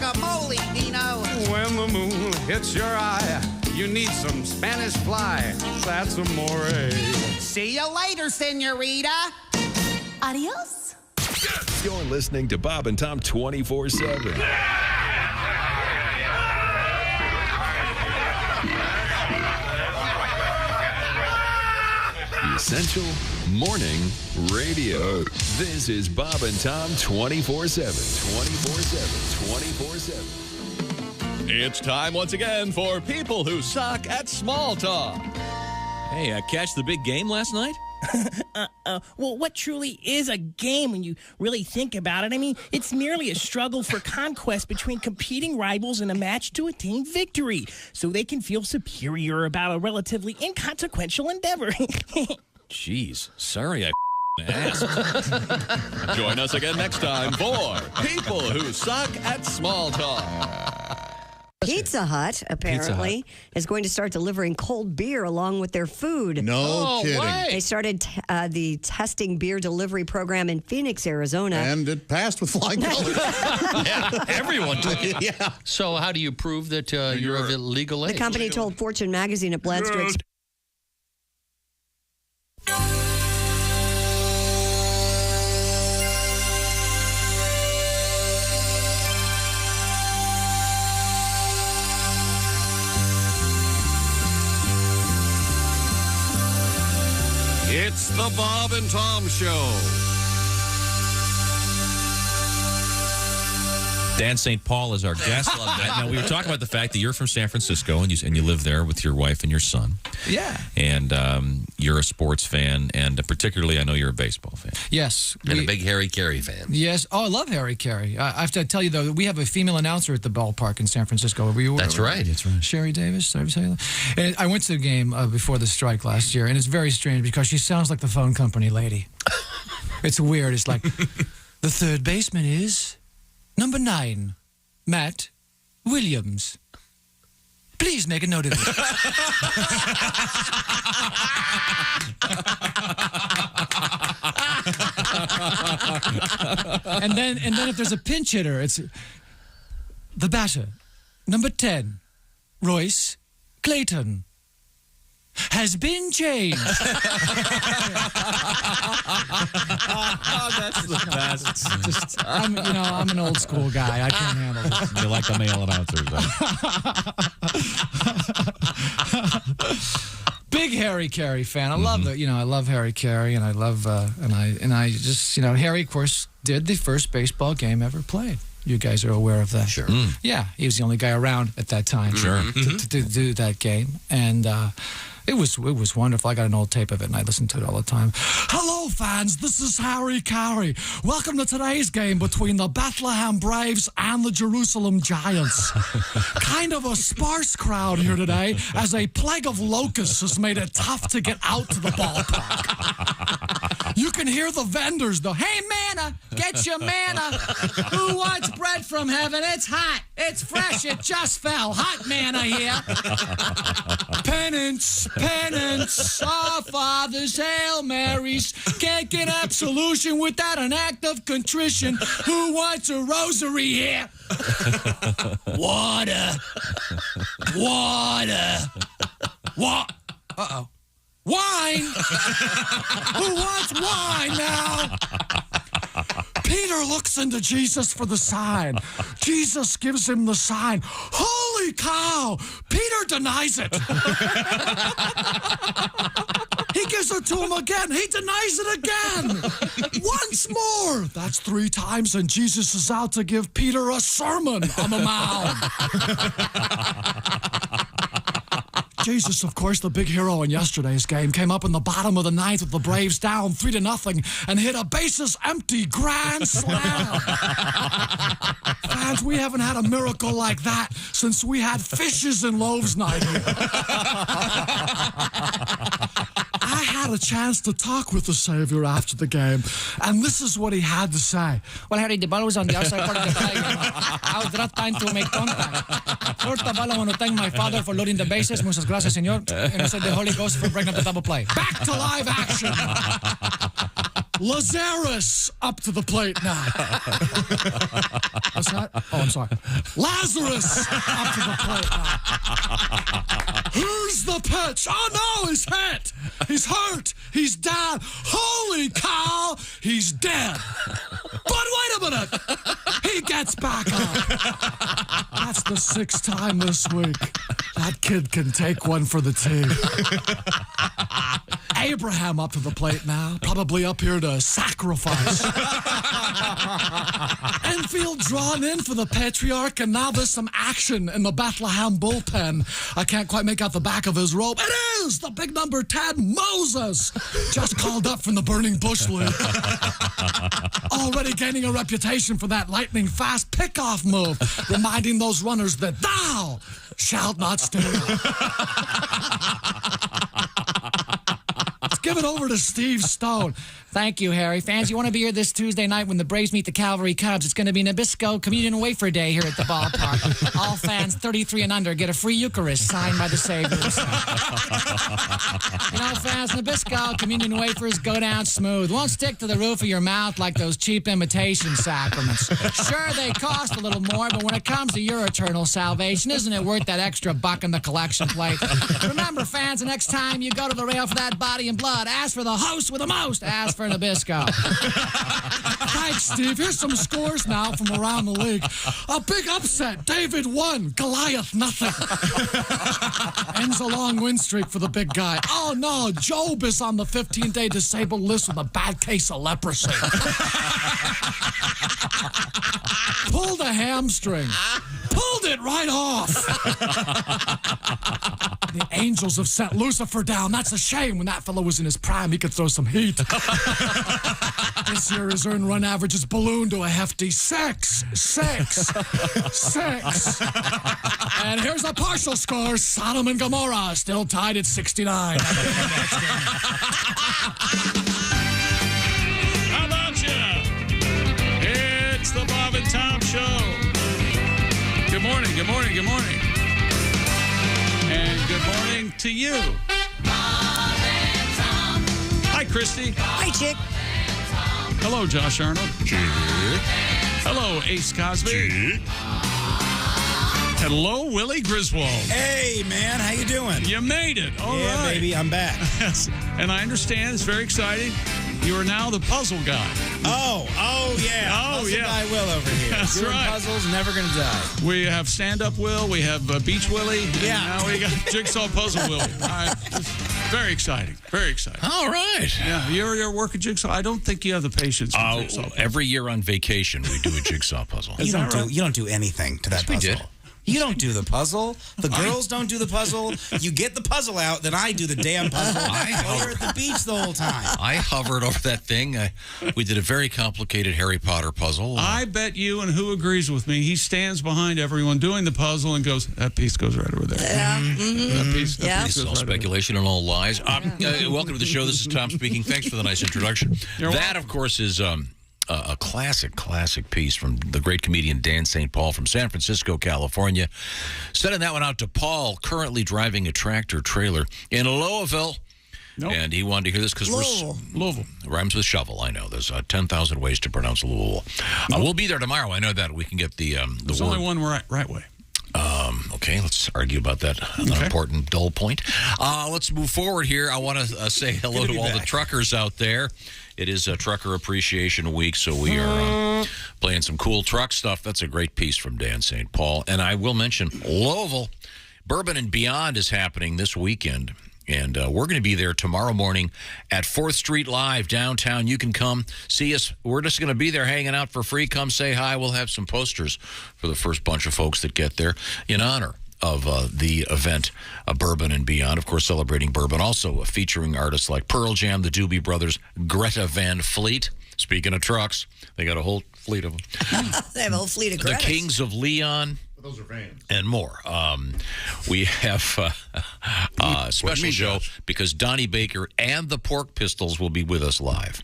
guacamole, Dino. When the moon hits your eye, you need some Spanish fly. That's amore. See you later, senorita. Adios. You're listening to Bob and Tom 24/7. Essential Morning Radio. This is Bob and Tom 24/7. 24/7. 24/7. It's time once again for people who suck at small talk. Hey, catch the big game last night? Well, what truly is a game when you really think about it? I mean, it's merely a struggle for conquest between competing rivals in a match to attain victory, so they can feel superior about a relatively inconsequential endeavor. Jeez, sorry I asked. Join us again next time for people who suck at small talk. Pizza Hut, apparently, is going to start delivering cold beer along with their food. No kidding. Way. They started the testing beer delivery program in Phoenix, Arizona. And it passed with flying colors. Yeah, everyone took it. Yeah. So how do you prove that you're of legal age? The company told Fortune magazine it plans to It's the Bob and Tom Show. Dan St. Paul is our guest. Now, we were talking about the fact that you're from San Francisco and you live there with your wife and your son. Yeah. And you're a sports fan, and particularly I know you're a baseball fan. Yes. And a big Harry Carey fan. Yes. Oh, I love Harry Carey. I have to tell you, though, we have a female announcer at the ballpark in San Francisco. That's right. That's right. Sherry Davis. Did I ever tell you that? And I went to the game before the strike last year, and it's very strange because she sounds like the phone company lady. It's weird. It's like, the third baseman is number 9, Matt Williams. Please make a note of it. and then if there's a pinch hitter, it's the batter, number 10, Royce Clayton, has been changed. Oh, that's the best. I'm an old school guy. I can't handle this. You like the male announcers, Big Harry Carey fan. I love it. I love Harry Carey, and I love and I just Harry, of course, did the first baseball game ever played. You guys are aware of that. Sure. Yeah, he was the only guy around at that time. Sure. To do that game, and it was wonderful. I got an old tape of it, and I listened to it all the time. Hello, fans. This is Harry Carey. Welcome to today's game between the Bethlehem Braves and the Jerusalem Giants. Kind of a sparse crowd here today, as a plague of locusts has made it tough to get out to the ballpark. You can hear the vendors, though. Hey, manna, get your manna. Who wants bread from heaven? It's hot. It's fresh. It just fell. Hot manna here. Penance, our fathers, Hail Marys. Can't get absolution without an act of contrition. Who wants a rosary here? Water. Uh-oh. Wine! Who wants wine now? Peter looks into Jesus for the sign. Jesus gives him the sign. Holy cow! Peter denies it. He gives it to him again. He denies it again. Once more. That's 3 times, and Jesus is out to give Peter a sermon on the Mount. Jesus, of course, the big hero in yesterday's game, came up in the bottom of the 9th with the Braves down 3-0 and hit a bases-empty grand slam. Fans, we haven't had a miracle like that since we had fishes and loaves night here. I had a chance to talk with the Savior after the game, and this is what he had to say. Well, Harry, the ball was on the outside part of the play. I was not time to make contact. First of all, I want to thank my father for loading the bases. Muchas gracias, señor. And I said the Holy Ghost for breaking up the double play. Back to live action. Lazarus up to the plate now. What's that? Oh, I'm sorry. Lazarus up to the plate now. Here's the pitch. Oh, no, he's hit. He's hurt. He's down. Holy cow, he's dead. But wait a minute. He gets back up. That's the 6th time this week. That kid can take one for the team. Abraham up to the plate now, probably up here to sacrifice. Infield drawn in for the Patriarch, and now there's some action in the Bethlehem bullpen. I can't quite make out the back of his robe. It is the big number 10, Moses, just called up from the Burning Bush League. Already gaining a reputation for that lightning-fast pickoff move, reminding those runners that thou shalt not steal. Let's give it over to Steve Stone. Thank you, Harry. Fans, you want to be here this Tuesday night when the Braves meet the Calvary Cubs. It's going to be Nabisco Communion Wafer Day here at the ballpark. All fans 33 and under get a free Eucharist signed by the Saviors. You know, fans, Nabisco Communion Wafers go down smooth. Won't stick to the roof of your mouth like those cheap imitation sacraments. Sure, they cost a little more, but when it comes to your eternal salvation, isn't it worth that extra buck in the collection plate? Remember, fans, the next time you go to the rail for that body and blood, ask for the host with the most. Ask for Nabisco. Thanks, Steve. Here's some scores now from around the league. A big upset. David 1, Goliath nothing. Ends a long win streak for the big guy. Oh, no. Job is on the 15-day disabled list with a bad case of leprosy. Pulled a hamstring. Pulled it right off. The Angels have sent Lucifer down. That's a shame. When that fellow was in his prime, he could throw some heat. This year, his earned run average has ballooned to a hefty 6. And here's a partial score. Sodom and Gomorrah still tied at 69. How about you? It's the Bob and Tom Show. Good morning, good morning, good morning. And good morning to you. Bob and Tom. Hi, Christy. Hi, Chick. Hello, Josh Arnold. Hello, Ace Cosby. Hello, Willie Griswold. Hey, man, how you doing? You made it. All right. Yeah, baby, I'm back. Yes. And I understand it's very exciting. You are now the puzzle guy. Oh, yeah. Puzzle guy Will over here. That's Doing right. puzzles, never gonna die. We have stand-up Will. We have Beach Willie. Yeah. And now we got Jigsaw Puzzle Willie. All right. Very exciting. Very exciting. All right. Yeah. You're working Jigsaw. I don't think you have the patience for Jigsaw. Every year on vacation, we do a jigsaw puzzle. You don't do anything to that Yes, we puzzle. did. You don't do the puzzle. The girls don't do the puzzle. You get the puzzle out, then I do the damn puzzle. While you're at the beach the whole time. I hovered over that thing. We did a very complicated Harry Potter puzzle. I bet you, and who agrees with me, he stands behind everyone doing the puzzle and goes, that piece goes right over there. That piece This goes is all right over there. speculation and all lies. Welcome to the show. This is Tom speaking. Thanks for the nice introduction. That, of course, is a classic piece from the great comedian Dan St. Paul from San Francisco, California. Sending that one out to Paul, currently driving a tractor trailer in Louisville. Nope. And he wanted to hear this because Louisville. Rhymes with shovel. I know. There's 10,000 ways to pronounce Louisville. We'll be there tomorrow. I know that. We can get the There's word. only one right way. Okay, let's argue about that. An important dull point. Let's move forward here. I want to say hello to all the truckers out there. It is a Trucker Appreciation Week, so we are playing some cool truck stuff. That's a great piece from Dan St. Paul. And I will mention Louisville, Bourbon and Beyond is happening this weekend. And we're going to be there tomorrow morning at 4th Street Live downtown. You can come see us. We're just going to be there hanging out for free. Come say hi. We'll have some posters for the first bunch of folks that get there in honor of the event, Bourbon and Beyond. Of course, celebrating bourbon. Also featuring artists like Pearl Jam, the Doobie Brothers, Greta Van Fleet. Speaking of trucks, they got a whole fleet of them. They have a whole fleet of The Gretas. Kings of Leon. Those are vans. And more. We have a special show because Donnie Baker and the Pork Pistols will be with us live.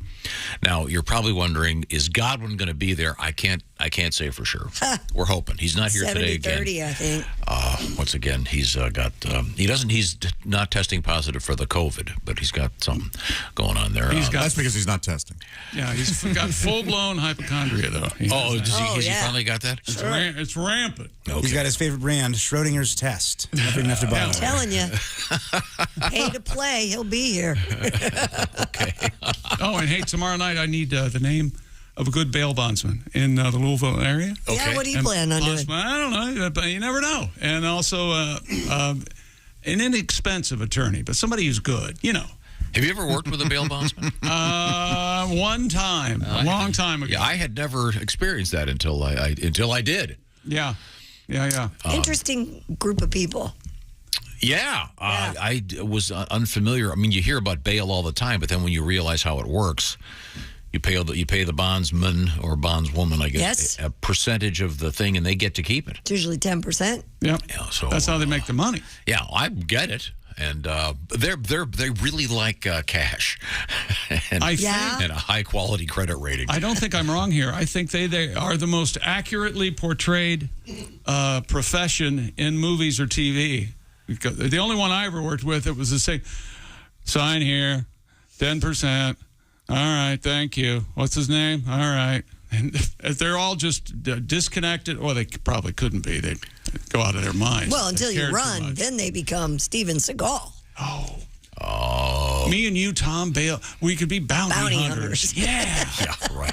Now, you're probably wondering, is Godwin going to be there? I can't I can't say for sure. We're hoping. He's not here today again. 70-30, I think. Once again, he's got, he's not testing positive for the COVID, but he's got something going on there. That's because he's not testing. Yeah, he's got full-blown hypochondria, though. Has he finally got that? It's rampant. Okay. He's got his favorite brand, Schrodinger's Test. Nothing enough to buy. I'm telling you. Pay to play. He'll be here. Okay. And hey, tomorrow night I need the name of a good bail bondsman in the Louisville area. Okay. Yeah, what do you plan on doing? I don't know, but you never know. And also an inexpensive attorney, but somebody who's good, Have you ever worked with a bail bondsman? One time, a long time ago. Yeah, I had never experienced that until I did. Yeah. Interesting group of people. Yeah. I was unfamiliar. I mean, you hear about bail all the time, but then when you realize how it works, you pay the bondsman or bondswoman, I guess, a percentage of the thing, and they get to keep it. It's usually 10%. Yep. Yeah, so that's how they make the money. Yeah, I get it. And they really like cash and a high quality credit rating. I don't think I'm wrong here. I think they are the most accurately portrayed profession in movies or TV. Because the only one I ever worked with, it was the same. Sign here, 10%. All right, thank you. What's his name? All right. And they're all just disconnected. Well, they probably couldn't be. They'd go out of their minds. Well, until you run, then they become Steven Seagal. Oh. Me and you, Tom Bale, we could be bounty hunters. Yeah. Yeah, right.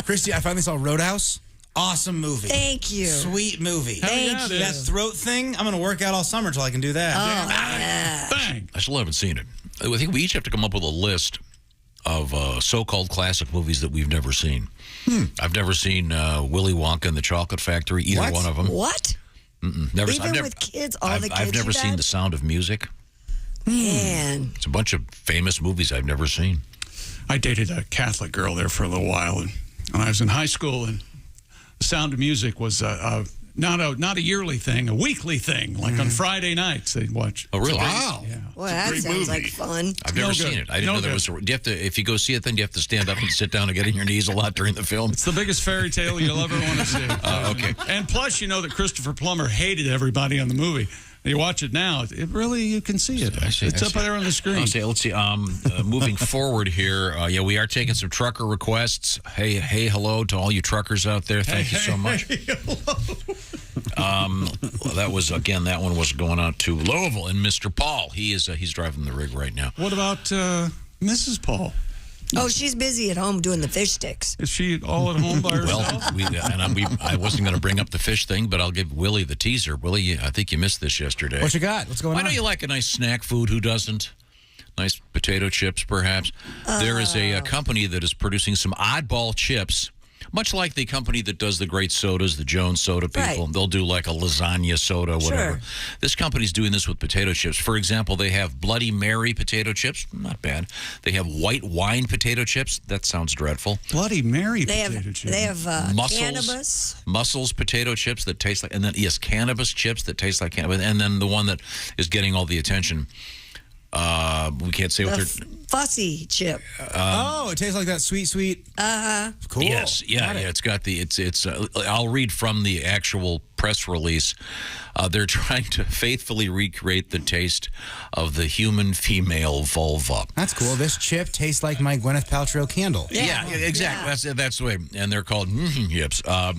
Christy, I finally saw Roadhouse. Awesome movie. Thank you. Sweet movie. Thank you. That throat thing, I'm going to work out all summer until I can do that. Oh, yeah. Bang. I still haven't seen it. I think we each have to come up with a list of so-called classic movies that we've never seen. I've never seen Willy Wonka and the Chocolate Factory, either one of them. What? Never. Even with kids, all the kids I've never seen The Sound of Music. Man. It's a bunch of famous movies I've never seen. I dated a Catholic girl there for a little while, and when I was in high school, and The Sound of Music was not a yearly thing, a weekly thing. Like on Friday nights, they'd watch. Oh, really? Wow. Yeah. Well, that sounds like fun. I've never seen it. I didn't know there was. Do you have to? If you go see it, then do you have to stand up and sit down and get on your knees a lot during the film? It's the biggest fairy tale you'll ever want to see. Okay. And plus, you know that Christopher Plummer hated everybody on the movie. You watch it now, it really, you can see it. It's up there on the screen. Let's see. Moving forward here, we are taking some trucker requests. Hey, hello to all you truckers out there. Thank you so much. That one was going out to Louisville and Mr. Paul. He's driving the rig right now. What about Mrs. Paul? Oh, she's busy at home doing the fish sticks. Is she all at home by herself? I wasn't going to bring up the fish thing, but I'll give Willie the teaser. Willie, I think you missed this yesterday. What you got? What's going on? I know you like a nice snack food. Who doesn't? Nice potato chips, perhaps. There is a company that is producing some oddball chips, much like the company that does the great sodas, the Jones soda people. Right. They'll do like a lasagna soda, whatever. Sure. This company's doing this with potato chips. For example, they have Bloody Mary potato chips. Not bad. They have white wine potato chips. That sounds dreadful. Bloody Mary potato chips. They have cannabis. Mussels potato chips that taste like, and then, yes, cannabis chips that taste like cannabis. And then the one that is getting all the attention. We can't say what they're... Fussy chip. It tastes like that sweet. Cool. Yes, yeah. It's got the I'll read from the actual press release. They're trying to faithfully recreate the taste of the human female vulva. That's cool. This chip tastes like my Gwyneth Paltrow candle. Yeah, exactly. That's the way. And they're called yips. Yeah,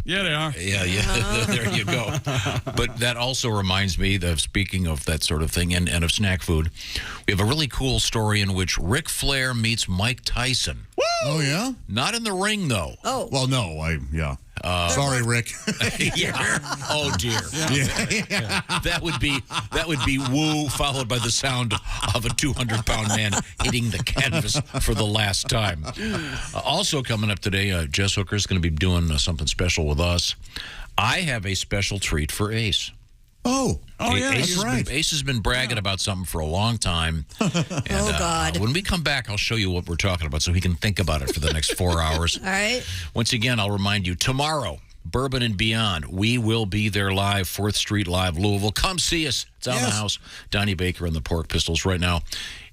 they are. Yeah. There you go. But that also reminds me of, speaking of that sort of thing and of snack food, we have a really cool story in which Ric Flair meets Mike Tyson. Woo! Oh, yeah? Not in the ring, though. Oh. Well, no. Sorry, Rick. Yeah. Oh, dear. Yeah. That would be woo, followed by the sound of a 200-pound man hitting the canvas for the last time. Also coming up today, Jess Hooker is going to be doing something special with us. I have a special treat for Ace. Oh, yeah, Ace, that's right. Ace has been bragging about something for a long time. And, God. When we come back, I'll show you what we're talking about so he can think about it for the next 4 hours. All right. Once again, I'll remind you, tomorrow, Bourbon and Beyond. We will be there live, 4th Street Live, Louisville. Come see us. It's out of the house. Donnie Baker and the Pork Pistols right now.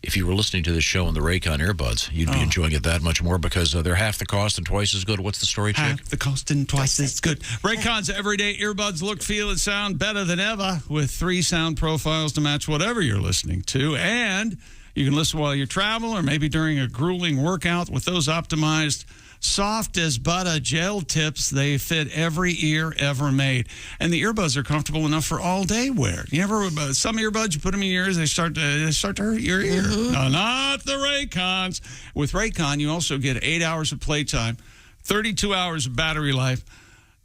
If you were listening to this show on the Raycon earbuds, you'd be enjoying it that much more because they're half the cost and twice as good. What's the story, Chick? Half the cost and twice as good. Raycon's everyday earbuds look, feel, and sound better than ever with 3 sound profiles to match whatever you're listening to. And you can listen while you travel or maybe during a grueling workout with those optimized soft as butter gel tips. They fit every ear ever made. And the earbuds are comfortable enough for all-day wear. You ever, some earbuds, you put them in your ears, they start to hurt your ear. No, not the Raycons. With Raycon, you also get 8 hours of playtime, 32 hours of battery life,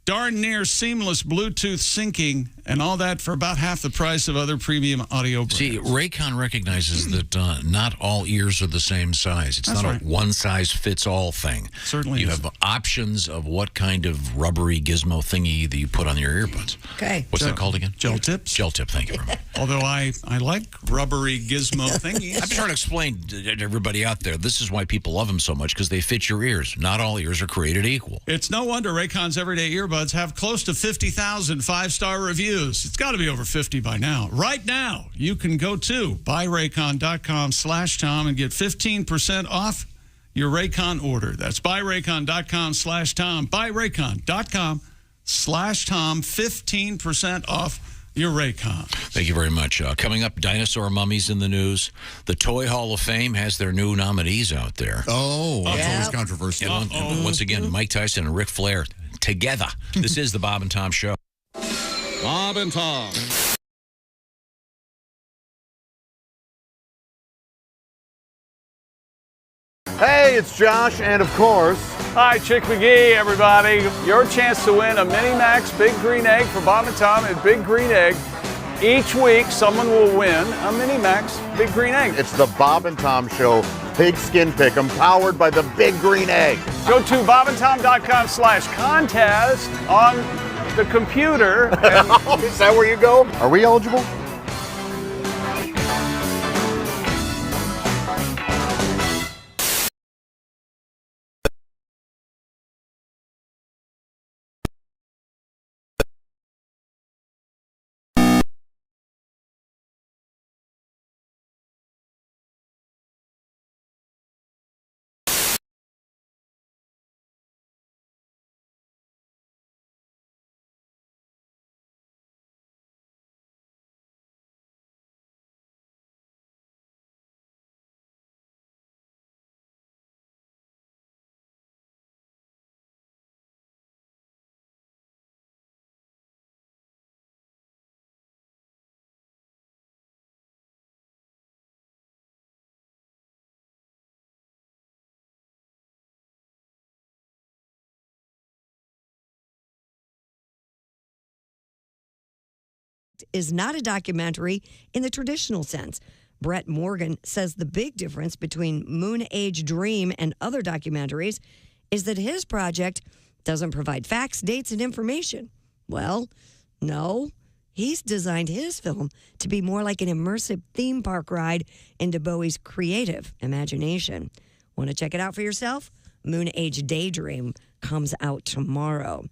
darn near seamless Bluetooth syncing, and all that for about half the price of other premium audio brands. See, Raycon recognizes that not all ears are the same size. It's That's not right. a one-size-fits-all thing. Certainly You is. have options of what kind of rubbery gizmo thingy that you put on your earbuds. Okay. What's that called again? Gel tips. Gel tip, thank you very much. Although I like rubbery gizmo thingies. I'm trying to explain to everybody out there, this is why people love them so much, because they fit your ears. Not all ears are created equal. It's no wonder Raycon's everyday earbuds have close to 50,000 5-star reviews. It's got to be over 50 by now. Right now, you can go to buyraycon.com/Tom and get 15% off your Raycon order. That's buyraycon.com/Tom. Buyraycon.com/Tom. 15% off your Raycon. Thank you very much. Coming up, dinosaur mummies in the news. The Toy Hall of Fame has their new nominees out there. Oh, that's always controversial. And once again, Mike Tyson and Ric Flair together. This is the Bob and Tom Show. Bob and Tom. Hey, it's Josh, and of course... Hi, Chick McGee, everybody. Your chance to win a Mini Max Big Green Egg for Bob and Tom at Big Green Egg. Each week, someone will win a Mini Max Big Green Egg. It's the Bob and Tom Show Pigskin Pick'em, powered by the Big Green Egg. Go to bobandtom.com/contest on the computer. And is that where you go? Are we eligible? Is not a documentary in the traditional sense. Brett Morgan says the big difference between Moon Age Dream and other documentaries is that his project doesn't provide facts, dates, and information. Well, no. He's designed his film to be more like an immersive theme park ride into Bowie's creative imagination. Want to check it out for yourself? Moon Age Daydream comes out tomorrow.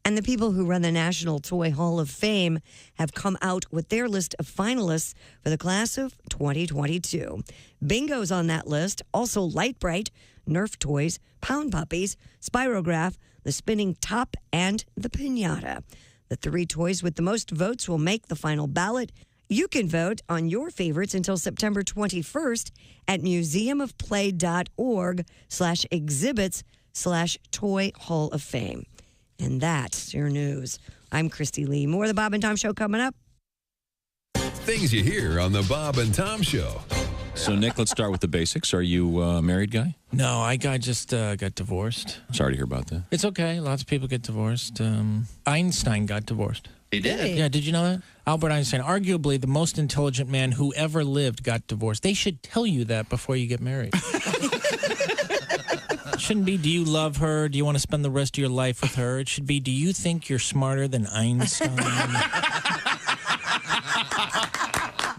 And the people who run the National Toy Hall of Fame have come out with their list of finalists for the class of 2022. Bingo's on that list, also Light Bright, Nerf Toys, Pound Puppies, Spirograph, the Spinning Top, and the Piñata. The 3 toys with the most votes will make the final ballot. You can vote on your favorites until September 21st at museumofplay.org/exhibits/Toy Hall of Fame. And that's your news. I'm Christy Lee. More of the Bob and Tom Show coming up. Things you hear on the Bob and Tom Show. So, Nick, let's start with the basics. Are you a married guy? No, I just got divorced. Sorry to hear about that. It's okay. Lots of people get divorced. Einstein got divorced. He did? Yeah, did you know that? Albert Einstein, arguably the most intelligent man who ever lived, got divorced. They should tell you that before you get married. It shouldn't be, do you love her? Do you want to spend the rest of your life with her? It should be, do you think you're smarter than Einstein?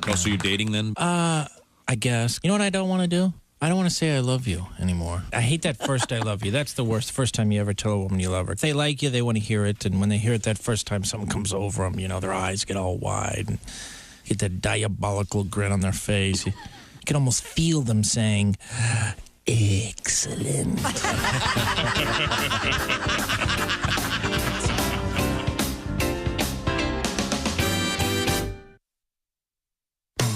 Oh, so you're dating then? I guess. You know what I don't want to do? I don't want to say I love you anymore. I hate that first I love you. That's the worst. First time you ever tell a woman you love her. If they like you, they want to hear it. And when they hear it that first time, something comes over them. You know, their eyes get all wide and get that diabolical grin on their face. You can almost feel them saying, excellent.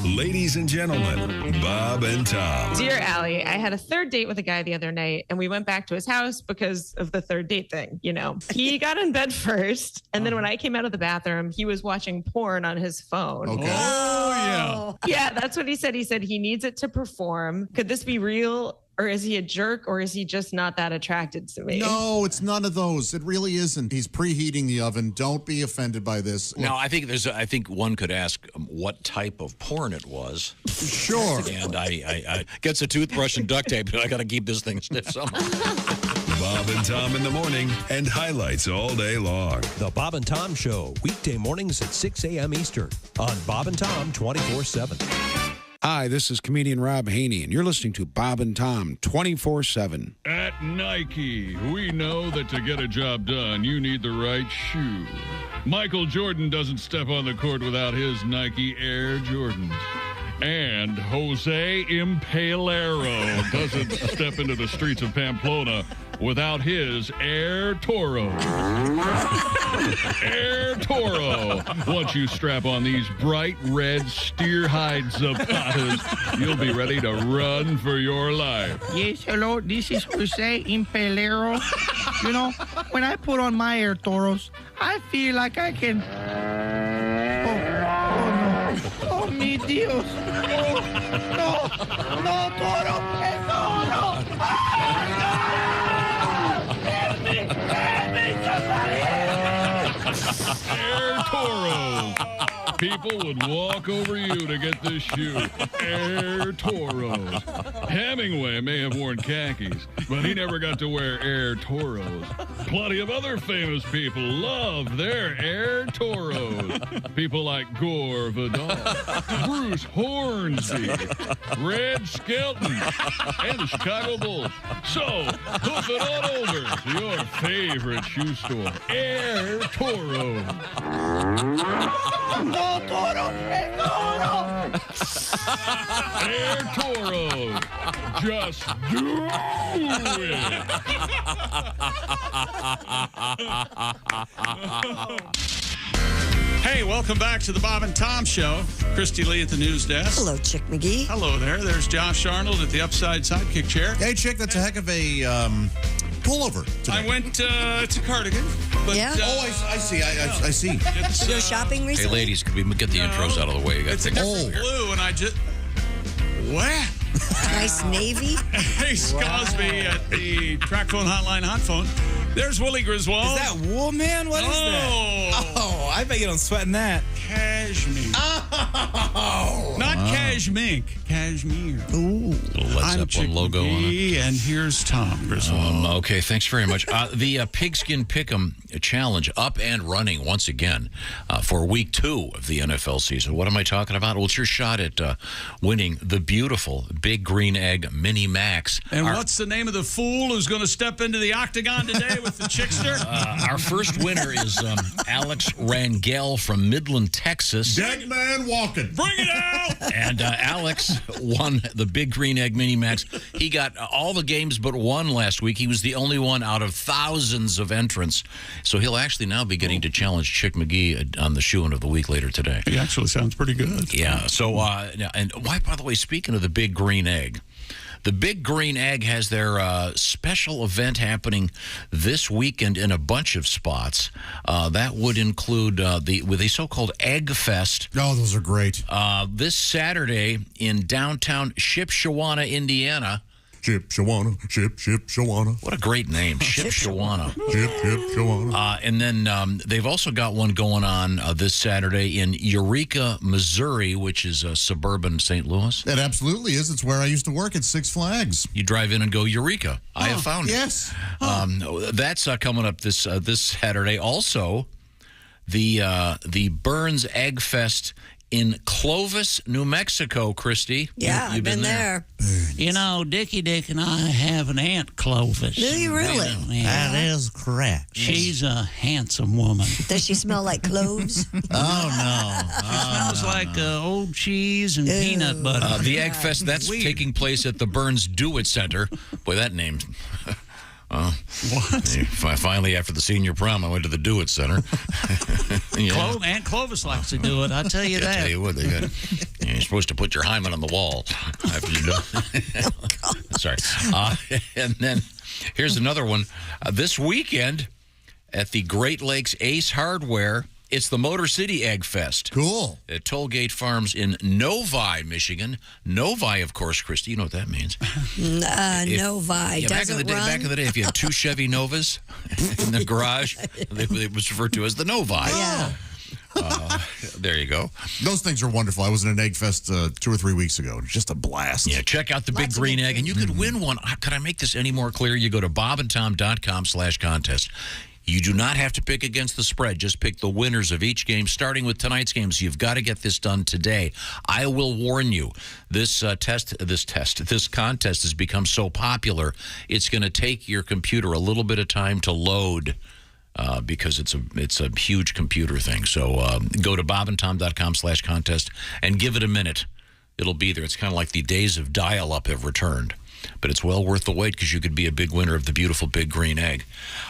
Ladies and gentlemen, Bob and Tom. Dear Allie, I had a third date with a guy the other night, and we went back to his house because of the third date thing. You know, he got in bed first, and then when I came out of the bathroom, he was watching porn on his phone. Okay. Oh, yeah. Yeah, that's what he said. He said he needs it to perform. Could this be real? Or is he a jerk, or is he just not that attracted to me? No, it's none of those. It really isn't. He's preheating the oven. Don't be offended by this. Now, I think one could ask what type of porn it was. Sure. And I gets a toothbrush and duct tape, but I got to keep this thing stiff somehow. Bob and Tom in the morning and highlights all day long. The Bob and Tom Show, weekday mornings at 6 a.m. Eastern on Bob and Tom 24/7. Hi, this is comedian Rob Haney, and you're listening to Bob and Tom 24/7. At Nike, we know that to get a job done, you need the right shoe. Michael Jordan doesn't step on the court without his Nike Air Jordans. And Jose Impalero doesn't step into the streets of Pamplona without his Air Toro. Air Toro. Once you strap on these bright red steer hide zapatas, you'll be ready to run for your life. Yes, hello, this is Jose Impalero. You know, when I put on my Air Toros, I feel like I can... Oh, mi Dios. Oh, no, Toro, Toro. Air Toros. People would walk over you to get this shoe. Air Toros. Hemingway may have worn khakis, but he never got to wear Air Toros. Plenty of other famous people love their Air Toros. People like Gore Vidal, Bruce Hornsby, Red Skelton, and the Chicago Bulls. So, hoof it on over to your favorite shoe store, Air Toros. No, Toro, Toro. Air Toros. Just do it. Hey, welcome back to the Bob and Tom Show. Christy Lee at the news desk. Hello, Chick McGee. Hello there. There's Josh Arnold at the upside sidekick chair. Hey, Chick, that's a heck of a pullover today. I went to Cardigan. But, Yeah? I see. I see. Did you go shopping recently? Hey, ladies, could we get the intros out of the way? You got It's a things to different do here. blue, and I just... What? Nice navy. Hey, Scosby at the track phone hotline hot phone. There's Willie Griswold. Is that wool, man? What is that? Oh, I bet you don't sweat in that. Cashmere. Oh. Not cashmere. Cashmere. Ooh. Little Led I'm Chick Zeppelin logo on it. McGee, and here's Tom Griswold. Okay, thanks very much. The Pigskin Pick'em Challenge up and running once again for week 2 of the NFL season. What am I talking about? Well, it's your shot at winning the beautiful Big Green Egg Mini Max. And what's the name of the fool who's going to step into the octagon today with the chickster? Our first winner is Alex Rangel from Midland, Texas. Dead man walking. Bring it out! And Alex won the Big Green Egg Mini Max. He got all the games but one last week. He was the only one out of thousands of entrants. So he'll actually now be getting to challenge Chick McGee on the shoe-in of the week later today. He actually sounds pretty good. Yeah. So, and why, by the way, speaking of the Big Green Egg, the Big Green Egg has their special event happening this weekend in a bunch of spots. That would include with a so-called Egg Fest. Oh, those are great. This Saturday in downtown Shipshewana, Indiana. Shipshewana. What a great name, Shipshewana. Shipshewana. And then they've also got one going on this Saturday in Eureka, Missouri, which is suburban St. Louis. It absolutely is. It's where I used to work at Six Flags. You drive in and go, Eureka. I have found it. Yes. That's coming up this Saturday. Also, the Burns Egg Fest in Clovis, New Mexico, Christy. Yeah, you've I've been there. You know, Dickie Dick and I have an aunt, Clovis. Do you really? Yeah. That is correct. She's a handsome woman. Does she smell like cloves? Oh, no. She smells like old cheese and peanut butter. The Egg Fest, that's taking place at the Burns Do-It Center. Boy, that name... What? Finally, after the senior prom, I went to the Do-It Center. Yeah. Aunt Clovis likes to do it. I tell you that. I tell you what, you're supposed to put your hymen on the wall after you do. Sorry. And then here's another one. This weekend at the Great Lakes Ace Hardware, it's the Motor City Egg Fest. Cool. At Tollgate Farms in Novi, Michigan. Novi, of course, Christy, you know what that means. Novi. Yeah, back in the day, if you had two Chevy Novas in the garage, it was referred to as the Novi. Yeah. There you go. Those things are wonderful. I was in an egg fest 2 or 3 weeks ago. Just a blast. Yeah, check out the Big Green Egg, and you could win one. Could I make this any more clear? You go to bobandtom.com/contest. You do not have to pick against the spread. Just pick the winners of each game, starting with tonight's games. You've got to get this done today. I will warn you, this contest has become so popular, it's going to take your computer a little bit of time to load because it's a huge computer thing. So go to bobandtom.com/contest and give it a minute. It'll be there. It's kind of like the days of dial-up have returned. But it's well worth the wait because you could be a big winner of the beautiful Big Green Egg.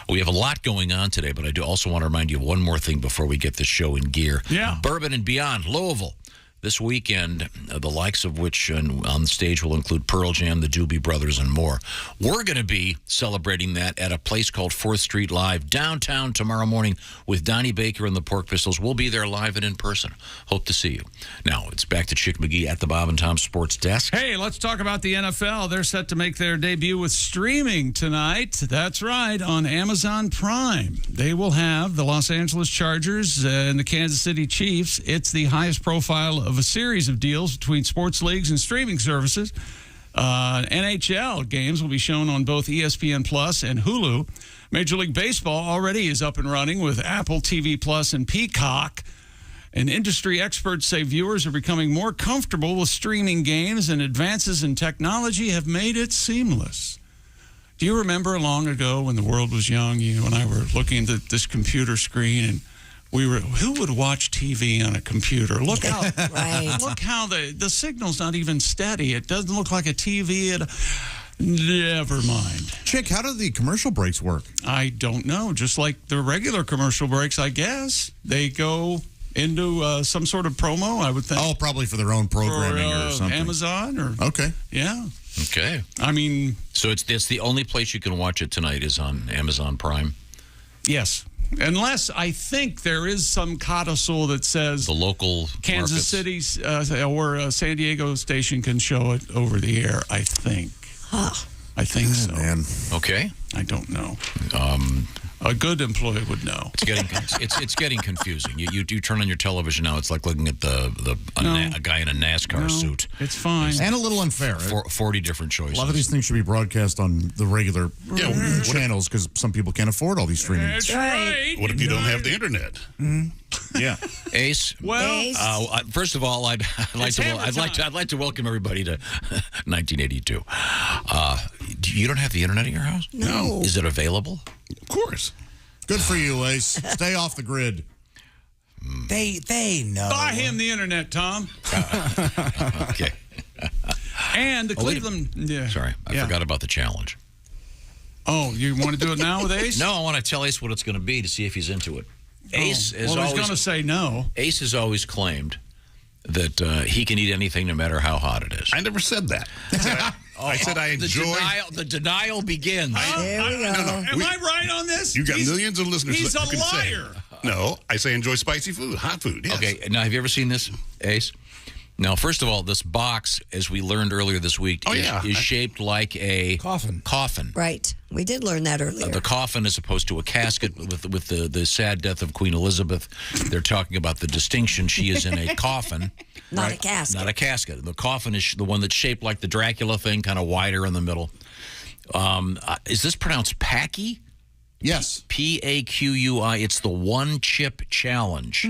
We have a lot going on today, but I do also want to remind you of one more thing before we get this show in gear. Yeah. Bourbon and Beyond, Louisville. This weekend, the likes of which on the stage will include Pearl Jam, the Doobie Brothers, and more. We're going to be celebrating that at a place called 4th Street Live downtown tomorrow morning with Donnie Baker and the Pork Pistols. We'll be there live and in person. Hope to see you. Now, it's back to Chick McGee at the Bob and Tom Sports Desk. Hey, let's talk about the NFL. They're set to make their debut with streaming tonight. That's right, on Amazon Prime. They will have the Los Angeles Chargers and the Kansas City Chiefs. It's the highest profile of a series of deals between sports leagues and streaming services. NHL games will be shown on both ESPN Plus and Hulu. Major League Baseball already is up and running with Apple TV Plus and Peacock. And industry experts say viewers are becoming more comfortable with streaming games, and advances in technology have made it seamless. Do you remember long ago when the world was young, you and I were looking at this computer screen, and who would watch TV on a computer? Look how Right. Look how the signal's not even steady. It doesn't look like a TV. Never mind. Chick, how do the commercial breaks work? I don't know. Just like the regular commercial breaks, I guess. They go into some sort of promo, I would think. Oh, probably for their own programming or something. Amazon or Okay. Yeah. Okay. I mean, so it's the only place you can watch it tonight is on Amazon Prime. Yes. Unless I think there is some codicil that says the local Kansas City's or San Diego station can show it over the air. I think. I think so. Man. Okay. I don't know. A good employee would know. It's getting confusing. You turn on your television now. It's like looking at a guy in a NASCAR suit. It's fine. And a little unfair. 40 different choices. A lot of these things should be broadcast on the regular channels because some people can't afford all these streaming. That's right. What if you don't have the internet? Mm-hmm. Yeah. Ace. Well, first of all, I'd like to welcome everybody to 1982. You don't have the internet at your house? No. Is it available? Of course. Good for you, Ace. Stay off the grid. They know. buy him the internet, Tom. Okay. And the Cleveland. Yeah. Sorry, I forgot about the challenge. Oh, you want to do it now with Ace? No, I want to tell Ace what it's going to be to see if he's into it. Ace is he's always going to say no. Ace has always claimed that he can eat anything no matter how hot it is. I never said that. I said I enjoy. The denial begins. There we go. Am I right on this? You got millions of listeners. He's that a you can liar. Say. No, I say enjoy spicy food, hot food. Yes. Okay, now have you ever seen this, Ace? Now, first of all, this box, as we learned earlier this week, is shaped like a coffin. Right. We did learn that earlier. The coffin as opposed to a casket with the sad death of Queen Elizabeth. They're talking about the distinction. She is in a coffin. Not a casket. Not a casket. The coffin is the one that's shaped like the Dracula thing, kind of wider in the middle. Is this pronounced Packy? Yes. PAQUI. It's the One Chip Challenge.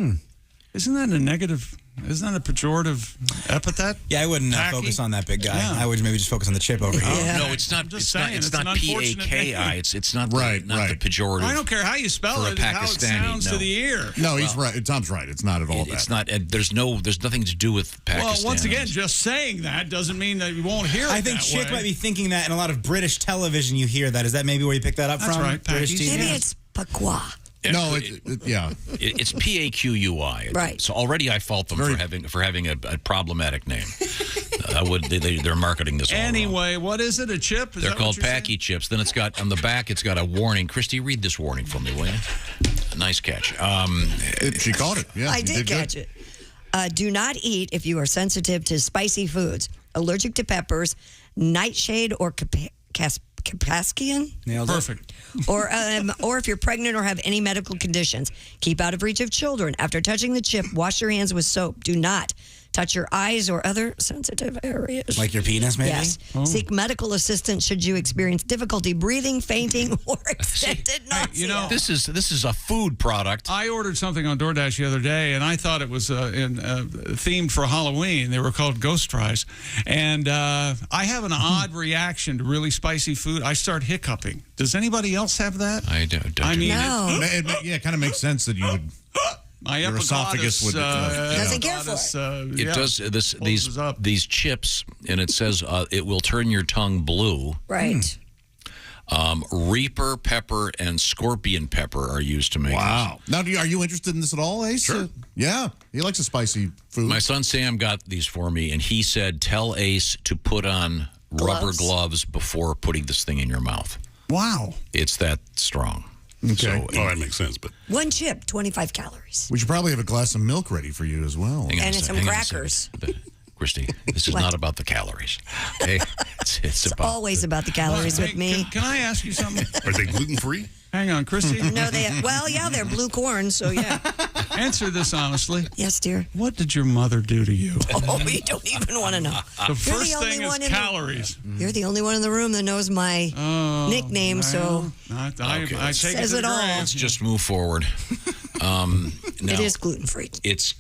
Isn't that a negative? Isn't that a pejorative epithet? Yeah, I wouldn't Tacky? focus on that big guy. Yeah. I would maybe just focus on the chip over here. No, it's not. just It's not. saying, It's it's not an unfortunate PAKI. name. It's not the pejorative. I don't care how you spell for a it. It's how it Pakistani, sounds no. to the ear. No, he's right. Tom's right. It's not at all that. It's not. There's nothing to do with Pakistan. Well, once again, just saying that doesn't mean that you won't hear it. I think that Chick way. might be thinking that in a lot of British television you hear that. Is that maybe where you picked that up That's from? right, British Packies. TV? Maybe it's Paqua. No, yeah. It's PAQUI. Right. So already I fault them for having a problematic name. They're marketing this all wrong. Anyway, what is it? A chip? Is They're that called what you're Packy Chips. Then it's got on the back. It's got a warning. Christy, read this warning for me, will you? Nice catch. She caught it. Yeah, I you did catch it. Do not eat if you are sensitive to spicy foods, allergic to peppers, nightshade, or Kapaskian. Nailed Perfect. Or if you're pregnant or have any medical conditions. Keep out of reach of children. After touching the chip, wash your hands with soap. Do not touch your eyes or other sensitive areas. Like your penis, maybe? Yes. Oh. Seek medical assistance should you experience difficulty breathing, fainting, or extended nausea. You know, This is a food product. I ordered something on DoorDash the other day, and I thought it was themed for Halloween. They were called Ghost Fries. And I have an odd reaction to really spicy food. I start hiccuping. Does anybody else have that? I don't. I mean, No. Yeah, it kind of makes sense that you would. my Your esophagus would, doesn't care for it. It does these chips, and it says it will turn your tongue blue. Right. Reaper pepper and scorpion pepper are used to make Wow. Now, are you interested in this at all, Ace? Sure. Yeah, he likes a spicy food. My son Sam got these for me, and he said, "Tell Ace to put on rubber gloves before putting this thing in your mouth." Wow. It's that strong. Okay. So, that makes sense. But One chip, 25 calories. We should probably have a glass of milk ready for you as well. hang on a And sec- some hang on a crackers. second. Christy, this is What? not about the calories. Okay? It's It's about always about the calories with me. Can I ask you something? are they gluten free? Hang on, Christy. No, they're blue corn, so yeah. Answer this honestly. Yes, dear. What did your mother do to you? Oh, you don't even want to know. The first thing is calories. You're the only one in the room that knows my nickname, so I take says it it to the all. grave. Let's just move forward. it is gluten-free. It's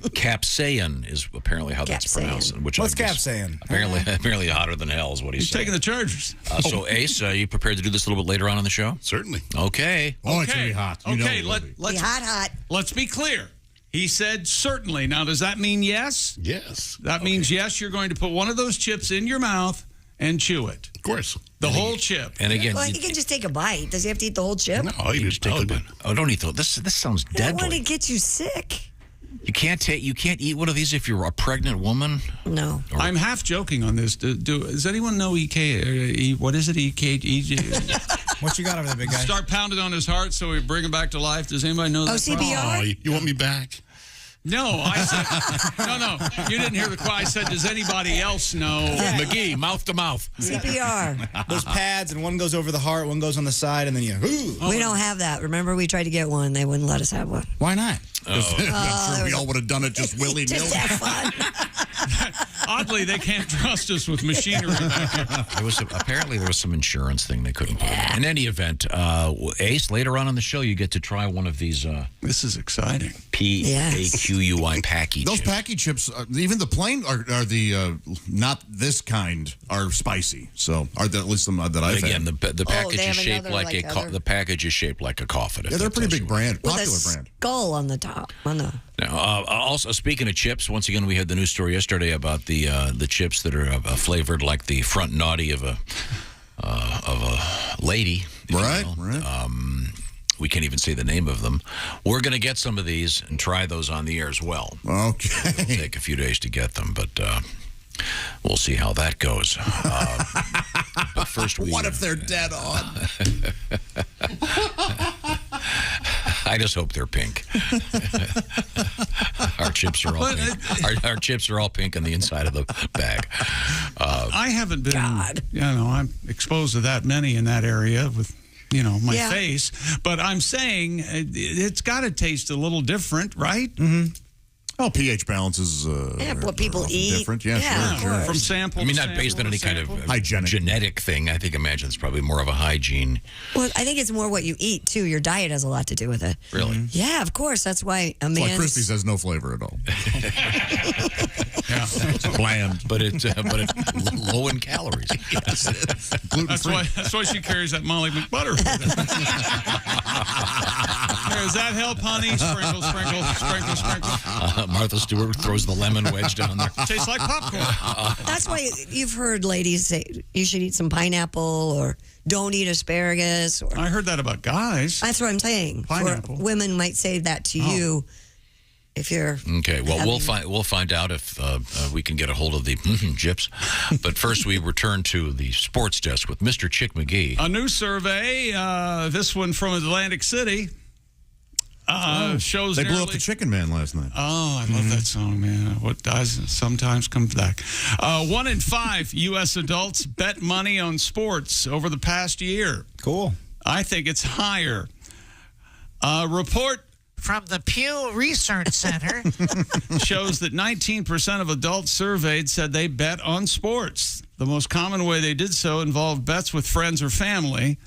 capsaicin is apparently how that's pronounced. Which What's I guess capsaicin? Apparently hotter than hell is what he's He's saying. taking the Chargers. So Ace, are you prepared to do this a little bit later on in the show? Certainly. Okay. Oh, it's going to be hot. You know Okay, it will be. let's hot. Let's be clear. He said certainly. Now, does that mean yes? Yes. That means yes, you're going to put one of those chips in your mouth and chew it. Of course. The whole chip. And again, Well, he can just take a bite. Does he have to eat the whole chip? No, you just take a bit. oh, don't eat those. This sounds I don't want to deadly. get you sick. You can't eat one of these if you're a pregnant woman. No. I'm half joking on this. Does anyone know what is it? What you got over there, big guy? Start pounding on his heart so we bring him back to life. Does anybody know that? CPR? Oh, you want me back? No, I said no. You didn't hear the cry. I said, does anybody else know? McGee, mouth to mouth. CPR. Those pads, and one goes over the heart, one goes on the side, and then you. Ooh. We don't have that. Remember, we tried to get one. They wouldn't let us have one. Why not? I'm sure we all would have done it just willy-nilly. Just have fun. Oddly, they can't trust us with machinery back here. Apparently there was some insurance thing they couldn't put in. In any event, Ace, later on in the show, you get to try one of these. This is exciting. PAQUI Packy Those chips. Packy chips, even the plain are the not this kind are spicy. So at least some that I've Again, had. the package they is have shaped another, like other- the package is shaped like a coffin. Yeah, they're a pretty big brand, With popular a brand. skull on the top. On the Now, also, speaking of chips, once again, we had the news story yesterday about the chips that are flavored like the front naughty of a lady. Right. We can't even say the name of them. We're going to get some of these and try those on the air as well. Okay. It'll take a few days to get them, but we'll see how that goes. But first, What if they're dead on? I just hope they're pink. Our chips are all pink. Our chips are all pink on the inside of the bag. I haven't been, I'm exposed to that many in that area with, my face. But I'm saying it's got to taste a little different, right? Mm-hmm. Oh, pH balance is what people eat. different. Yeah, sure. From sample. I mean, not based on any kind of hygienic genetic thing. I imagine it's probably more of a hygiene. Well, I think it's more what you eat too. Your diet has a lot to do with it. Really? Yeah, of course. That's why a That's why man. Christy says no flavor at all. It's bland, but it's low in calories. Gluten-free. That's why she carries that Molly McButter. Does that help, honey? Sprinkle, sprinkle, sprinkle, sprinkle. Martha Stewart throws the lemon wedge down there. Tastes like popcorn. That's why you've heard ladies say you should eat some pineapple or don't eat asparagus. Or, I heard that about guys. That's what I'm saying. Pineapple. Women might say that to you if you're. Okay, well, we'll find out if we can get a hold of the gyps. But first, we return to the sports desk with Mr. Chick McGee. A new survey, this one from Atlantic City, shows they blew nearly... up the Chicken Man last night. Oh, I love that song, man. What dies sometimes comes back. 1 in 5 U.S. adults bet money on sports over the past year. Cool. I think it's higher. Report from the Pew Research Center shows that 19% of adults surveyed said they bet on sports. The most common way they did so involved bets with friends or family,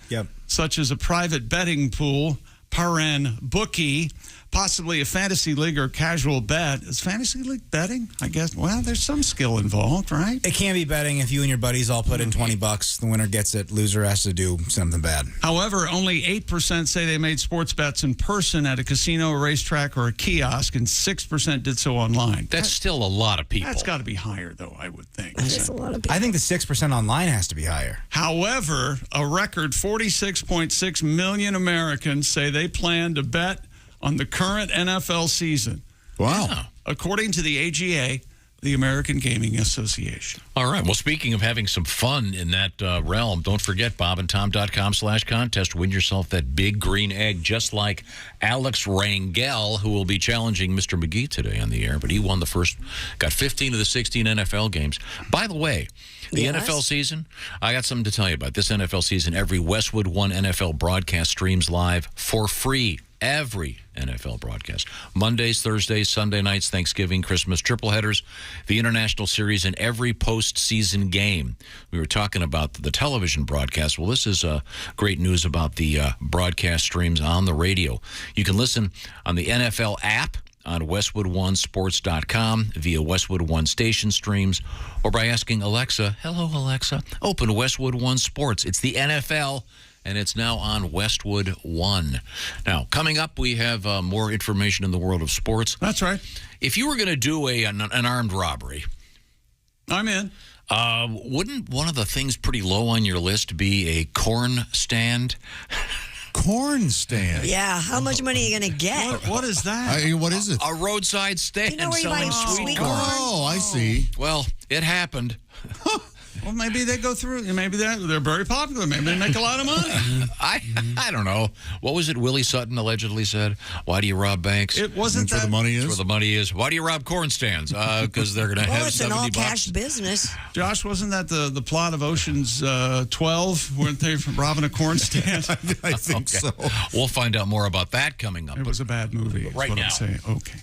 such as a private betting pool, paren bookie, possibly a fantasy league or casual bet. Is fantasy league betting? I guess. Well, there's some skill involved, right? It can be betting if you and your buddies all put in $20. The winner gets it. Loser has to do something bad. However, only 8% say they made sports bets in person at a casino, a racetrack, or a kiosk, and 6% did so online. That's still a lot of people. That's got to be higher, though, I would think. That's a lot of people. I think the 6% online has to be higher. However, a record 46.6 million Americans say they plan to bet on the current NFL season. Wow. According to the AGA, the American Gaming Association. All right. Well, speaking of having some fun in that realm, don't forget bobandtom.com/contest. Win yourself that big green egg, just like Alex Rangel, who will be challenging Mr. McGee today on the air. But he won the first, got 15 of the 16 NFL games. By the way, the NFL season, I got something to tell you about. This NFL season, every Westwood One NFL broadcast streams live for free. Every NFL broadcast. Mondays, Thursdays, Sunday nights, Thanksgiving, Christmas, triple headers, the international series, and every postseason game. We were talking about the television broadcast. Well, this is great news about the broadcast streams on the radio. You can listen on the NFL app on WestwoodOneSports.com via Westwood One station streams, or by asking Alexa, hello, Alexa, open Westwood One Sports. It's the NFL, and it's now on Westwood One. Now, coming up, we have more information in the world of sports. That's right. If you were going to do an armed robbery, I'm in. Wouldn't one of the things pretty low on your list be a corn stand? Corn stand? Yeah, how much money are you going to get? What is that? What is it? A roadside stand You know where you buy selling sweet corn? Oh, I see. Well, it happened. Well, maybe they go through. Maybe they're very popular. Maybe they make a lot of money. I don't know. What was it Willie Sutton allegedly said? Why do you rob banks? It wasn't That's where the money is. That's where the money is. Why do you rob corn stands? Because they're going to Well, have it's an $70. all-cash business. Josh, wasn't that the plot of Ocean's 12? Weren't they robbing a corn stand? I think so. We'll find out more about that coming up. It was a bad movie. Right now. I'm saying. Okay.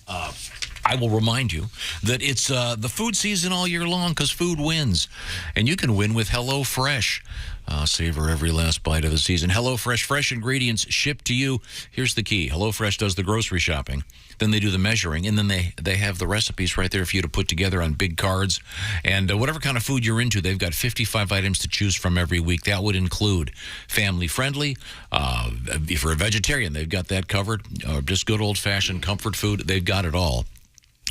I will remind you that it's the food season all year long because food wins. And you can win with Hellofresh. Savor every last bite of the season. Hellofresh, fresh ingredients shipped to you. Here's the key. Hellofresh does the grocery shopping. Then they do the measuring. And then they have the recipes right there for you to put together on big cards. And whatever kind of food you're into, they've got 55 items to choose from every week. That would include family-friendly. If you're a vegetarian, they've got that covered. Just good old-fashioned comfort food. They've got it all.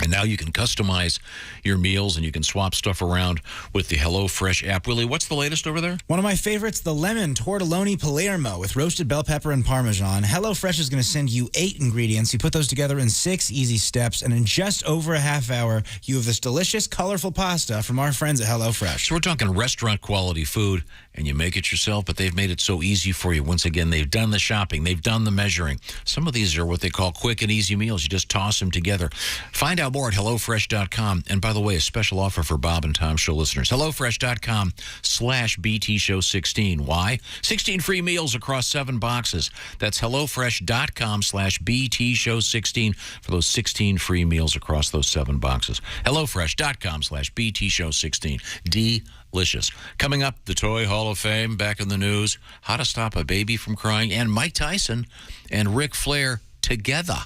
And now you can customize your meals and you can swap stuff around with the HelloFresh app. Willie, what's the latest over there? One of my favorites, the lemon tortelloni Palermo with roasted bell pepper and Parmesan. HelloFresh is going to send you 8 ingredients. You put those together in 6 easy steps, and in just over a half hour, you have this delicious, colorful pasta from our friends at HelloFresh. So we're talking restaurant quality food, and you make it yourself, but they've made it so easy for you. Once again, they've done the shopping. They've done the measuring. Some of these are what they call quick and easy meals. You just toss them together. Find out more at HelloFresh.com. And by the way, a special offer for Bob and Tom Show listeners. HelloFresh.com/BTShow16. Why? 16 free meals across 7 boxes. That's HelloFresh.com/BTShow16 for those 16 free meals across those 7 boxes. HelloFresh.com/BTShow16. Delicious. Coming up, the Toy Hall of Fame, back in the news, how to stop a baby from crying, and Mike Tyson and Ric Flair together.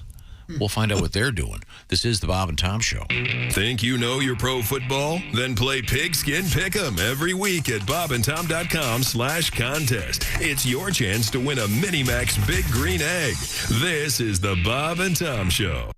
We'll find out what they're doing. This is the Bob and Tom Show. Think you know your pro football? Then play Pigskin Pick'em every week at bobandtom.com/contest. It's your chance to win a Minimax Big Green Egg. This is the Bob and Tom Show.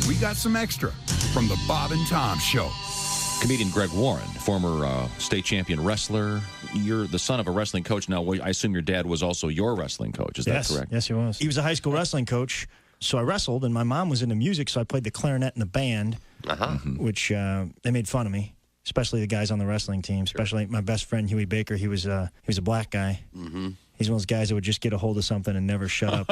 We got some extra from the Bob and Tom Show. Comedian Greg Warren, former state champion wrestler. You're the son of a wrestling coach. Now, I assume your dad was also your wrestling coach. Is that correct? Yes, he was. He was a high school wrestling coach, so I wrestled, and my mom was into music, so I played the clarinet in the band, which they made fun of me, especially the guys on the wrestling team, especially my best friend, Huey Baker. He was a black guy. He's one of those guys that would just get a hold of something and never shut up.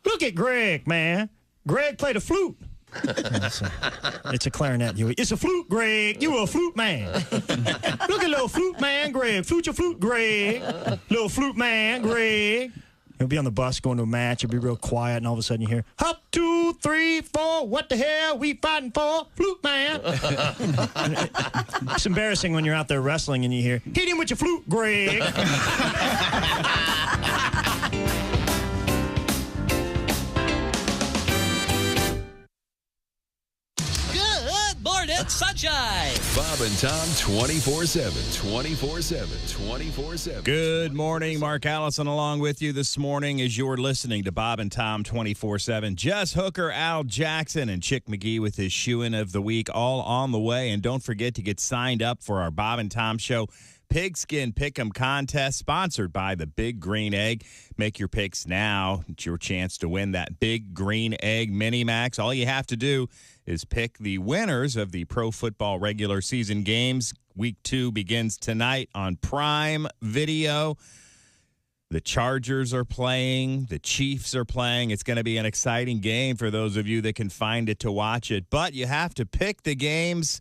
Look at Greg, man. Greg played a flute. It's a clarinet, Huey. It's a flute, Greg. You a flute man. Look at little flute man, Greg. Flute your flute, Greg. Little flute man, Greg. He'll be on the bus going to a match. He'll be real quiet, and all of a sudden you hear, hop, 2, 3, 4. What the hell we fighting for? Flute man. It's embarrassing when you're out there wrestling and you hear, hit him with your flute, Greg. Morning sunshine. Bob and Tom 24/7, 24/7, 24/7. Good morning. Mark Allison along with you this morning as you're listening to Bob and Tom 24/7. Jess Hooker, Al Jackson, and Chick McGee with his shoe-in of the week all on the way. And don't forget to get signed up for our Bob and Tom Show Pigskin Pick'em contest sponsored by the Big Green Egg. Make your picks now. It's your chance to win that Big Green Egg Mini Max. All you have to do is pick the winners of the pro football regular season games. Week 2 begins tonight on Prime Video. The Chargers are playing. The Chiefs are playing. It's going to be an exciting game for those of you that can find it to watch it. But you have to pick the games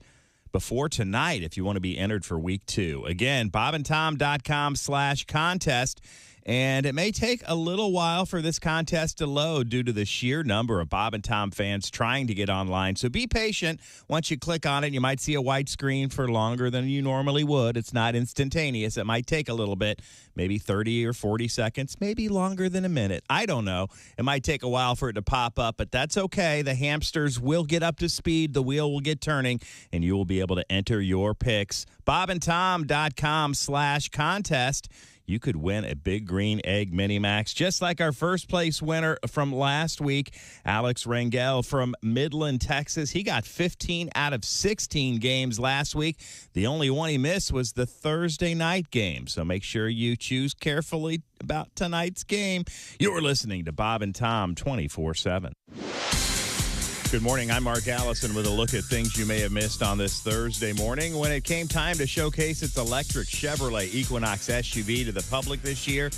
before tonight if you want to be entered for week 2. Again, bobandtom.com/contest. And it may take a little while for this contest to load due to the sheer number of Bob and Tom fans trying to get online. So be patient. Once you click on it, you might see a white screen for longer than you normally would. It's not instantaneous. It might take a little bit, maybe 30 or 40 seconds, maybe longer than a minute. I don't know. It might take a while for it to pop up, but that's okay. The hamsters will get up to speed. The wheel will get turning, and you will be able to enter your picks. bobandtom.com/contest. You could win a Big Green Egg Mini Max, just like our first place winner from last week, Alex Rangel from Midland, Texas. He got 15 out of 16 games last week. The only one he missed was the Thursday night game. So make sure you choose carefully about tonight's game. You're listening to Bob and Tom 24/7. Good morning. I'm Mark Allison with a look at things you may have missed on this Thursday morning. When it came time to showcase its electric Chevrolet Equinox SUV to the public this year,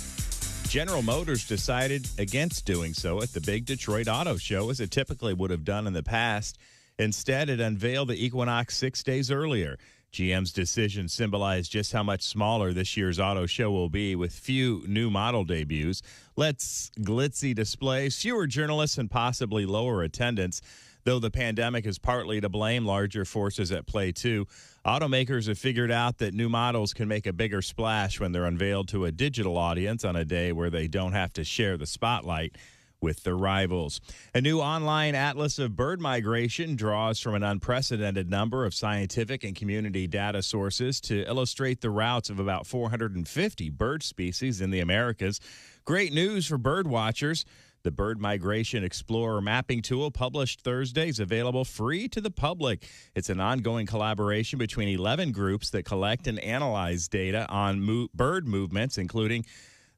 General Motors decided against doing so at the big Detroit Auto Show, as it typically would have done in the past. Instead, it unveiled the Equinox 6 days earlier. GM's decision symbolized just how much smaller this year's auto show will be, with few new model debuts, less glitzy displays, fewer journalists, and possibly lower attendance. Though the pandemic is partly to blame, larger forces at play too. Automakers have figured out that new models can make a bigger splash when they're unveiled to a digital audience on a day where they don't have to share the spotlight with their rivals. A new online atlas of bird migration draws from an unprecedented number of scientific and community data sources to illustrate the routes of about 450 bird species in the Americas. Great news for bird watchers. The Bird Migration Explorer mapping tool, published Thursday, is available free to the public. It's an ongoing collaboration between 11 groups that collect and analyze data on bird movements, including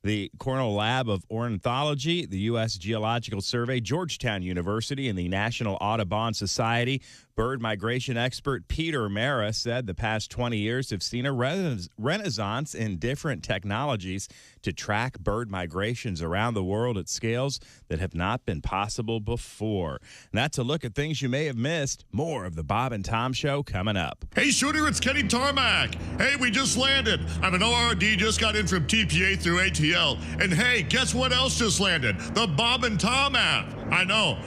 the Cornell Lab of Ornithology, the U.S. Geological Survey, Georgetown University, and the National Audubon Society. Bird migration expert Peter Mara said the past 20 years have seen a renaissance in different technologies to track bird migrations around the world at scales that have not been possible before. And that's a look at things you may have missed. More of the Bob and Tom Show coming up. Hey, Shooter, it's Kenny Tarmac. Hey, we just landed. I'm an ORD, just got in from TPA through ATL. And hey, guess what else just landed? The Bob and Tom app. I know.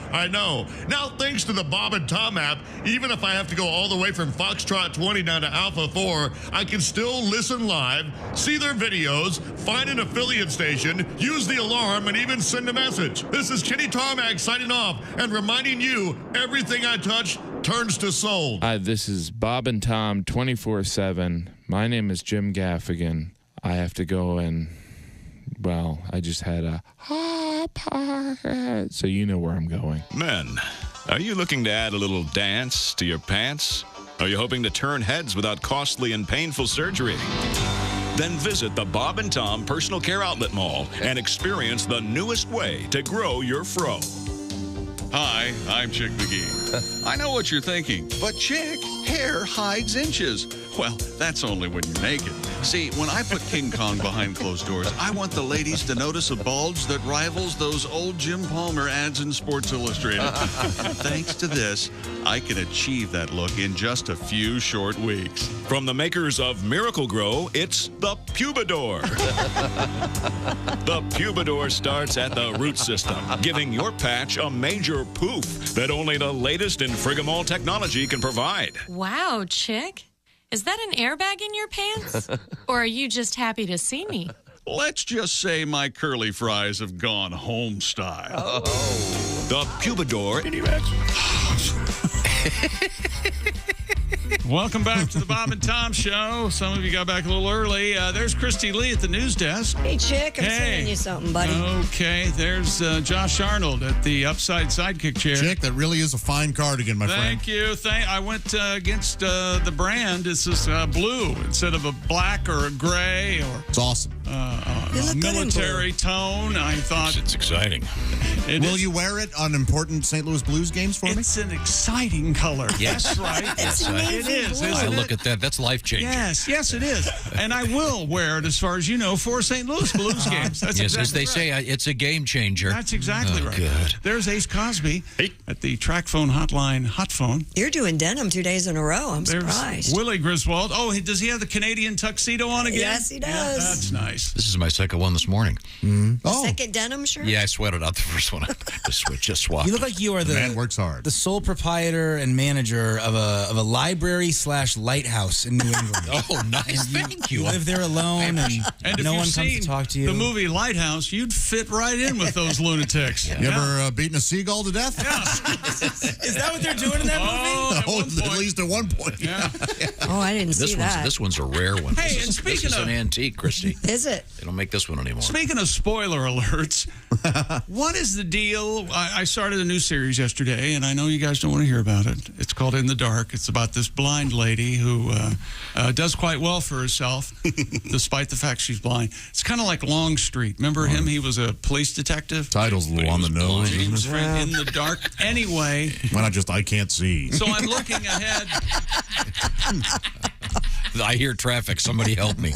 Now, thanks to the Bob and Tom app, even if I have to go all the way from Foxtrot 20 down to Alpha 4, I can still listen live, see their videos, find an affiliate station, use the alarm, and even send a message. This is Kenny Tarmac signing off and reminding you, everything I touch turns to sold. Hi, this is Bob and Tom 24/7. My name is Jim Gaffigan. I have to go and, well, I just had a so you know where I'm going. Men, are you looking to add a little dance to your pants? Are you hoping to turn heads without costly and painful surgery? Then visit the Bob and Tom Personal Care Outlet Mall and experience the newest way to grow your fro. Hi, I'm Chick McGee. I know what you're thinking, but Chick, hair hides inches. Well, that's only when you're naked. See, when I put King Kong behind closed doors, I want the ladies to notice a bulge that rivals those old Jim Palmer ads in Sports Illustrated. Thanks to this, I can achieve that look in just a few short weeks. From the makers of Miracle Grow, it's the Pubador. The Pubador starts at the root system, giving your patch a major poof that only the latest in Frigamol technology can provide. Wow, Chick. Is that an airbag in your pants? Or are you just happy to see me? Let's just say my curly fries have gone home style. The Pubador. Welcome back to the Bob and Tom Show. Some of you got back a little early. There's Christy Lee at the news desk. Hey, Chick, I'm sending you something, buddy. Okay, there's Josh Arnold at the upside sidekick chair. Chick, that really is a fine cardigan, my friend. Thank you. I went against the brand. It's this blue instead of a black or a gray or. It's awesome. A military tone. I thought it's exciting. Will you wear it on important St. Louis Blues games for me? It's an exciting color. Yes. That's right. It is. I look at that. That's life-changing. Yes, it is. And I will wear it, as far as you know, for St. Louis Blues games. That's yes, exactly as they say, it's a game changer. That's exactly right. Good. There's Ace Cosby at the track phone hotline, hot phone. You're doing denim 2 days in a row. I'm surprised. Willie Griswold. Oh, does he have the Canadian tuxedo on again? Yes, he does. Yeah, that's nice. This is my second one this morning. Second denim shirt? Yeah, I sweated out the first one. Just swapped. You look like you are the man works hard. The sole proprietor and manager of a library/lighthouse in New England. Oh, nice. Thank you. You live there alone, and no one comes to talk to you. The movie Lighthouse, you'd fit right in with those lunatics. You ever beaten a seagull to death? Yeah. Is that what they're doing in that movie? At least at one point. Yeah. Oh, I didn't see that. This one's a rare one. Hey, and this speaking is of an antique, Christy. Is it? They don't make this one anymore. Speaking of spoiler alerts, what is the deal? I started a new series yesterday, and I know you guys don't want to hear about it. It's called In the Dark. It's about this blind lady who does quite well for herself, despite the fact she's blind. It's kind of like Longstreet. Remember him? He was a police detective. Title's a little on the nose. He was In the Dark. Anyway. Why not just I Can't See? So I'm looking ahead. I hear traffic. Somebody help me.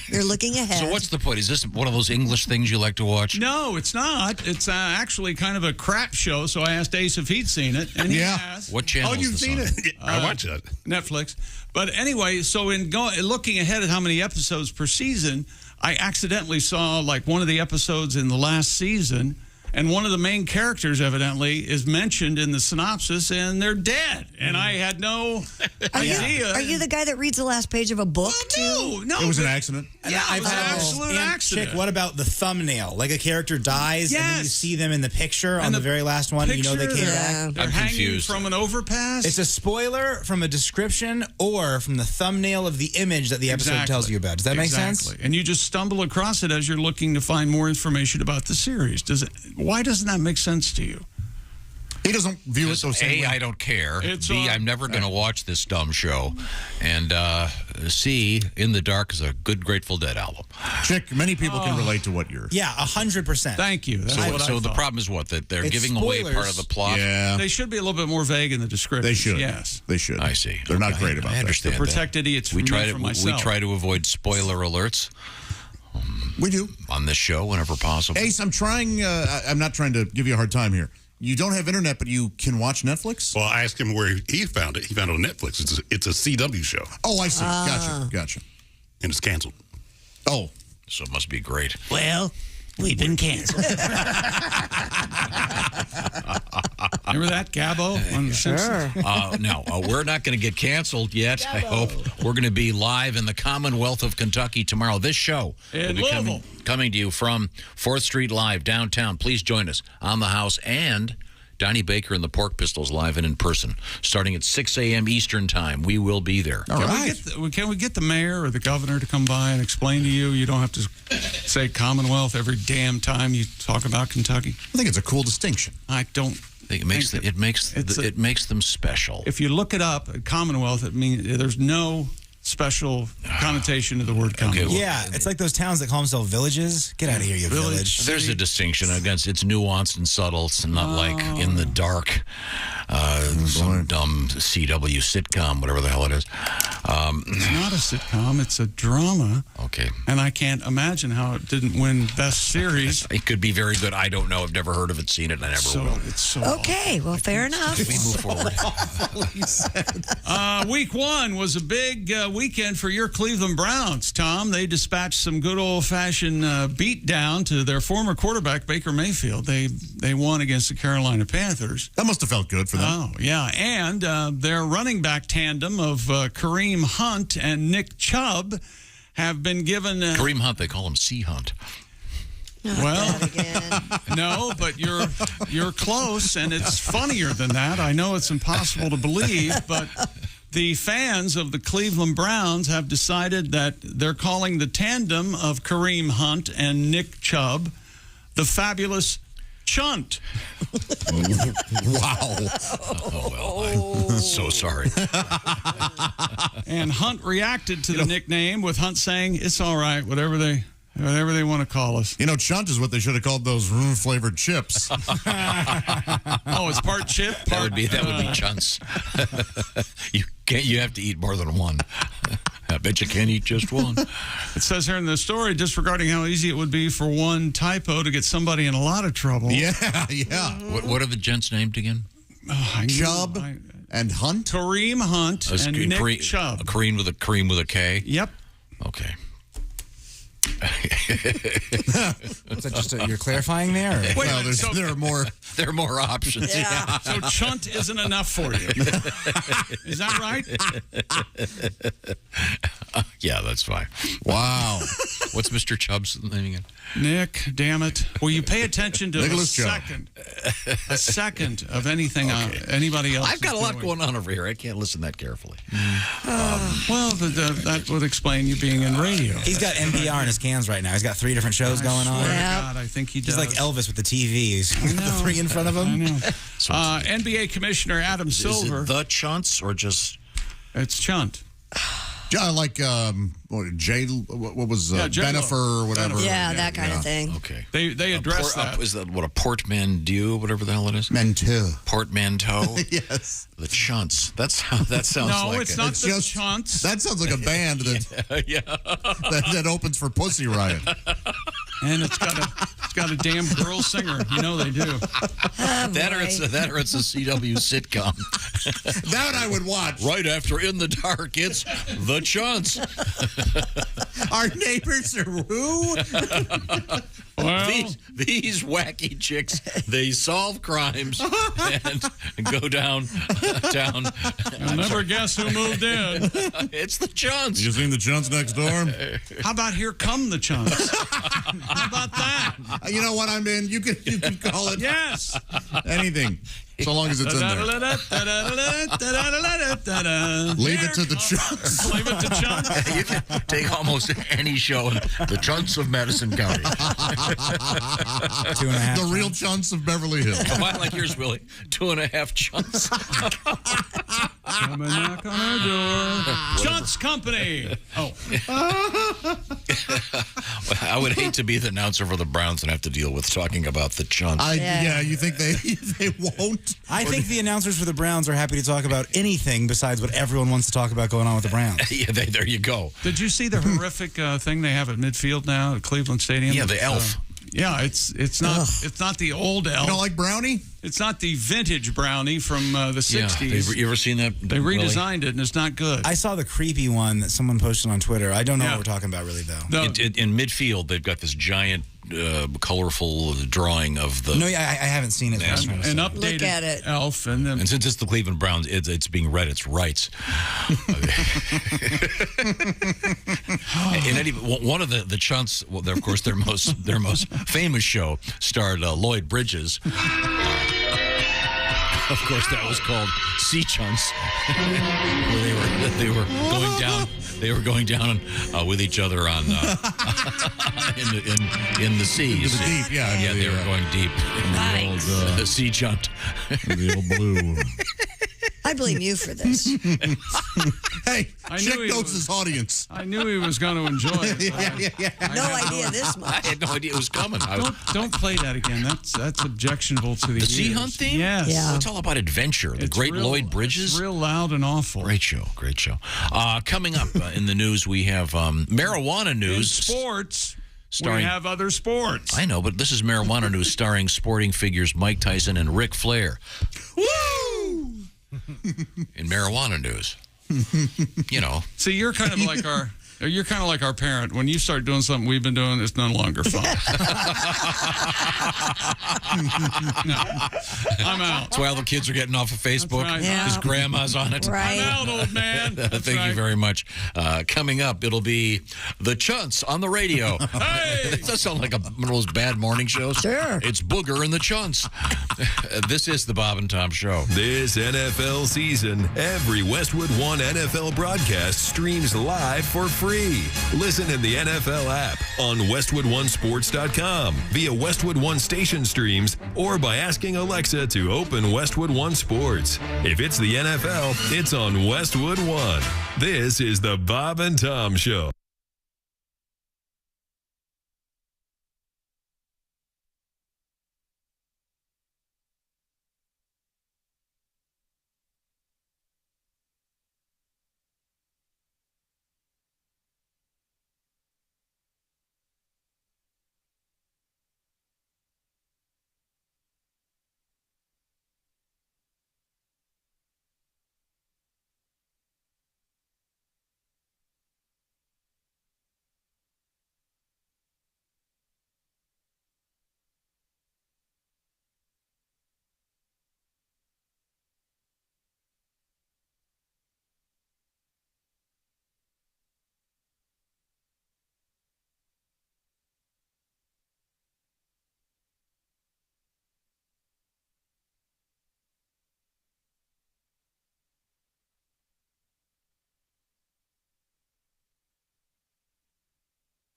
You're looking ahead. So what's the point? Is this one of those English things you like to watch? No, it's not. It's actually kind of a crap show, so I asked Ace if he'd seen it, and he has. What channel Oh, you've is this seen on? it? I watch it. Netflix. But anyway, so in looking ahead at how many episodes per season, I accidentally saw like one of the episodes in the last season, and one of the main characters, evidently, is mentioned in the synopsis, and they're dead. And I had no idea. Are you the guy that reads the last page of a book, too? No. It was an accident. Yeah, it was an absolute And accident. Chick, what about the thumbnail? Like a character dies, and then you Yes. see them in the picture on And the the very last one. You know they came picture, back. They're I'm hanging confused. from an overpass. It's a spoiler from a description or from the thumbnail of the image that the episode tells you about. Does that make sense? And you just stumble across it as you're looking to find more information about the series. Why doesn't that make sense to you? He doesn't view it so same A, way. I don't care. It's B, on- I'm never going to watch this dumb show. And C, In the Dark is a good Grateful Dead album. Chick, many people can relate to what you're. Yeah, 100%. Thank you. That's So, what I so the thought. problem is what? That they're It's giving away spoilers. part of the plot? Yeah, They should be a little bit more vague in the description. they should. Yes. They should. I see. They're not Okay, great about I that. understand To protect idiots from we try me, to from we myself. try to avoid spoiler alerts We do. on this show whenever possible. Ace, I'm trying. I'm not trying to give you a hard time here. You don't have internet, but you can watch Netflix? Well, I asked him where he found it. He found it on Netflix. It's a CW show. Oh, I see. Gotcha. And it's canceled. Oh. So it must be great. Well, we've been canceled. Remember that, Gabbo? On the Simpsons? No, we're not going to get canceled yet. I hope we're going to be live in the Commonwealth of Kentucky tomorrow. This show In will be Louisville. coming to you from 4th Street Live downtown. Please join us on the house and Donnie Baker and the Pork Pistols live and in person, starting at 6 a.m. Eastern Time. We will be there. Can we get the mayor or the governor to come by and explain to you? You don't have to say Commonwealth every damn time you talk about Kentucky. I think it's a cool distinction. I don't. It makes them special. If you look it up at Commonwealth, it means there's no special connotation to the word Commonwealth. Yeah, it's like those towns that call themselves villages. Get out of here, you village. There's a distinction against it's nuanced and subtle. It's not like In the Dark, some dumb CW sitcom, whatever the hell it is. It's not a sitcom. It's a drama. Okay. And I can't imagine how it didn't win Best Series. It could be very good. I don't know. I've never heard of it, seen it, and I never will. It's so Okay, well, fair enough. We move forward. Week 1 was a big weekend for your Cleveland Browns, Tom. They dispatched some good old-fashioned beat down to their former quarterback, Baker Mayfield. They won against the Carolina Panthers. That must have felt good for them. Oh, yeah. And their running back tandem of Kareem Hunt and Nick Chubb have been given... Kareem Hunt, they call him Sea Hunt. Well, no, but you're close, and it's funnier than that. I know it's impossible to believe, but the fans of the Cleveland Browns have decided that they're calling the tandem of Kareem Hunt and Nick Chubb the Fabulous Chunt. Wow. Oh, well, I'm so sorry. And Hunt reacted to the nickname with Hunt saying, "It's all right, whatever they want to call us." You know, chunt is what they should have called those room-flavored chips. Oh, it's part chip? That would be chunts. You have to eat more than one. I bet you can't eat just one. It says here in the story, disregarding how easy it would be for one typo to get somebody in a lot of trouble. Yeah. What are the gents named again? Chubb and Hunt? Kareem Hunt and Nick Chubb. A Kareem with a K? Yep. Okay. Is that just you're clarifying there? Or? Wait, Well, there are more. There are more options. Yeah. So chunt isn't enough for you. Is that right? Yeah, that's fine. Wow. What's Mr. Chubb's name again? Nick, damn it. Will you pay attention to Nicholas Chubb. a second of anything anybody else I've got a is lot doing? going on over here. I can't listen that carefully. Well, that would explain you being in radio. He's got NPR in his cans right now. He's got 3 different shows going on. Swear to God, I think he does. He's like Elvis with the TV. He's got the 3 in front of him. I know. NBA Commissioner Adam Silver. Is it the Chunts or just... It's Chunt. Like what was Benifer or whatever. Yeah, that kind of thing. Okay. They address that. Is that what a portmanteau, whatever the hell it is? Manteau. Portmanteau? Yes. The Chunts. That sounds No, like it's not the Chunts. That sounds like a band that opens for Pussy Riot. And it's got a damn girl singer. You know they do. That or it's a CW sitcom. That I would watch. Right after In the Dark, it's The Chunts. Our neighbors are who? Well, these wacky chicks, they solve crimes and go down. You'll never guess who moved in. It's the Chunts. You seen the Chunts next door? How about Here Come the Chunts? How about that? You know what I'm in? You can call it Yes. anything. So long as it's in there. Leave Leave it to the Chunts. Leave it to Chunts. You can take almost any show in the Chunts of Madison County. 2.5. The real Chunts of Beverly Hills. I like yours, Willie. 2.5 Chunts. Come and knock on our door. Chunts Company. Oh. I would hate to be the announcer for the Browns and have to deal with talking about the Chunts. Yeah, you think they won't? I think the announcers for the Browns are happy to talk about anything besides what everyone wants to talk about going on with the Browns. Yeah, there you go. Did you see the horrific thing they have at midfield now at Cleveland Stadium? Yeah, the elf. Yeah, it's not the old elf. You don't like Brownie? It's not the vintage Brownie from the 60s. Yeah, you ever seen that? They redesigned it, and it's not good. I saw the creepy one that someone posted on Twitter. I don't know what we're talking about really, though. No. In midfield, they've got this giant, colorful drawing of the... No, I haven't seen it. An updated Look at it. elf. And since it's the Cleveland Browns, it's being read its rights. One of the Chunts, well, of course, their most famous show starred Lloyd Bridges. Of course, that was called Sea Chunts, where they were going down. They were going down with each other on in the seas. The deep, yeah. They were going deep. The sea chunt. The old blue. I blame you for this. Hey, I Chick knew he knows was- his audience. I knew he was going to enjoy it. No idea this much. I had no idea it was coming. Don't play that again. That's objectionable to the Sea ears. Hunt theme? Yes. Yeah. It's all about adventure. The It's great real- Lloyd Bridges. It's real loud and awful. Great show. Coming up in the news, we have marijuana In news. sports, Starring- we have other sports. I know, but this is marijuana news starring sporting figures Mike Tyson and Ric Flair. Woo! In marijuana news. You know. See, you're kind of like our parent. When you start doing something we've been doing, it's no longer fun. No, I'm out. That's why all the kids are getting off of Facebook. right. His Yeah. grandma's on it. Right. I'm out, old man. Thank you right. very much. Coming up, it'll be the Chunts on the radio. Hey! That does sound like one of those bad morning shows. Sure. It's Booger and the Chunts. This is the Bob and Tom Show. This NFL season, every Westwood One NFL broadcast streams live for free. Listen in the NFL app, on WestwoodOneSports.com, via Westwood One station streams, or by asking Alexa to open Westwood One Sports. If it's the NFL, it's on Westwood One. This is the Bob and Tom Show.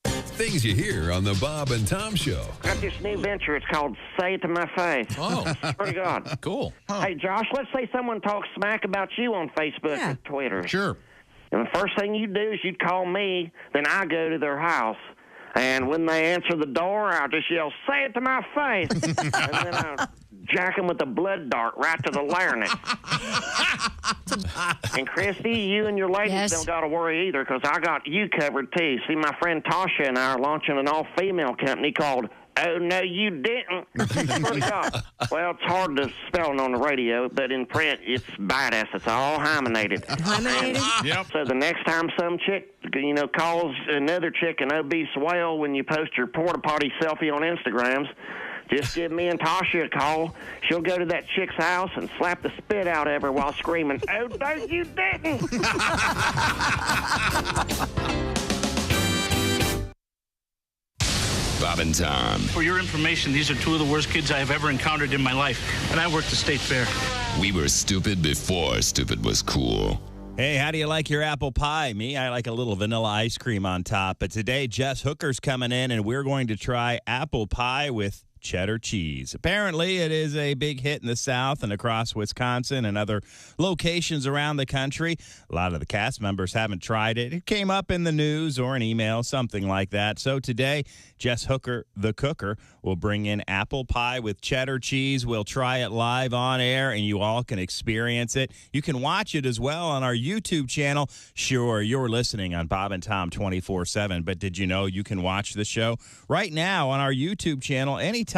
Things you hear on the Bob and Tom Show. Got this new venture. It's called Say It to My Face. Oh. Pretty good. Cool. Hey, Josh, let's say someone talks smack about you on Facebook or Twitter. Sure. And the first thing you do is you call me, then I go to their house. And when they answer the door, I'll just yell, "Say it to my face." And then I'll jack them with a blood dart right to the larynx. And Christy, you and your ladies don't got to worry either, because I got you covered too. See, my friend Tasha and I are launching an all-female company called Oh, no, you didn't. Swear to God. Well, it's hard to spell it on the radio, but in print, it's badass. It's all hymenated. Hymenated? Yep. So the next time some chick, calls another chick an obese whale when you post your porta potty selfie on Instagrams, just give me and Tasha a call. She'll go to that chick's house and slap the spit out of her while screaming, "Oh, no, you didn't." Bob and Tom. For your information, these are two of the worst kids I have ever encountered in my life, and I worked the state fair. We were stupid before stupid was cool. Hey, how do you like your apple pie? Me, I like a little vanilla ice cream on top. But today, Jess Hooker's coming in, and we're going to try apple pie with cheddar cheese. Apparently, it is a big hit in the South and across Wisconsin and other locations around the country. A lot of the cast members haven't tried it. It came up in the news or an email, something like that. So today, Jess Hooker, the cooker, will bring in apple pie with cheddar cheese. We'll try it live on air, and you all can experience it. You can watch it as well on our YouTube channel. Sure, you're listening on Bob and Tom 24/7, but did you know you can watch the show right now on our YouTube channel anytime?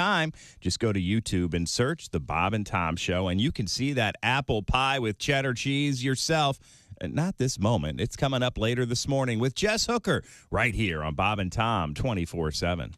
Just go to YouTube and search The Bob and Tom Show, and you can see that apple pie with cheddar cheese yourself. Not this moment. It's coming up later this morning with Jess Hooker right here on Bob and Tom 24/7.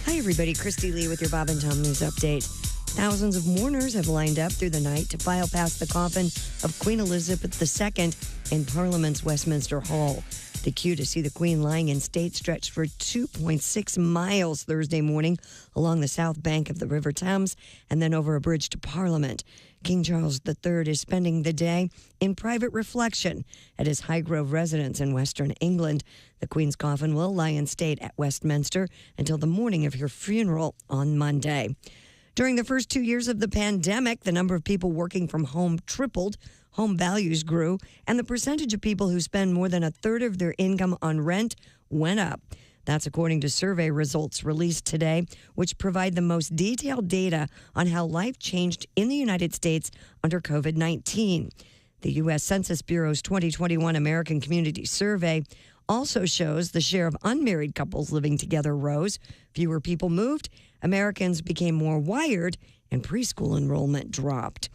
Hi, everybody. Christy Lee with your Bob and Tom News Update. Thousands of mourners have lined up through the night to file past the coffin of Queen Elizabeth II in Parliament's Westminster Hall. The queue to see the Queen lying in state stretched for 2.6 miles Thursday morning along the south bank of the River Thames and then over a bridge to Parliament. King Charles III is spending the day in private reflection at his Highgrove residence in Western England. The Queen's coffin will lie in state at Westminster until the morning of her funeral on Monday. During the first 2 years of the pandemic, the number of people working from home tripled, home values grew, and the percentage of people who spend more than a third of their income on rent went up. That's according to survey results released today, which provide the most detailed data on how life changed in the United States under COVID-19. The U.S. Census Bureau's 2021 American Community Survey also shows the share of unmarried couples living together rose. Fewer people moved, Americans became more wired, and preschool enrollment dropped.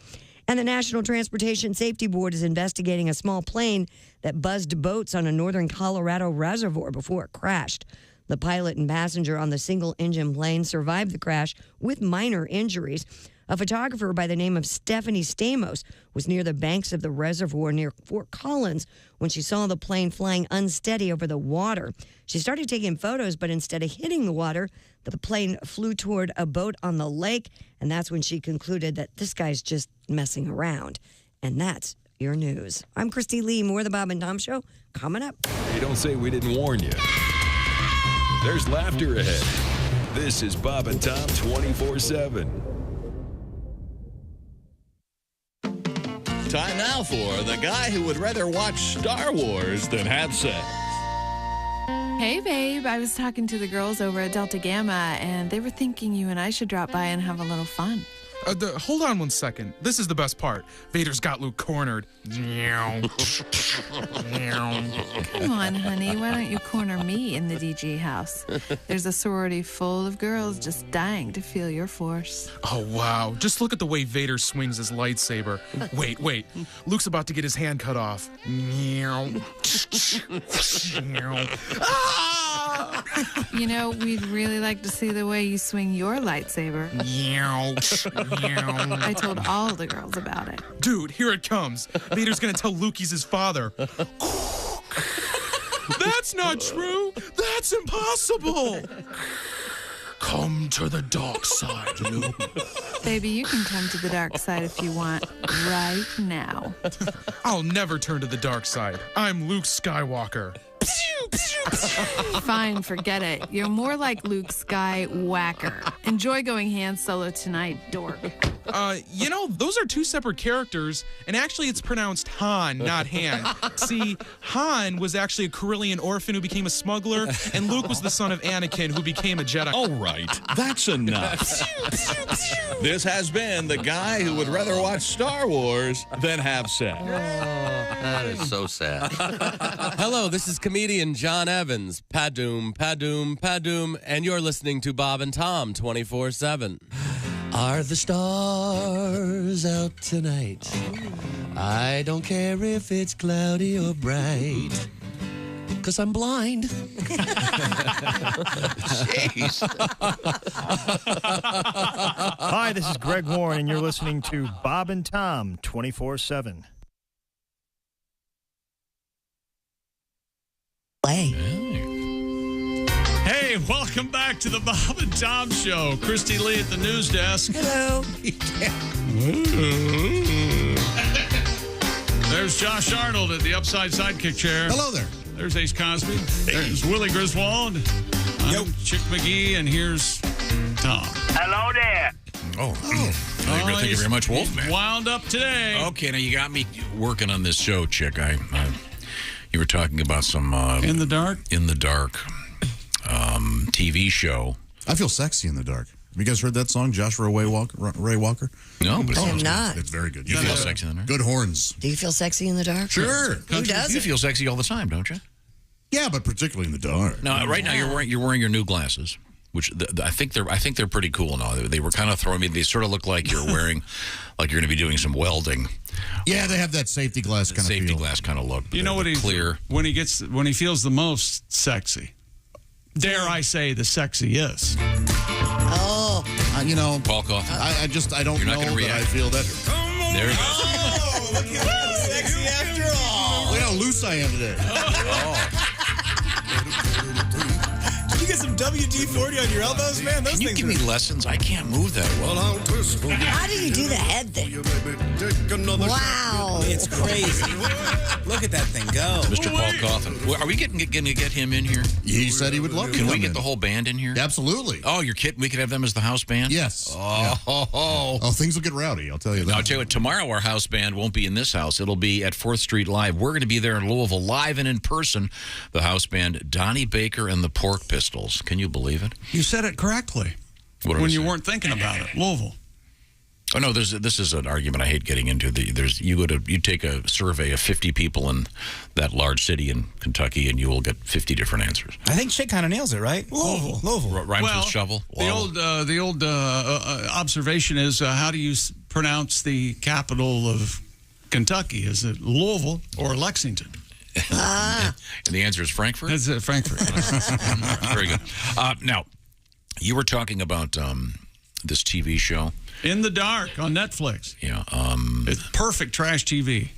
And the National Transportation Safety Board is investigating a small plane that buzzed boats on a northern Colorado reservoir before it crashed. The pilot and passenger on the single-engine plane survived the crash with minor injuries. A photographer by the name of Stephanie Stamos was near the banks of the reservoir near Fort Collins when she saw the plane flying unsteady over the water. She started taking photos, but instead of hitting the water, the plane flew toward a boat on the lake, and that's when she concluded that this guy's just messing around. And that's your news. I'm Christy Lee. More of the Bob and Tom Show coming up. Hey, don't say we didn't warn you. There's laughter ahead. This is Bob and Tom 24/7. Time now for the guy who would rather watch Star Wars than have sex. Hey, babe. I was talking to the girls over at Delta Gamma, and they were thinking you and I should drop by and have a little fun. Hold on one second. This is the best part. Vader's got Luke cornered. Come on, honey. Why don't you corner me in the DG house? There's a sorority full of girls just dying to feel your force. Oh, wow. Just look at the way Vader swings his lightsaber. Wait. Luke's about to get his hand cut off. You know, we'd really like to see the way you swing your lightsaber. I told all the girls about it. Dude, here it comes. Vader's gonna tell Luke he's his father. That's not true. That's impossible. Come to the dark side, Luke. Baby, you can come to the dark side if you want right now. I'll never turn to the dark side. I'm Luke Skywalker. Fine, forget it. You're more like Luke Skywhacker. Enjoy going Han Solo tonight, dork. Those are two separate characters, and actually it's pronounced Han, not Han. See, Han was actually a Corellian orphan who became a smuggler, and Luke was the son of Anakin who became a Jedi. All right, that's enough. This has been the guy who would rather watch Star Wars than have sex. That is so sad. Hello, this is comedian John Evans. Padoom, padoom, padoom, and you're listening to Bob and Tom 24/7. Are the stars out tonight? I don't care if it's cloudy or bright, 'cause I'm blind. Jeez. Hi, this is Greg Warren, and you're listening to Bob and Tom 24/7. Hey, welcome back to the Bob and Tom Show. Christy Lee at the news desk. Hello. There's Josh Arnold at the upside sidekick chair. Hello there. There's Ace Cosby. There's Willie Griswold. I'm Chick McGee, and here's Tom. Hello there. Thank you very much, Wolfman. Wound up today. Okay, now you got me working on this show, Chick. You were talking about some In the Dark TV show. I feel sexy in the dark. Have you guys heard that song, Joshua Ray Walker? No, but I have not. It's very good. You feel sexy in the dark? Good horns. Do you feel sexy in the dark? Sure. Who does? You feel sexy all the time, don't you? Yeah, but particularly in the dark. Now, right now you're wearing your new glasses, which I think they're pretty cool now. They were kind of throwing me. They sort of look like you're wearing, like you're going to be doing some welding. Yeah, they have that safety glass kind of safety feel. glass kind of look. You know what he's clear when he feels the most sexy. Dare I say the sexiest? Oh, Paul Coffin. I don't You're not know gonna that I react. feel that. There you go. Oh, look at that sexy after all. Look how loose I am today. Did you get some WD-40 on your elbows, man? Those Can you things give me lessons? I can't move that well. how do you do the head thing? Wow. It's crazy. Look at that thing go. Mr. Paul Coffin. Well, are we going to get him in here? He said he would love to. Can we come get in. the whole band in here? Absolutely. Oh, you're kidding? We could have them as the house band? Yes. Oh, things will get rowdy, I'll tell you that. I'll tell you what, tomorrow our house band won't be in this house. It'll be at 4th Street Live. We're going to be there in Louisville, live and in person. The house band, Donnie Baker and the Pork Pistols. Can you believe it? You said it correctly. What did I when say? you weren't thinking about it. Louisville. Oh no, this is an argument I hate getting into. You take a survey of 50 people in that large city in Kentucky, and you will get 50 different answers. I think Chick kind of nails it, right? Louisville. Rhymes with shovel. The old observation is how do you pronounce the capital of Kentucky? Is it Louisville or Lexington? And the answer is Frankfurt? It's Frankfurt. Very good. Now, you were talking about this TV show. In the Dark on Netflix. Yeah. It's perfect trash TV.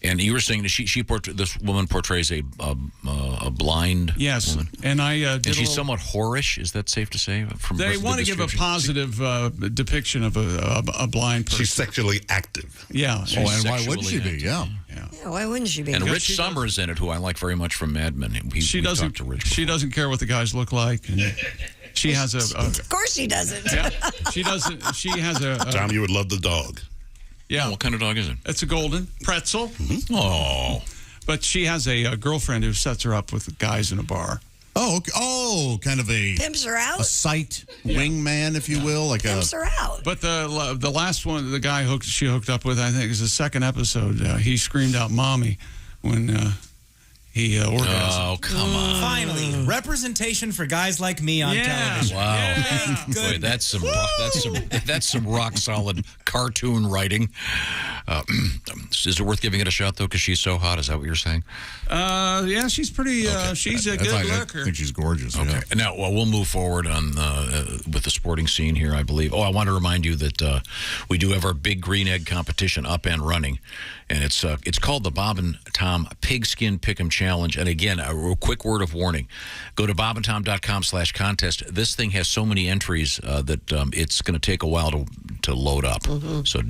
And you were saying that this woman portrays a blind woman. And I did and she's somewhat whorish. Is that safe to say? They want to give a positive depiction of a blind person. She's sexually active. Yeah. And why wouldn't she be? Yeah. Yeah, why wouldn't she be? And Rich Summers in it, who I like very much from Mad Men. She doesn't care what the guys look like. And she has of course she doesn't. Yeah, she doesn't. She has a Tom, you would love the dog. Yeah. What kind of dog is it? It's a golden pretzel. Mm-hmm. Oh. But she has a girlfriend who sets her up with guys in a bar. Oh, okay. Oh, kind of a pimps her out. A sight wingman, if you will, like pimps her out. But the last one, the guy she hooked up with, I think, is the second episode. He screamed out "mommy" when he orgasmed. Oh, come on! Finally, representation for guys like me on television. Wow, Yeah. Boy, that's some rock solid cartoon writing. Is it worth giving it a shot though? Because she's so hot. Is that what you're saying? Yeah, she's pretty. She's a good looker. I think she's gorgeous. Okay. Yeah. Now, we'll move forward on with the sporting scene here, I believe. Oh, I want to remind you that we do have our big green egg competition up and running, and it's called the Bob and Tom Pigskin Pick'em Challenge. And again, a quick word of warning: go to bobandtom.com/contest. This thing has so many entries that it's going to take a while to load up. Mm-hmm. So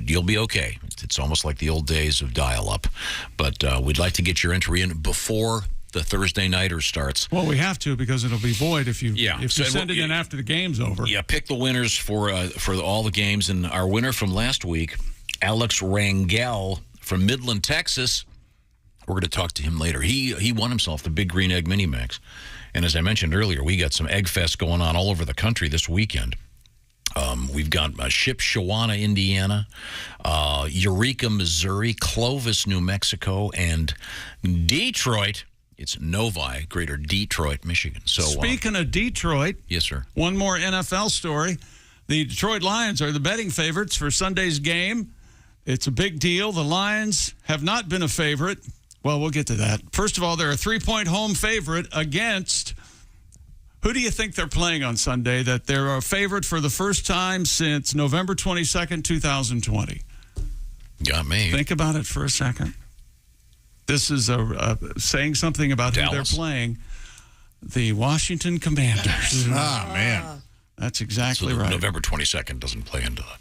you'll be okay. It's almost like the old days of dial-up, but we'd like to get your entry in before the Thursday nighter starts. Well, we have to because it'll be void if you send it in after the game's over. Yeah, pick the winners for all the games, and our winner from last week, Alex Rangel from Midland, Texas. We're going to talk to him later. He won himself the Big Green Egg Mini-Max, and as I mentioned earlier, we got some Egg Fest going on all over the country this weekend. We've got Shipshewana, Indiana, Eureka, Missouri, Clovis, New Mexico, and Detroit. It's Novi, Greater Detroit, Michigan. So, speaking of Detroit, yes, sir. One more NFL story. The Detroit Lions are the betting favorites for Sunday's game. It's a big deal. The Lions have not been a favorite. Well, we'll get to that. First of all, they're a 3-point home favorite against... Who do you think they're playing on Sunday that they're a favorite for the first time since November 22nd, 2020? Got me. Think about it for a second. This is saying something about Dallas. who they're playing. The Washington Commanders. Man. That's exactly so right. November 22nd doesn't play into that.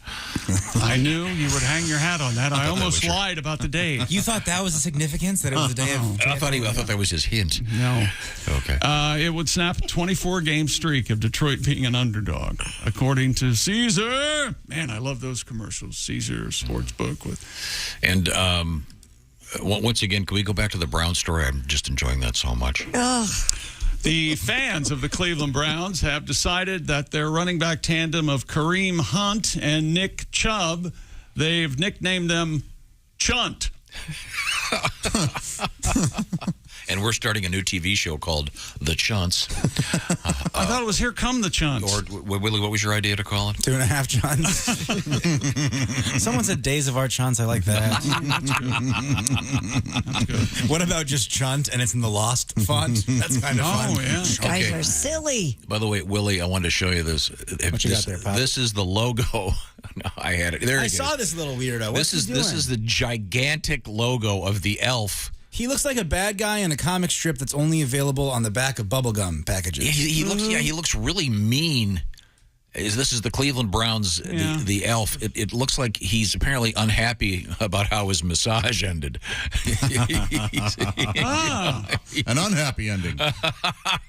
I knew you would hang your hat on that. I almost lied about the date. You thought that was the significance, that it was the day of... I thought that was his hint. No. Okay. It would snap a 24-game streak of Detroit being an underdog, according to Caesar. Man, I love those commercials. Caesar Sportsbook with... And once again, can we go back to the Brown story? I'm just enjoying that so much. The fans of the Cleveland Browns have decided that their running back tandem of Kareem Hunt and Nick Chubb, they've nicknamed them Chunt. And we're starting a new TV show called The Chunts. I thought it was Here Come the Chunts. Or, Willie, what was your idea to call it? 2.5 chunts. Someone said Days of Our Chunts. I like that. That's good. What about just chunt and it's in the Lost font? That's kind of fun. Oh, yeah. Guys are silly. By the way, Willie, I wanted to show you this. What you got there, Pop? This is the logo. No, I had it. There I it saw is. this little weirdo. This is the gigantic logo of the elf. He looks like a bad guy in a comic strip that's only available on the back of bubblegum packages. He looks really mean. This is the Cleveland Browns, the elf. It looks like he's apparently unhappy about how his massage ended. An unhappy ending.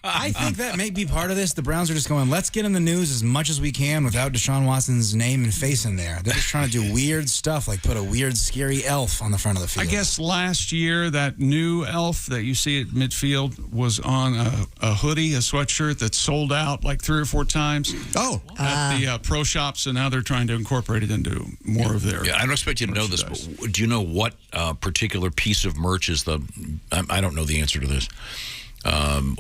I think that may be part of this. The Browns are just going, let's get in the news as much as we can without Deshaun Watson's name and face in there. They're just trying to do weird stuff, like put a weird, scary elf on the front of the field. I guess last year that new elf that you see at midfield was on a hoodie, a sweatshirt that sold out like 3 or 4 times. Oh. At the pro shops, and now they're trying to incorporate it into more of their. Yeah, I don't expect you to know this, but do you know what particular piece of merch is the? I don't know the answer to this.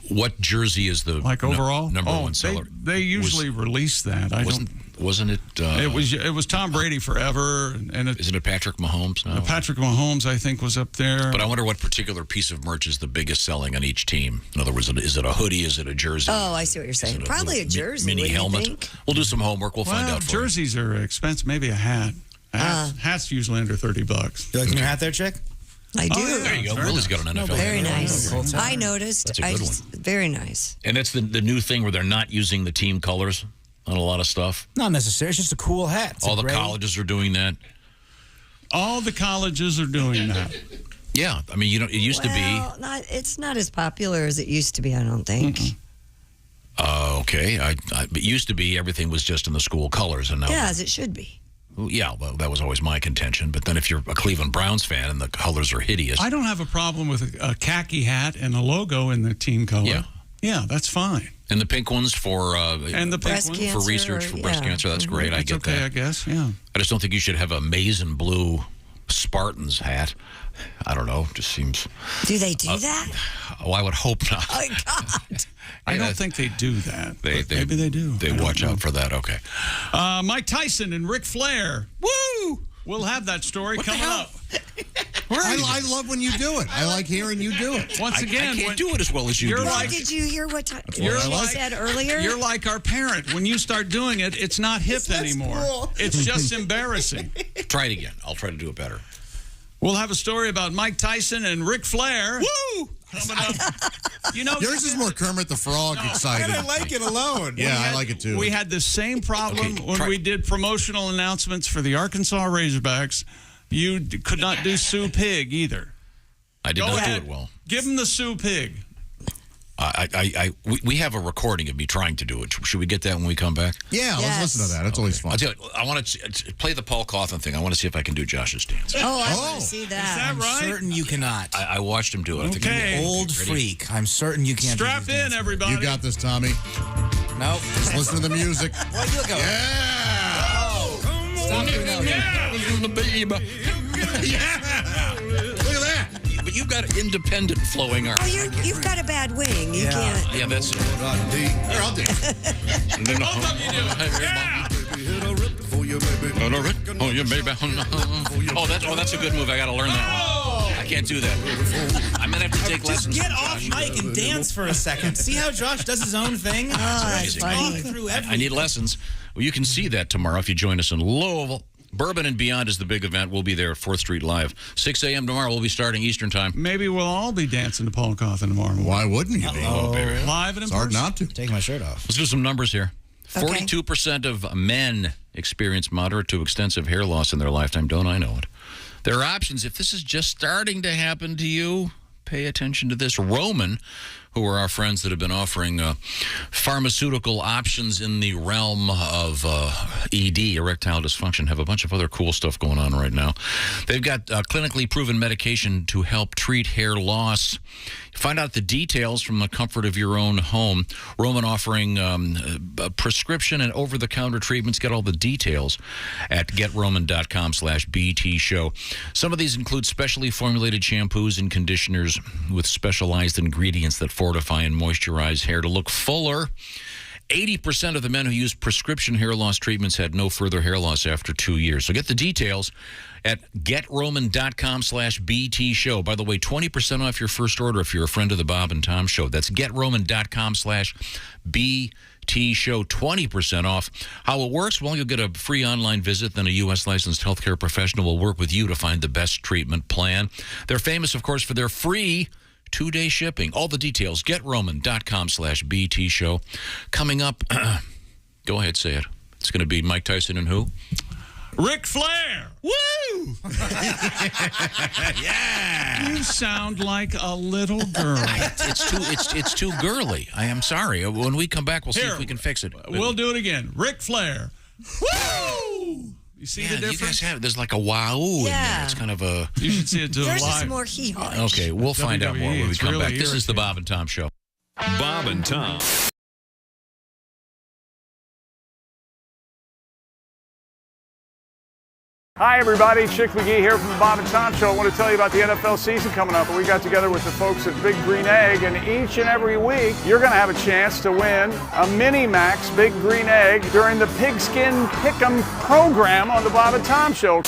What jersey is the overall number one seller? They usually release that. Wasn't it? It was Tom Brady forever, and isn't it Patrick Mahomes now? Patrick Mahomes, I think, was up there. But I wonder what particular piece of merch is the biggest selling on each team. In other words, is it a hoodie? Is it a jersey? Oh, I see what you're saying. Probably a jersey. Mini helmet. We'll do some homework. We'll find out. Jerseys are expensive. Maybe a hat. Hat's usually under $30. You like your hat there, Chick? I do. There you go. Willie's got an NFL. Very nice. I noticed. That's a good one. Very nice. And that's the new thing where they're not using the team colors on a lot of stuff. Not necessarily. It's just a cool hat. All the colleges are doing that. All the colleges are doing that. Yeah. I mean, it used to be. It's not as popular as it used to be, I don't think. Okay. It used to be everything was just in the school colors. And now. Yeah, as it should be. Yeah, well, that was always my contention. But then if you're a Cleveland Browns fan and the colors are hideous. I don't have a problem with a khaki hat and a logo in the team color. Yeah. Yeah, that's fine. And the pink ones for breast for research for breast cancer. That's great. I get that. I guess. Yeah. I just don't think you should have a maize and blue Spartans hat. I don't know. Just seems. Do they do that? Oh, I would hope not. Oh, God. I don't think they do that. Maybe they do. They watch out for that. Okay. Mike Tyson and Ric Flair. Woo! We'll have that story coming up. I love when you do it. I like hearing you do it. Once again, I can't do it as well as you do. Did you hear what you said earlier? You're like our parent. When you start doing it, it's not hip anymore. Cool. It's just embarrassing. Try it again. I'll try to do it better. We'll have a story about Mike Tyson and Ric Flair. Woo! Coming up. Yours is more Kermit the Frog excited. I like it alone. Yeah, I like it too. We had the same problem when we did promotional announcements for the Arkansas Razorbacks. You could not do Sue Pig either. I did not do it well. Give him the Sue Pig. We have a recording of me trying to do it. Should we get that when we come back? Yeah, let's listen to that. It's always fun. I want to play the Paul Coughlin thing. I want to see if I can do Josh's dance. Oh, I want to see that. Is that right? I'm certain you cannot. I watched him do it. I think I'm an old freak. I'm certain you can't. Strap in, everybody. You got this, Tommy. Nope. Just listen to the music. Well, you'll go. Yeah. Stop doing that. Yeah. Look at that. But you've got independent flowing arms. Well, you've got a bad wing. You can't. Yeah, that's it. Here, I'll do it. Oh, you baby. Oh, that's a good move. I got to learn that one. I can't do that. I'm gonna have to take lessons. Just get off mic and dance for a second. See how Josh does his own thing? That's funny. Through I need lessons. Well, you can see that tomorrow if you join us in Louisville. Bourbon and Beyond is the big event. We'll be there at 4th Street Live. 6 a.m. tomorrow. We'll be starting Eastern Time. Maybe we'll all be dancing to Paul Cawthon tomorrow. Why wouldn't you be? Oh, baby. Live and in It's hard person. not to. Take my shirt off. Let's do some numbers here. Okay. 42% of men experience moderate to extensive hair loss in their lifetime. Don't I know it? There are options. If this is just starting to happen to you, pay attention to this. Roman, who are our friends that have been offering pharmaceutical options in the realm of ED, erectile dysfunction, have a bunch of other cool stuff going on right now. They've got clinically proven medication to help treat hair loss. Find out the details from the comfort of your own home. Roman offering prescription and over-the-counter treatments. Get all the details at GetRoman.com/BT show. Some of these include specially formulated shampoos and conditioners with specialized ingredients that fortify and moisturize hair to look fuller. 80% of the men who used prescription hair loss treatments had no further hair loss after 2 years. So get the details at GetRoman.com/BT show. By the way, 20% off your first order if you're a friend of the Bob and Tom show. That's GetRoman.com/BT show. 20% off. How it works? Well, you'll get a free online visit. Then a U.S. licensed healthcare professional will work with you to find the best treatment plan. They're famous, of course, for their free 2-day shipping. All the details, GetRoman.com/BT show. Coming up, go ahead, say it. It's going to be Mike Tyson and who? Ric Flair. Woo! Yeah. You sound like a little girl. It's too girly. I am sorry. When we come back, we'll see if we can fix it. We'll do it again. Ric Flair. Woo! You see the difference? You guys have there's like a wow in there. It's kind of a. You should see it do There's live. some more hee-haw. Okay, we'll find out more when we it's come really back. This is the Bob and Tom Show. Bob and Tom. Hi, everybody. Chick McGee here from the Bob and Tom Show. I want to tell you about the NFL season coming up. We got together with the folks at Big Green Egg, and each and every week, you're going to have a chance to win a Mini Max Big Green Egg during the Pigskin Pick'em program on the Bob and Tom Show.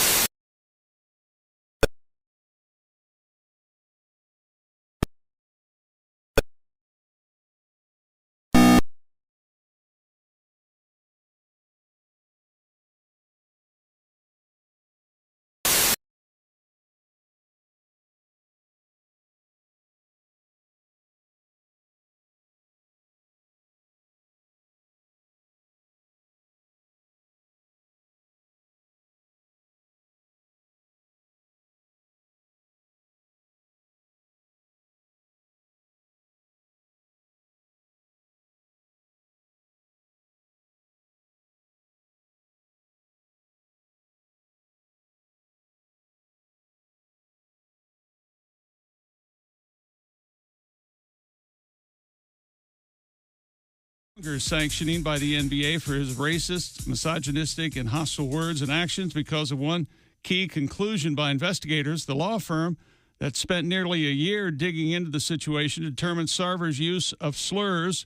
Sanctioning by the NBA for his racist, misogynistic, and hostile words and actions because of one key conclusion by investigators. The law firm that spent nearly a year digging into the situation determined Sarver's use of slurs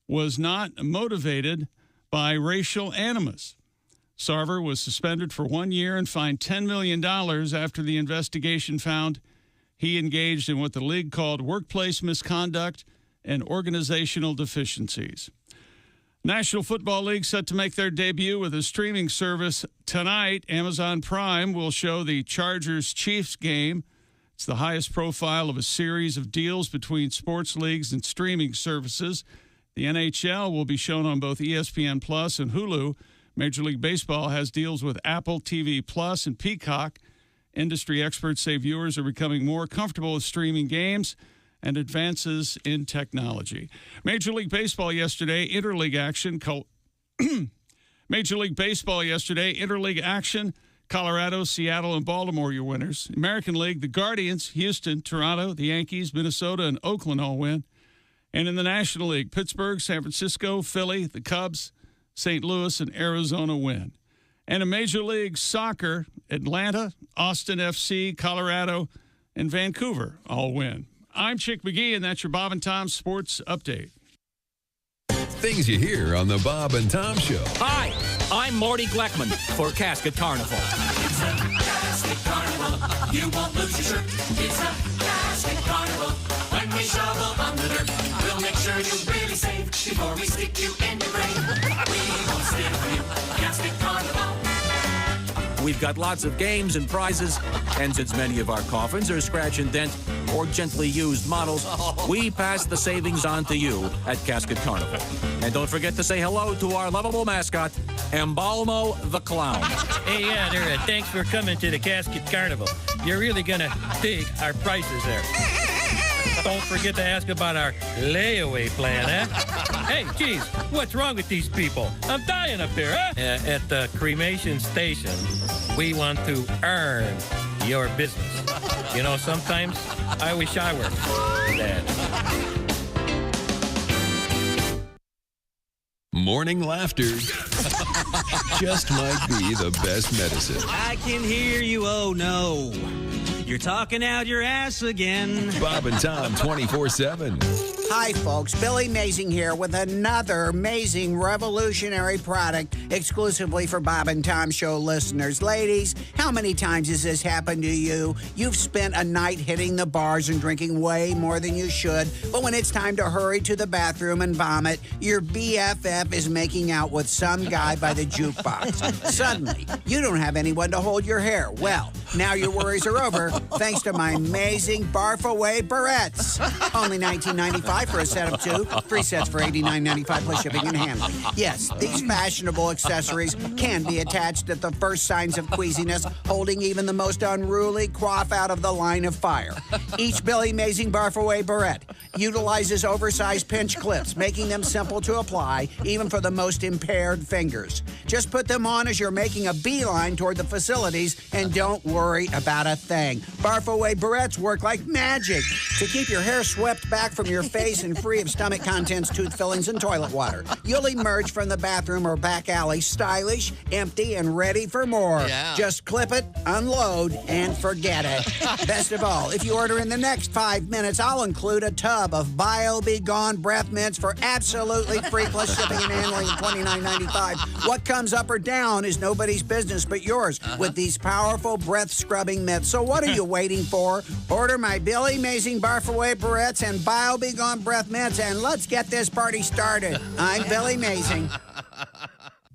was not motivated by racial animus. Sarver was suspended for 1 year and fined $10 million after the investigation found he engaged in what the league called workplace misconduct and organizational deficiencies. National Football League set to make their debut with a streaming service tonight. Amazon Prime will show the Chargers-Chiefs game. It's the highest profile of a series of deals between sports leagues and streaming services. The NHL will be shown on both ESPN Plus and Hulu. Major League Baseball has deals with Apple TV Plus and Peacock. Industry experts say viewers are becoming more comfortable with streaming games and advances in technology. Major League Baseball yesterday, interleague action. Major League Baseball yesterday, interleague action. Colorado, Seattle, and Baltimore, your winners. American League, the Guardians, Houston, Toronto, the Yankees, Minnesota, and Oakland all win. And in the National League, Pittsburgh, San Francisco, Philly, the Cubs, St. Louis, and Arizona win. And in Major League Soccer, Atlanta, Austin FC, Colorado, and Vancouver all win. I'm Chick McGee, and that's your Bob and Tom Sports Update. Things you hear on the Bob and Tom Show. Hi, I'm Marty Gleckman for Casket Carnival. It's a Casket Carnival. You won't lose your shirt. It's a Casket Carnival. When we shovel on the dirt, we'll make sure you're really safe before we stick you in your grave. We won't steal from you. Casket Carnival. We've got lots of games and prizes, and since many of our coffins are scratch and dent or gently used models, we pass the savings on to you at Casket Carnival. And don't forget to say hello to our lovable mascot, Embalmo the Clown. Hey, yeah, there. Thanks for coming to the Casket Carnival. You're really gonna dig our prices there. Don't forget to ask about our layaway plan, huh? Hey, geez, what's wrong with these people? I'm dying up here, huh? At the cremation station, we want to earn your business. You know, sometimes I wish I were dead. Morning laughter just might be the best medicine. I can hear you, oh no. You're talking out your ass again. Bob and Tom 24/7. Hi, folks. Billy Mazing here with another amazing revolutionary product exclusively for Bob and Tom Show listeners. Ladies, how many times has this happened to you? You've spent a night hitting the bars and drinking way more than you should, but when it's time to hurry to the bathroom and vomit, your BFF is making out with some guy by the jukebox. Suddenly, you don't have anyone to hold your hair. Well, now your worries are over thanks to my amazing Barf Away barrettes. Only $19.95 for a set of 2. 3 sets for $89.95 plus shipping and handling. Yes, these fashionable accessories can be attached at the first signs of queasiness, holding even the most unruly quaff out of the line of fire. Each Billy Mazing Barf Away barrette utilizes oversized pinch clips, making them simple to apply, even for the most impaired fingers. Just put them on as you're making a beeline toward the facilities, and don't worry about a thing. Barf Away barrettes work like magic to keep your hair swept back from your face and free of stomach contents, tooth fillings, and toilet water. You'll emerge from the bathroom or back alley stylish, empty, and ready for more. Yeah. Just clip it, unload, and forget it. Best of all, if you order in the next 5 minutes, I'll include a tub of Bio Be Gone breath mints for absolutely free plus shipping and handling of $29.95. What comes up or down is nobody's business but yours with these powerful breath scrubbing mitts. So what are you waiting for? Order my Billy Mazing Barf Away barrettes and Bio Be Gone breath mints, and let's get this party started. I'm Billy Mazing.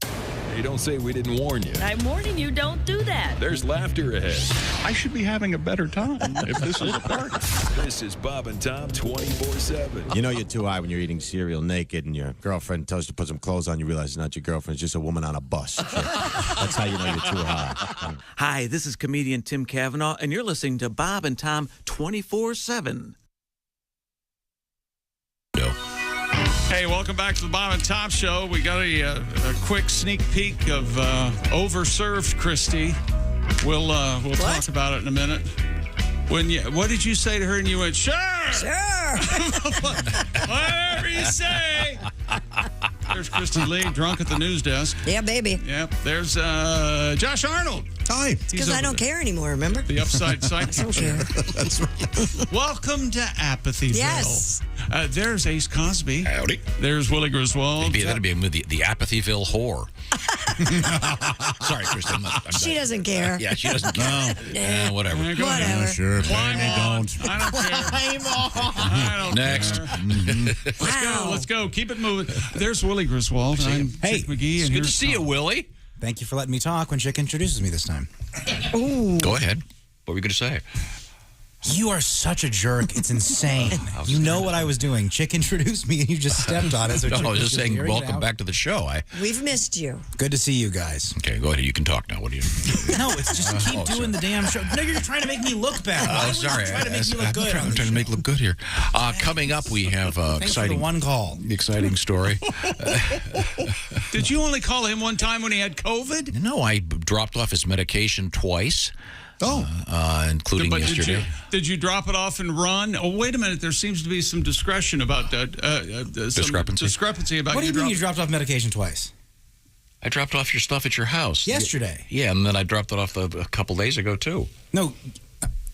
Hey, don't say we didn't warn you. I'm warning you, don't do that. There's laughter ahead. I should be having a better time if this is a party. This is Bob and Tom 24/7. You know you're too high when you're eating cereal naked and your girlfriend tells you to put some clothes on. You realize it's not your girlfriend. It's just a woman on a bus. That's how you know you're too high. Hi, this is comedian Tim Cavanaugh, and you're listening to Bob and Tom 24/7. Hey, welcome back to the Bob and Tom Show. We got a quick sneak peek of overserved Christy. We'll talk about it in a minute. What did you say to her? And you went, sure. Whatever you say. There's Christy Lee, drunk at the news desk. Yeah, baby. Yep. There's Josh Arnold. Hi. Because I don't care anymore, remember? The upside side. I don't care. That's right. Welcome to Apathyville. Yes. There's Ace Cosby. Howdy. There's Willie Griswold. Maybe that'd be a movie, the Apathyville whore. Sorry, Kristen. She doesn't care. Yeah, she doesn't care. Whatever. Whatever. Sure. Climb on. Don't. I don't care. Climb on. I don't Next. care. Mm-hmm. Let's go. Keep it moving. There's Willie Griswold. I'm Hey, Chick McGee. It's And good to here's see you, Willie. Thank you for letting me talk when Chick introduces me this time. Ooh. Go ahead. What were you going to say? You are such a jerk. It's insane. You know what I was doing. Chick introduced me and you just stepped on it. So No, Chick I was just saying airing it welcome out. back to the show. We've missed you. Good to see you guys. Okay, go ahead. You can talk now. What do you... No, it's just keep doing the damn show. No, you're trying to make me look bad. Oh, sorry. Trying to make you look I'm good. trying to make it look good here. Coming up, we have Thanks for the one call. exciting story. Did you only call him one time when he had COVID? No, I dropped off his medication twice. Oh. Including But yesterday. did you drop it off and run? Oh, wait a minute. There seems to be some discretion about that. Discrepancy. Discrepancy about What do you mean dropping- you dropped off medication twice? I dropped off your stuff at your house. Yesterday. Yeah, and then I dropped it off a couple days ago, too. No.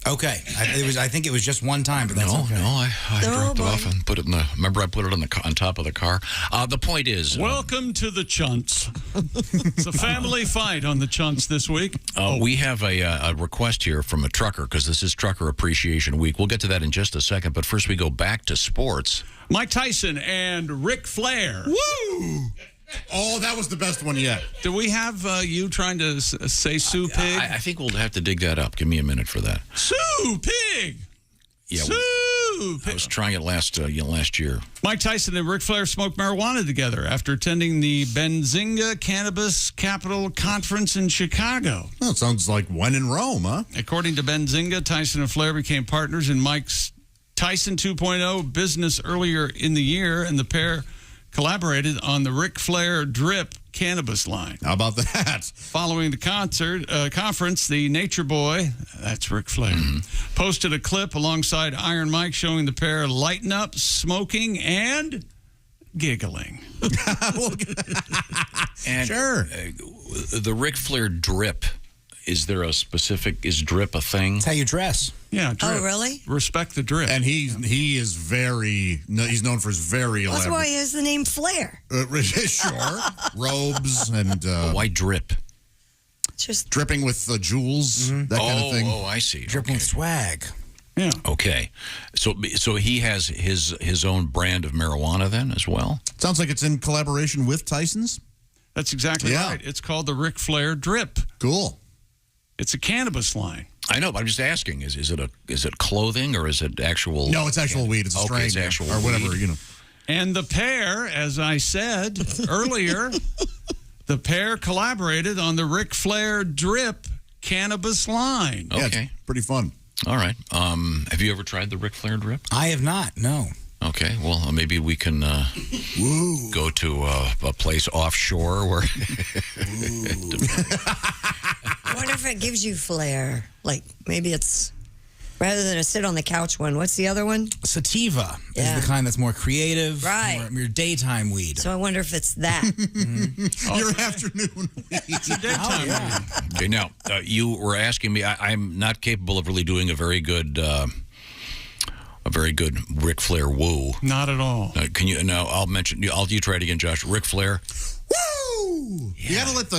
Okay. I think it was just one time, but that's okay. No, I dropped it off and put it in the... Remember, I put it on top of the car. The point is... Welcome to the Chunts. It's a family fight on the Chunts this week. We have a request here from a trucker, because this is Trucker Appreciation Week. We'll get to that in just a second, but first we go back to sports. Mike Tyson and Ric Flair. Woo! Oh, that was the best one yet. Do we have you trying to say Sue Pig? I think we'll have to dig that up. Give me a minute for that. Sue Pig! Yeah, Sue Pig! I was trying it last year. Mike Tyson and Ric Flair smoked marijuana together after attending the Benzinga Cannabis Capital Conference in Chicago. Well, it sounds like when in Rome, huh? According to Benzinga, Tyson and Flair became partners in Mike's Tyson 2.0 business earlier in the year, and the pair collaborated on the Ric Flair Drip cannabis line. How about that? Following the conference, the Nature Boy, that's Ric Flair, posted a clip alongside Iron Mike showing the pair lighting up, smoking, and giggling. And, sure. The Ric Flair Drip. Is there a specific, is drip a thing? It's how you dress. Yeah, drip. Oh, really? Respect the drip. And he is very, he's known for his very elaborate. That's why he has the name Flair. Sure. Robes and... why drip? Just dripping with jewels, that kind of thing. Oh, I see. Dripping with swag. Yeah. Okay. So he has his own brand of marijuana then as well? Sounds like it's in collaboration with Tyson's. That's exactly right. It's called the Ric Flair Drip. Cool. It's a cannabis line. I know, but I'm just asking: is it clothing or is it actual? No, it's actual weed. It's a strain, it's actual or whatever, weed. you know. And the pair, as I said earlier, the pair collaborated on the Ric Flair Drip cannabis line. Okay, yeah, it's pretty fun. All right. Have you ever tried the Ric Flair Drip? I have not. No. Okay, well, maybe we can go to a place offshore where... I wonder if it gives you flair. Like, maybe it's, rather than a sit-on-the-couch one, what's the other one? Sativa is the kind that's more creative. Right. More your daytime weed. So I wonder if it's that. Your afternoon weed. It's a daytime weed. Okay, now, you were asking me, I'm not capable of really doing a very good Ric Flair woo. Not at all. Can you? Now I'll mention. You try it again, Josh. Ric Flair. Woo! Yeah. You got to let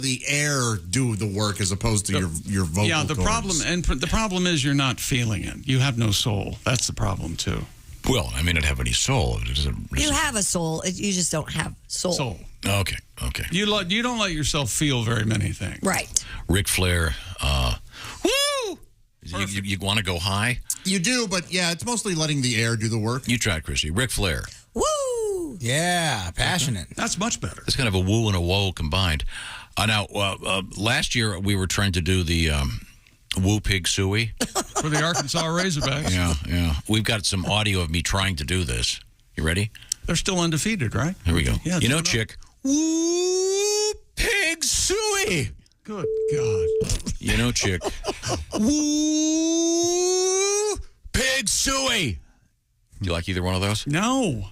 the air do the work as opposed to your vocal. Yeah, the cords. problem is you're not feeling it. You have no soul. That's the problem too. Well, I mean, it have any soul. You have a soul. You just don't have soul. Okay. You don't let yourself feel very many things. Right. Ric Flair. Woo! You want to go high? You do, but yeah, it's mostly letting the air do the work. You try it, Christy. Ric Flair. Woo! Yeah, passionate. That's much better. It's kind of a woo and a whoa combined. Now, last year we were trying to do the woo pig suey. For the Arkansas Razorbacks. Yeah. We've got some audio of me trying to do this. You ready? They're still undefeated, right? Here we go. Yeah, you know, chick. Woo pig suey. Good God. You know, chick. Woo pig suey. Do you like either one of those? No.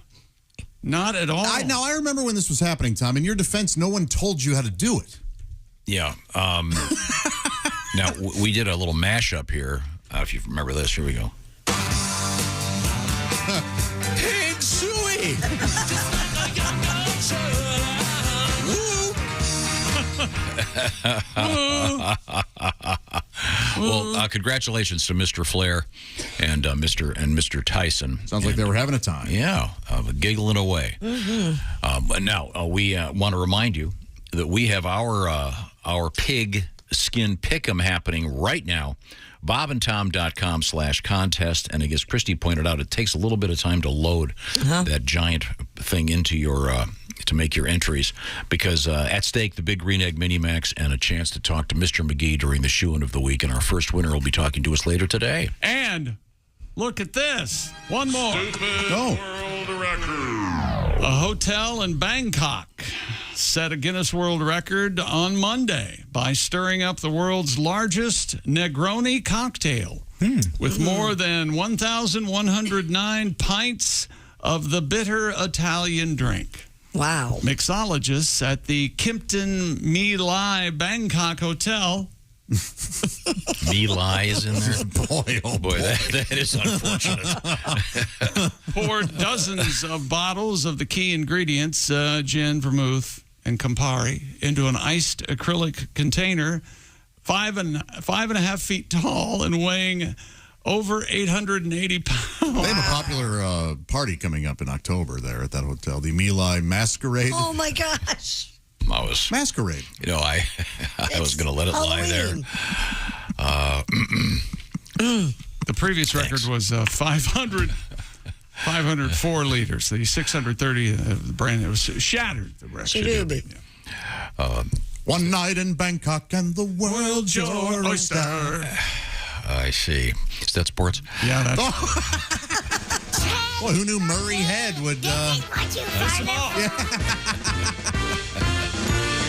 Not at all. I remember when this was happening, Tom. In your defense, no one told you how to do it. Yeah. Now, we did a little mashup here. If you remember this, here we go. Pig suey. Well, congratulations to Mr. Flair and Mr. Tyson. Sounds like they were having a time. Yeah, giggling away. But now we want to remind you that we have our pig skin pick'em happening right now. bobandtom.com/contest. And I guess Christy pointed out it takes a little bit of time to load that giant thing into your to make your entries, because at stake, the Big Green Egg Mini Max and a chance to talk to Mr. McGee during the shoe-in of the week. And our first winner will be talking to us later today. And look at this. One more. World record. A hotel in Bangkok set a Guinness World Record on Monday by stirring up the world's largest Negroni cocktail with more than 1,109 pints of the bitter Italian drink. Wow. Mixologists at the Kimpton My Lai Bangkok Hotel. My Lai is in there? Boy, oh boy, that is unfortunate. Poured dozens of bottles of the key ingredients, gin, vermouth, and Campari, into an iced acrylic container, 5.5 feet tall and weighing over 880 pounds. They have a popular party coming up in October there at that hotel, the My Lai Masquerade. Oh, my gosh. I was Masquerade. You know, I was going to let it lie there. The previous record was 504 liters. The 630 the brand that was shattered. The rest. One night in Bangkok and the world's your oyster. I see. Is that sports? Yeah, that's. Well, who knew Murray Head would?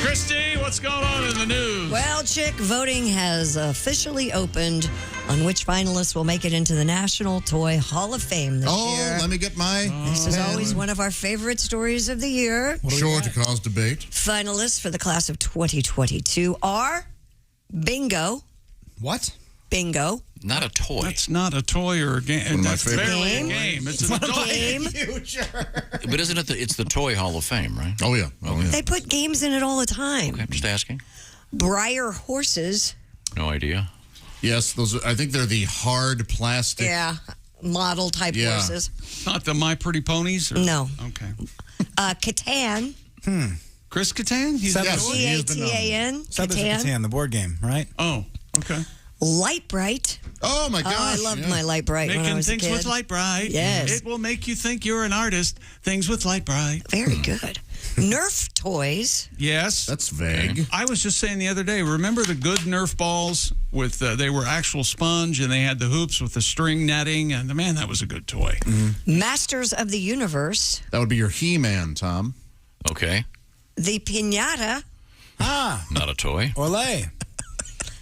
Christy, what's going on in the news? Well, Chick, voting has officially opened on which finalists will make it into the National Toy Hall of Fame this year. Let me get my. This is always one of our favorite stories of the year. Sure to cause debate. Finalists for the class of 2022 are Bingo. What? Bingo. Not a toy. That's not a toy or a game. That's barely a game. It's an adult game. But isn't it? It's the Toy Hall of Fame, right? Oh yeah. They put games in it all the time. Okay, I'm just asking. Breyer horses. No idea. Yes, those. I think they're the hard plastic. Yeah, model type horses. Not the My Pretty Ponies? No. Okay. Catan. Chris Catan? C-A-T-A-N. Catan, the board game, right? Oh, okay. Light Bright. Oh, my gosh. I loved my Light Bright when I Making was a things kid. with Light Bright. Yes. It will make you think you're an artist. Things with Light Bright. Very good. Nerf toys. Yes. That's vague. I was just saying the other day, remember the good Nerf balls with they were actual sponge and they had the hoops with the string netting, and man, that was a good toy. Masters of the Universe. That would be your He-Man, Tom. Okay. The Piñata. Not a toy. Olé.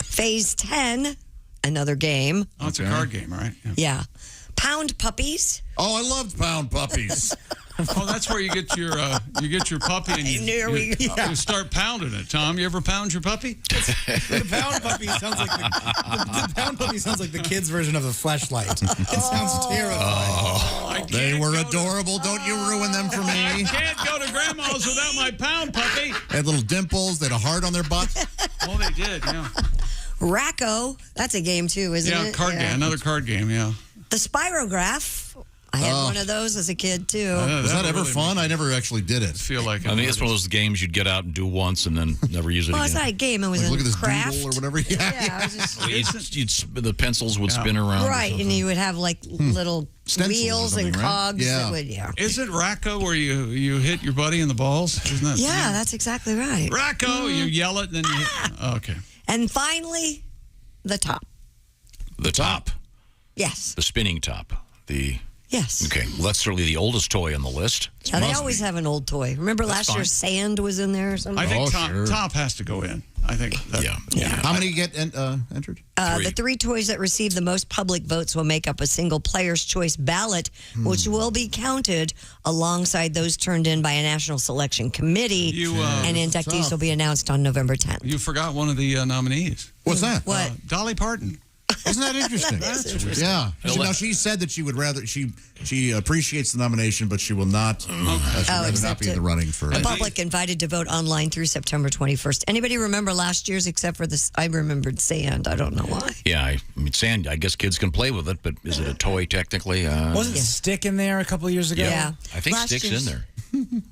Phase 10. Another game. Oh, it's a card game, right? Yeah. Pound Puppies. Oh, I loved Pound Puppies. Oh, that's where you get your puppy and you start pounding it. Tom, you ever pound your puppy? The Pound Puppy sounds like the Pound Puppy sounds like the kids' version of a fleshlight. It sounds terrifying. They were adorable. Don't you ruin them for me. I can't go to grandma's without my Pound Puppy. They had little dimples. They had a heart on their butts. Oh, they did, yeah. Racco. That's a game too, isn't it? Card game. Another card game, yeah. The Spirograph. I had one of those as a kid too. Was that ever fun? I never actually did it. Feel like I think it's one of those games you'd get out and do once and then never use it Well, again. it's not a game. It was a Look at this craft. doodle or whatever. Yeah. The pencils would spin around. Right, and you would have like little Stencils or wheels and something, right? cogs. Yeah. That would, Is it Racco where you hit your buddy in the balls? Isn't that? Yeah, that's exactly right. Racco, you yell it and then you. Oh, okay. And finally, the top. The top. Yes. The spinning top. Yes. Okay, well, that's certainly the oldest toy on the list. Now, they always have an old toy. Remember last year, sand was in there or something? I think top has to go in. I think. Yeah. How many get entered? The 3 toys that receive the most public votes will make up a single player's choice ballot, which will be counted alongside those turned in by a national selection committee. And inductees will be announced on November 10th. You forgot one of the nominees. What's that? What? Dolly Parton. Isn't that interesting? That is interesting. Yeah. Now she said that she would rather she appreciates the nomination, but she will not. She would rather not be in the running for. The public invited to vote online through September 21st. Anybody remember last year's except for this? I remembered sand. I don't know why. Yeah, I mean sand. I guess kids can play with it, but is it a toy technically? Wasn't Stick in there a couple of years ago? Yeah. I think Last Stick's year's- in there.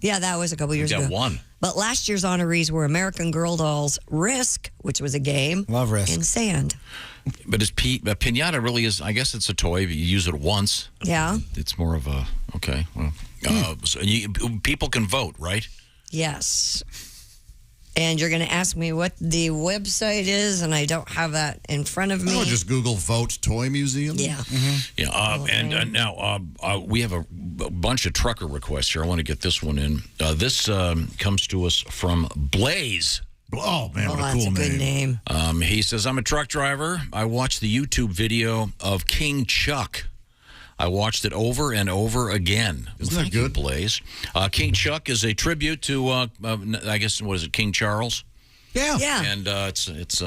Yeah, that was a couple years got ago. one. But last year's honorees were American Girl dolls, Risk, which was a game. Love Risk. And sand. But Piñata really is, I guess it's a toy, but you use it once. Yeah. It's more of a, okay, well. So people can vote, right? Yes. And you're going to ask me what the website is, and I don't have that in front of me. I would just Google Vote Toy Museum. Yeah. Yeah, and now we have a bunch of trucker requests here. I want to get this one in. This comes to us from Blaze. Oh, man, what a that's cool a good name. He says, I'm a truck driver. I watched the YouTube video of King Chuck. I watched it over and over again. Isn't that good? Blaze. King Chuck is a tribute to, I guess, what is it, King Charles? Yeah. And it's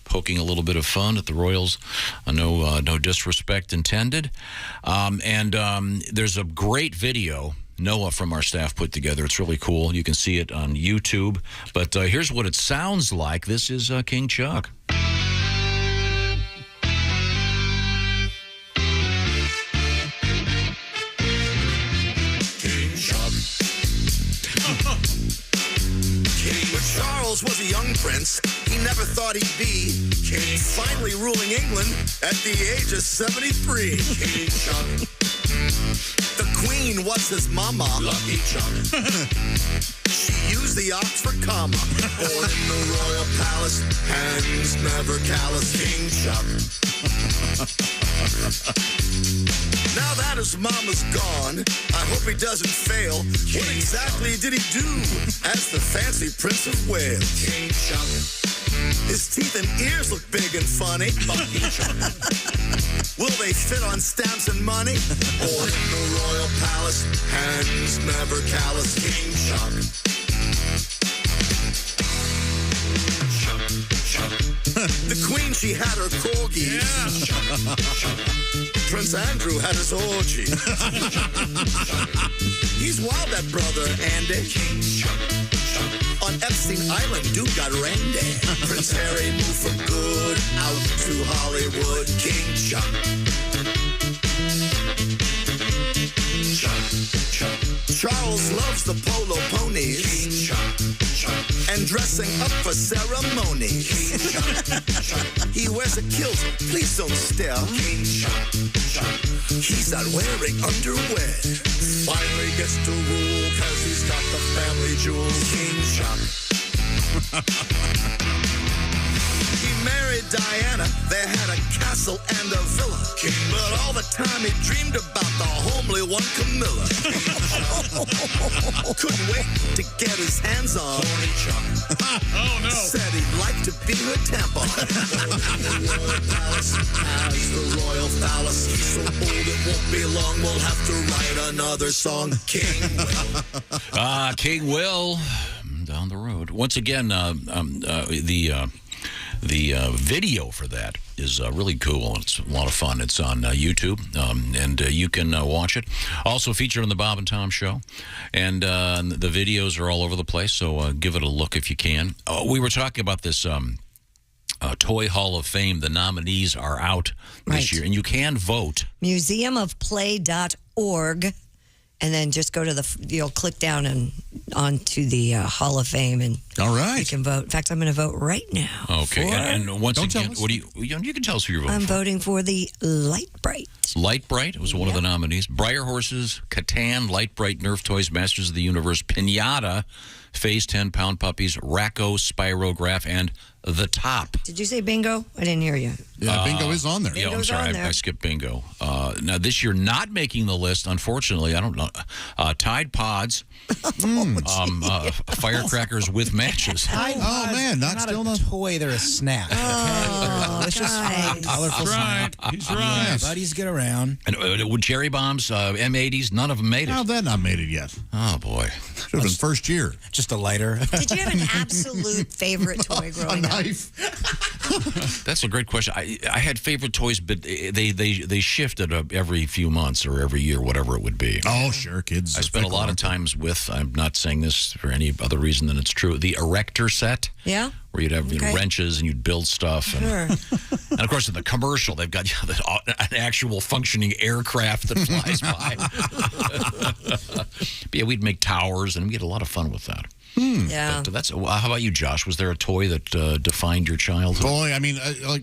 poking a little bit of fun at the royals. No disrespect intended. And there's a great video Noah from our staff put together. It's really cool. You can see it on YouTube. But here's what it sounds like. This is King Chuck. When Charles was a young prince, he never thought he'd be king. Finally ruling England at the age of 73. King Chuck. The Queen was his mama. Lucky Chuck. She used the Oxford comma. Born in the royal palace, hands never callous. King Chuck. Now that his mama's gone, I hope he doesn't fail. What exactly did he do as the fancy Prince of Wales? King Chuck. His teeth and ears look big and funny. Will they fit on stamps and money? Born in the royal palace, hands never callous. King Chuck. The Queen, she had her corgis. Prince Andrew had his orgy. He's wild, that brother Andy. On Epstein Island, dude got randy. Prince Harry moved for good out to Hollywood. King Chuck. Charles loves the polo ponies. King Chuck. And dressing up for ceremonies. He wears a kilt, please don't stare. King Chuck. He's not wearing underwear. Finally gets to rule cause he's got the family jewels. King Chuck. He married Diana, they had a castle and a villa. But all the time he dreamed about the homely one, Camilla. Couldn't wait to get his hands on Horny Chuck. Oh no. Said he'd like to be her tampon. As the royal phallus, he's so old it won't be long. We'll have to write another song. King Will. King Will, down the road. Once again, the video for that is really cool. It's a lot of fun. It's on YouTube, and you can watch it. Also featured on the Bob and Tom Show, and the videos are all over the place, so give it a look if you can. We were talking about this Toy Hall of Fame. The nominees are out this year, and you can vote. Museumofplay.org. And then just go to you'll click down and onto the Hall of Fame, and all right, you can vote. In fact, I'm going to vote right now. Okay, and once again, what do you can tell us who you're voting I'm for. voting for the Light Bright. Light Bright was one of the nominees. Briar Horses, Catan, Light Bright, Nerf Toys, Masters of the Universe, Pinata, Phase 10, Pound Puppies, Racco, Spirograph, and The Top. Did you say bingo? I didn't hear you. Yeah, bingo is on there. Yeah, I'm Bingo's sorry, on there. I skipped bingo. Now, this year, not making the list, unfortunately, I don't know. Tide Pods, firecrackers with matches. Oh man, not still a toy. They're a snack. Delicious, fun, colorful snack. He's right. Buddies get around. And with cherry bombs, M80s, none of them made it. No, they're not made it yet. Oh boy, should have been first year. Just a lighter. Did you have an absolute favorite toy growing up? That's a great question. I had favorite toys, but they shifted every few months or every year, whatever it would be. Oh, sure, kids. I spent a lot of times with, I'm not saying this for any other reason than it's true, the Erector set. Yeah. Where you'd have wrenches and you'd build stuff. And, Sure. and of course, in the commercial, they've got an actual functioning aircraft that flies by. But yeah, we'd make towers and we had a lot of fun with that. Yeah. But that's. How about you, Josh? Was there a toy that defined your childhood? Boy, I mean,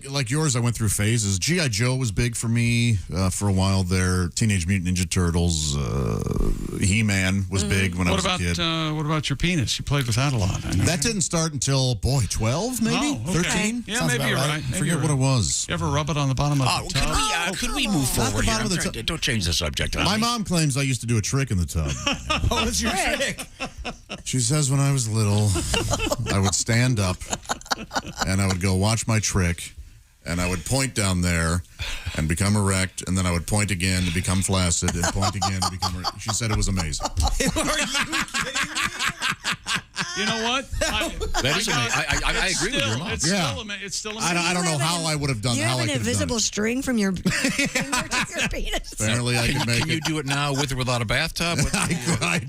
like yours, I went through phases. G.I. Joe was big for me for a while there. Teenage Mutant Ninja Turtles, He-Man was big when I was a kid. What about your penis? You played with that a lot. I know. That didn't start until, 12 maybe? Oh, okay. 13? Yeah, Sounds maybe about you're right. I forget what it was. You ever rub it on the bottom of the tub? Could we move Not the forward bottom here? of the tub. Don't change the subject. My mom claims I used to do a trick in the tub. What was your trick? She says when I was little, I would stand up and I would go watch my trick. and I would point down there and become erect, and then I would point again to become flaccid, and point again to become erect. She said it was amazing. You know what? That is amazing. I agree with your mom. It's still amazing. I don't know how I would have done. You how have I an could have done invisible string from your finger to your penis. Apparently, I can make Can you do it now with or without a bathtub?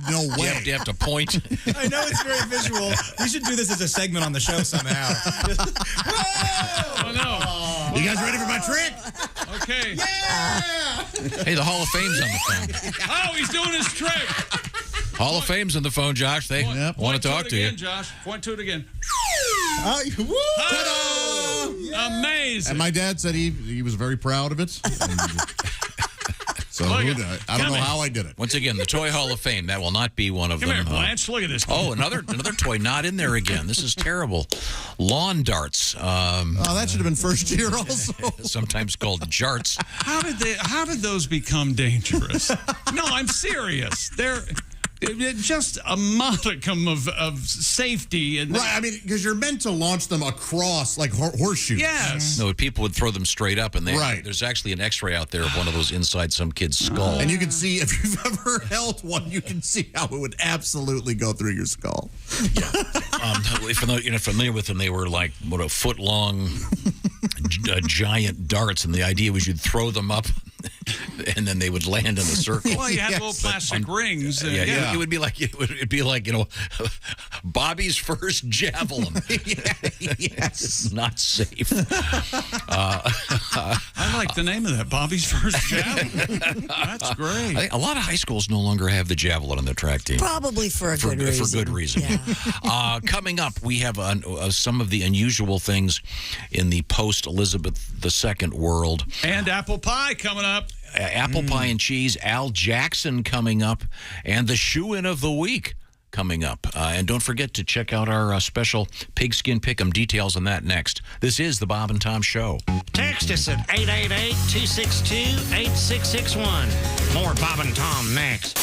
No way. Do you have to point? I know it's very visual. We should do this as a segment on the show somehow. Oh, no. You guys ready for my trick? Okay. Yeah! Hey, the Hall of Fame's on the phone. Oh, he's doing his trick. Hall of Fame's on the phone, Josh. They want to talk to you. Again, Josh. Point to it again. Woo! Ta-da! Amazing. And my dad said he was very proud of it. So I don't know how I did it. Once again, the Toy Hall of Fame. That will not be one of Come them. here, Blanche. Look at this. Oh, another toy not in there again. This is terrible. Lawn darts. That should have been first year also. Sometimes called jarts. How did those become dangerous? No, I'm serious. They're just a modicum of safety. And right, I mean, because you're meant to launch them across like horseshoes. Yes. No, people would throw them straight up, and there's actually an X-ray out there of one of those inside some kid's skull. And you can see, if you've ever held one, you can see how it would absolutely go through your skull. Yeah. If you're not familiar with them, they were like, a foot-long giant darts, and the idea was you'd throw them up, and then they would land in a circle. Well, you had little plastic rings. Yeah. It would be like Bobby's first javelin. Yes. It's not safe. I like the name of that, Bobby's first javelin. That's great. I think a lot of high schools no longer have the javelin on their track team. Probably for a good reason. For good reason. Yeah. Coming up, we have some of the unusual things in the post-Elizabeth II world. And apple pie coming up. Apple pie and cheese. Al Jackson coming up. And the shoe-in of the week coming up. And don't forget to check out our special Pigskin Pick'em. Details on that next. This is the Bob and Tom Show. Text us at 888-262-8661. More Bob and Tom next.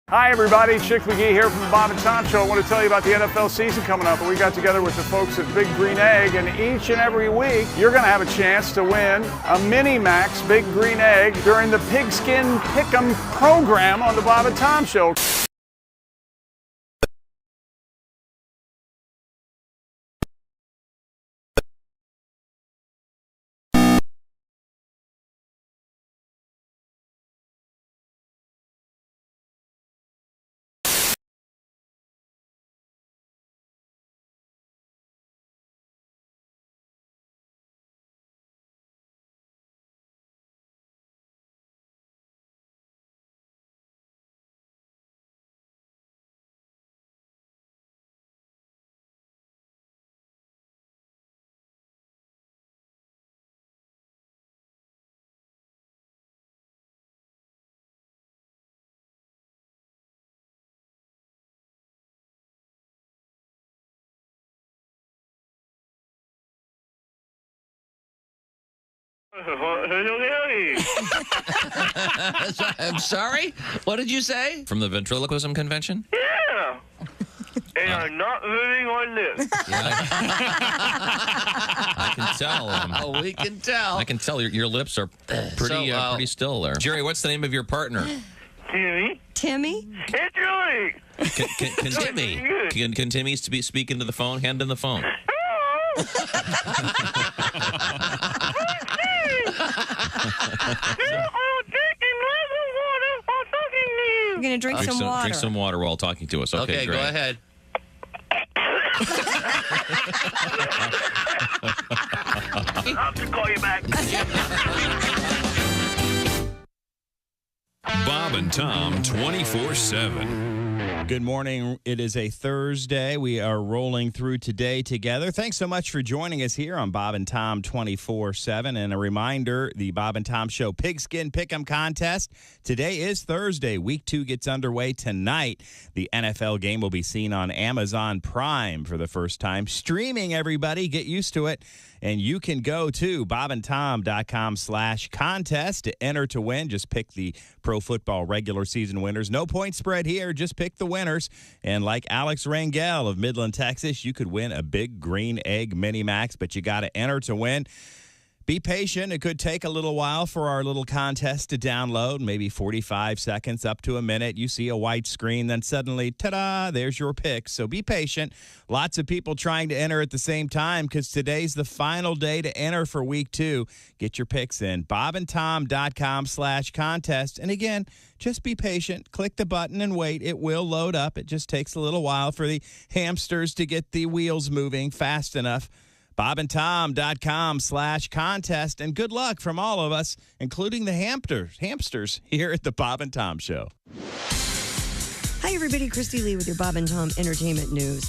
Hi, everybody. Chick McGee here from the Bob and Tom Show. I want to tell you about the NFL season coming up. We got together with the folks at Big Green Egg, and each and every week, you're going to have a chance to win a Mini Max Big Green Egg during the Pigskin Pick'em program on the Bob and Tom Show. I'm sorry? What did you say? From the ventriloquism convention? Yeah. And I'm not moving on this. I can tell. We can tell. I can tell your lips are pretty still there. Jerry, what's the name of your partner? Timmy. Timmy? It's Julie. Can Timmy? Can Timmy speak into the phone? Hand in the phone. You're going to drink some water. Drink some water while talking to us. Okay, great. Go ahead. I'll have to call you back. Bob and Tom 24/7. Good morning. It is a Thursday. We are rolling through today together. Thanks so much for joining us here on Bob and Tom 24/7. And a reminder, the Bob and Tom Show Pigskin Pick'em contest. Today is Thursday. Week 2 gets underway tonight. The NFL game will be seen on Amazon Prime for the first time. Streaming, everybody. Get used to it. And you can go to bobandtom.com/contest to enter to win. Just pick the pro football regular season winners. No point spread here. Just pick the winners. And like Alex Rangel of Midland, Texas, you could win a big green egg mini max, but you got to enter to win. Be patient. It could take a little while for our little contest to download, maybe 45 seconds up to a minute. You see a white screen, then suddenly, ta-da, there's your pick. So be patient. Lots of people trying to enter at the same time because today's the final day to enter for week 2. Get your picks in. bobandtom.com/contest. And again, just be patient. Click the button and wait. It will load up. It just takes a little while for the hamsters to get the wheels moving fast enough. bobandtom.com/contest, and good luck from all of us, including the hamsters here at the Bob and Tom Show. Hi, everybody. Christy Lee with your Bob and Tom Entertainment News.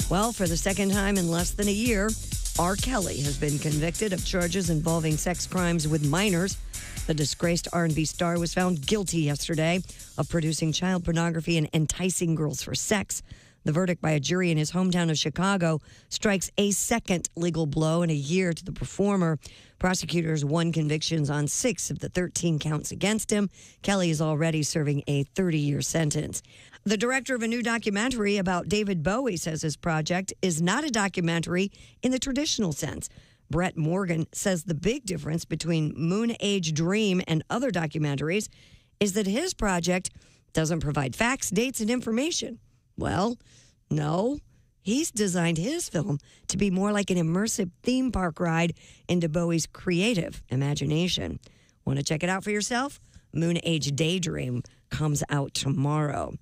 Well, for the second time in less than a year, R. Kelly has been convicted of charges involving sex crimes with minors. The disgraced R&B star was found guilty yesterday of producing child pornography and enticing girls for sex. The verdict by a jury in his hometown of Chicago strikes a second legal blow in a year to the performer. Prosecutors won convictions on 6 of the 13 counts against him. Kelly is already serving a 30-year sentence. The director of a new documentary about David Bowie says his project is not a documentary in the traditional sense. Brett Morgan says the big difference between Moon Age Dream and other documentaries is that his project doesn't provide facts, dates, and information. Well, no, he's designed his film to be more like an immersive theme park ride into Bowie's creative imagination. Want to check it out for yourself? Moon Age Daydream comes out tomorrow.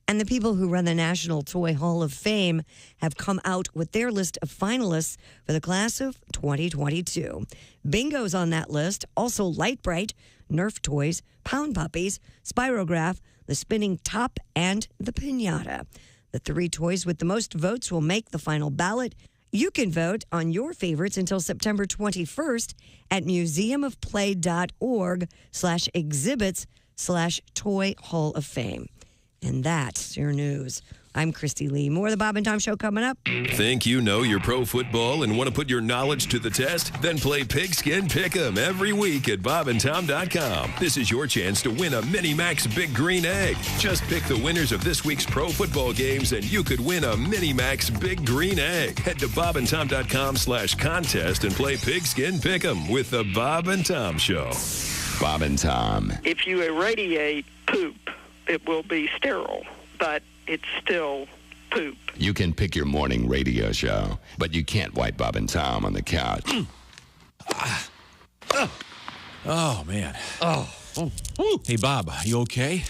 And the people who run the National Toy Hall of Fame have come out with their list of finalists for the class of 2022. Bingo's on that list, also Light Bright, Nerf Toys, Pound Puppies, Spirograph, the Spinning Top, and the Piñata. The 3 toys with the most votes will make the final ballot. You can vote on your favorites until September 21st at museumofplay.org/exhibits/Toy Hall of Fame. And that's your news. I'm Christy Lee. More of the Bob and Tom Show coming up. Think you know your pro football and want to put your knowledge to the test? Then play Pigskin Pick'em every week at bobandtom.com. This is your chance to win a Mini Max Big Green Egg. Just pick the winners of this week's pro football games and you could win a Mini Max Big Green Egg. Head to bobandtom.com/contest and play Pigskin Pick'em with the Bob and Tom Show. Bob and Tom. If you irradiate poop, it will be sterile, but it's still poop. You can pick your morning radio show, but you can't wipe Bob and Tom on the couch. Oh, man. Hey, Bob, you okay?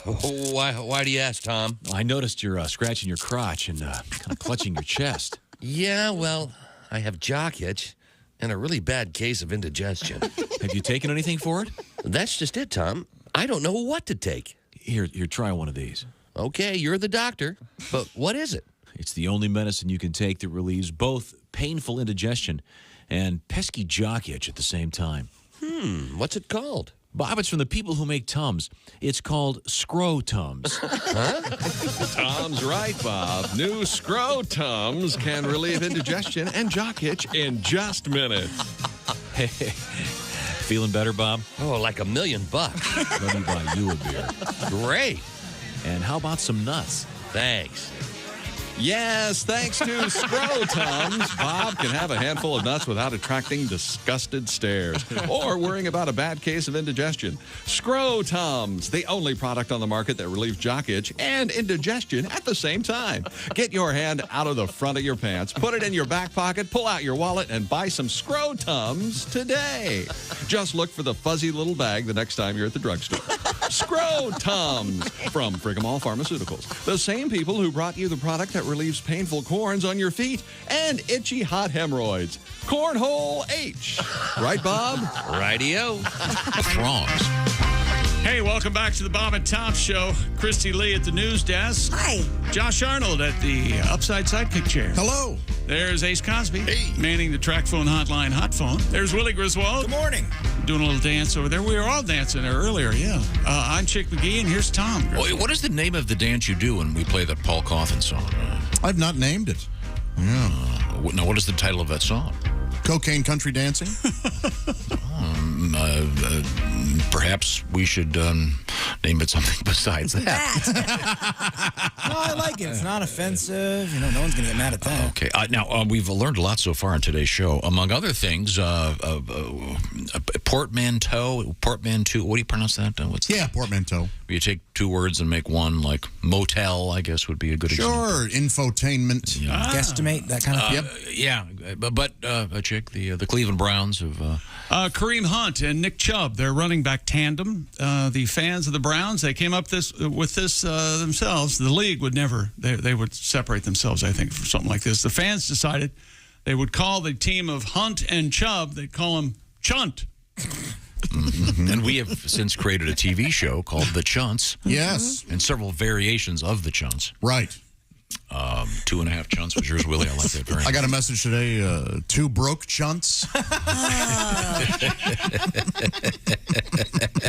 Why do you ask, Tom? I noticed you're scratching your crotch and kind of clutching your chest. Yeah, well, I have jock itch and a really bad case of indigestion. Have you taken anything for it? That's just it, Tom. I don't know what to take. Here, try one of these. Okay, you're the doctor, but what is it? It's the only medicine you can take that relieves both painful indigestion and pesky jock itch at the same time. What's it called? Bob, it's from the people who make Tums. It's called Scro-Tums. Tom's right, Bob. New Scro-Tums can relieve indigestion and jock itch in just minutes. Hey, feeling better, Bob? Oh, like $1 million. Let me buy you a beer. Great. And how about some nuts? Thanks. Yes, thanks to Scro-Tums, Bob can have a handful of nuts without attracting disgusted stares or worrying about a bad case of indigestion. Scro-Tums, the only product on the market that relieves jock itch and indigestion at the same time. Get your hand out of the front of your pants, put it in your back pocket, pull out your wallet, and buy some Scro-Tums today. Just look for the fuzzy little bag the next time you're at the drugstore. Scro-Tums from Frigamall Pharmaceuticals, the same people who brought you the product that relieves painful corns on your feet and itchy hot hemorrhoids. Cornhole H. Right, Bob? Radio. Frogs. Hey, welcome back to the Bob and Tom Show. Christy Lee at the news desk. Hi. Josh Arnold at the upside sidekick chair. Hello. There's Ace Cosby, manning the track phone hotline hot phone. There's Willie Griswold. Good morning. Doing a little dance over there. We were all dancing there earlier, yeah. I'm Chick McGee, and here's Tom. Wait, what is the name of the dance you do when we play that Paul Coffin song? I've not named it. Yeah. Now, what is the title of that song? Cocaine country dancing? Perhaps we should name it something besides that. No, I like it. It's not offensive. You know, no one's going to get mad at that. Okay. Now, we've learned a lot so far on today's show. Among other things, portmanteau. What do you pronounce that? Portmanteau. You take two words and make one, like motel, I guess, would be a good example. Sure, infotainment. Guesstimate, that kind of thing. Yeah, but Chick, the Cleveland Browns have... Kareem Hunt and Nick Chubb, their running back tandem. The fans of the Browns, they came up with this themselves. The league would never, they would separate themselves, I think, for something like this. The fans decided they would call the team of Hunt and Chubb, they'd call them Chunt. And we have since created a TV show called The Chunts. Yes. And several variations of The Chunts. Right. 2.5 chunts was yours, Willie. I like that very much. I got a message today, 2 broke chunts.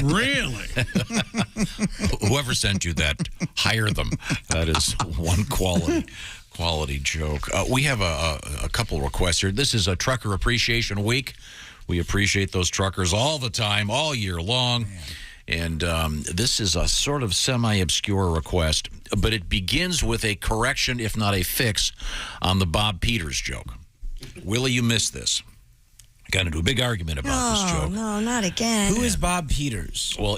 Really? Whoever sent you that, hire them. That is one quality joke. We have a couple requests here. This is a Trucker Appreciation Week. We appreciate those truckers all the time, all year long. And this is a sort of semi-obscure request, but it begins with a correction, if not a fix, on the Bob Peters joke. Willie, you missed this. Got into a big argument about this joke. No, not again. Who is Bob Peters? Well,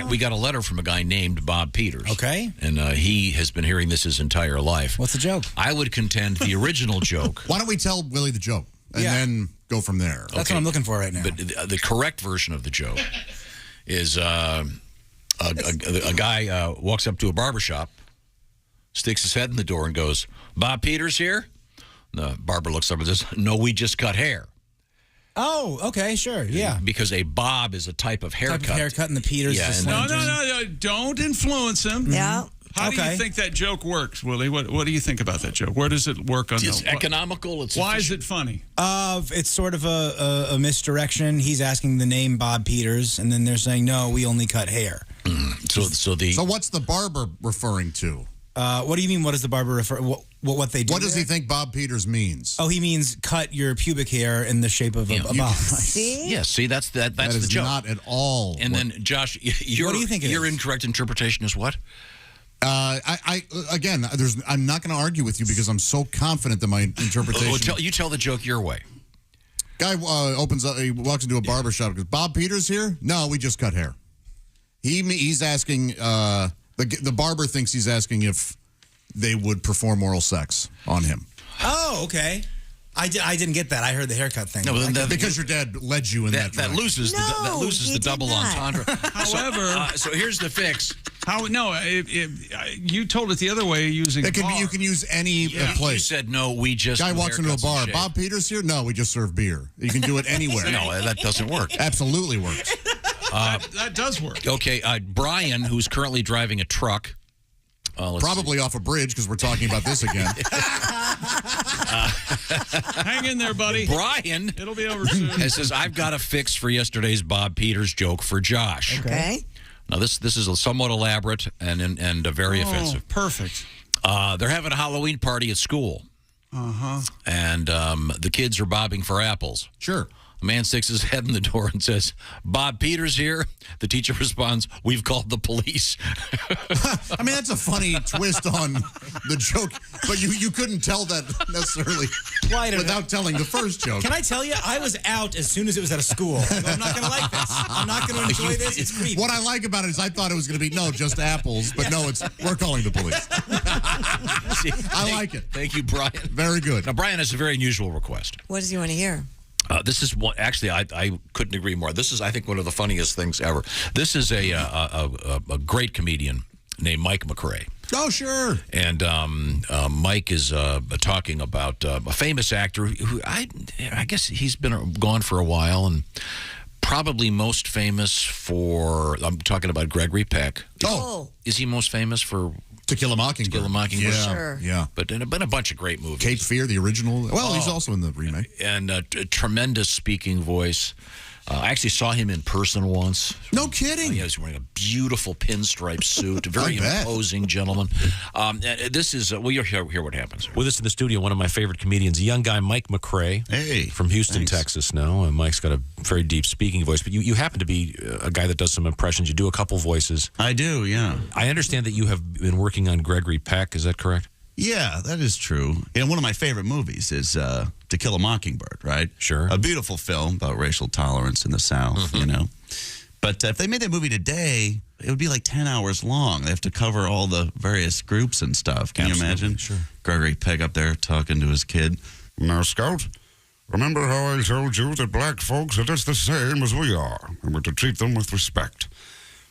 we got a letter from a guy named Bob Peters. Okay. And he has been hearing this his entire life. What's the joke? I would contend the original joke. Why don't we tell Willie the joke and then go from there? That's what I'm looking for right now. But the correct version of the joke is a guy walks up to a barbershop, sticks his head in the door and goes, "Bob Peters here?" The barber looks up and says, "No, we just cut hair." Oh, okay, sure, yeah. Because a bob is a type of haircut. Type of haircut, and the Peters is a No, Slingers. don't influence him. Yeah. How do you think that joke works, Willie? What do you think about that joke? Where does it work on? It's economical. Why is it funny? It's sort of a misdirection. He's asking the name Bob Peters, and then they're saying, "No, we only cut hair." So what's the barber referring to? What do you mean? What does the barber refer? What they do? What does he think Bob Peters means? Oh, he means cut your pubic hair in the shape of a bob. See? Yeah, see, that's That the is joke. not at all. And then, Josh, What do you think it your is? incorrect interpretation is what? Again, I'm not going to argue with you because I'm so confident that my interpretation. You tell the joke your way. Guy he walks into a barbershop and goes, "Bob Peters here?" "No, we just cut hair." He's asking, the barber thinks he's asking if they would perform oral sex on him. Oh, okay. I didn't get that. I heard the haircut thing. No, because your dad led you in that. That loses the double entendre. However, so here's the fix. You told it the other way using. You can use any place. You said no. We just guy walks into a haircuts bar. and shave. "Bob Peters here?" "No, we just serve beer." You can do it anywhere. No, that doesn't work. Absolutely works. That does work. Okay, Brian, who's currently driving a truck. Probably off a bridge because we're talking about this again. Hang in there, buddy. Brian. It'll be over soon. It says, "I've got a fix for yesterday's Bob Peters joke for Josh." Okay. Now, this is somewhat elaborate and very offensive. Perfect. They're having a Halloween party at school. Uh-huh. And the kids are bobbing for apples. Sure. A man sticks his head in the door and says, "Bob Peters here?" The teacher responds, "We've called the police." I mean, that's a funny twist on the joke, but you couldn't tell that necessarily without telling the first joke. Can I tell you, I was out as soon as it was at a school. I'm not going to like this. I'm not going to enjoy this. It's creepy. What I like about it is I thought it was going to be, no, just apples, but no, we're calling the police. I like it. Thank you, Brian. Very good. Now, Brian has a very unusual request. What does he want to hear? This is one. Actually, I couldn't agree more. This is, I think, one of the funniest things ever. This is a great comedian named Mike McRae. Oh, sure. And Mike is talking about a famous actor who I guess he's been gone for a while and probably most famous for. I'm talking about Gregory Peck. Is he most famous for? To Kill a Mockingbird. To Kill a Mockingbird. Yeah, sure. Yeah. But in a bunch of great movies. Cape Fear, the original. Well, he's also in the remake. And a tremendous speaking voice. I actually saw him in person once. No kidding. He was wearing a beautiful pinstripe suit, a very imposing gentleman. This is, you'll hear what happens. With us in the studio, one of my favorite comedians, a young guy, Mike McRae. Hey. From Houston, Texas now. And Mike's got a very deep speaking voice. But you happen to be a guy that does some impressions. You do a couple voices. I do, yeah. I understand that you have been working on Gregory Peck. Is that correct? Yeah, that is true. And one of my favorite movies is To Kill a Mockingbird, right? Sure. A beautiful film about racial tolerance in the South, you know. But if they made that movie today, it would be like 10 hours long. They have to cover all the various groups and stuff. Can you imagine? Sure. Gregory Peck up there talking to his kid. Now, Scout, remember how I told you that black folks are just the same as we are, and we're to treat them with respect?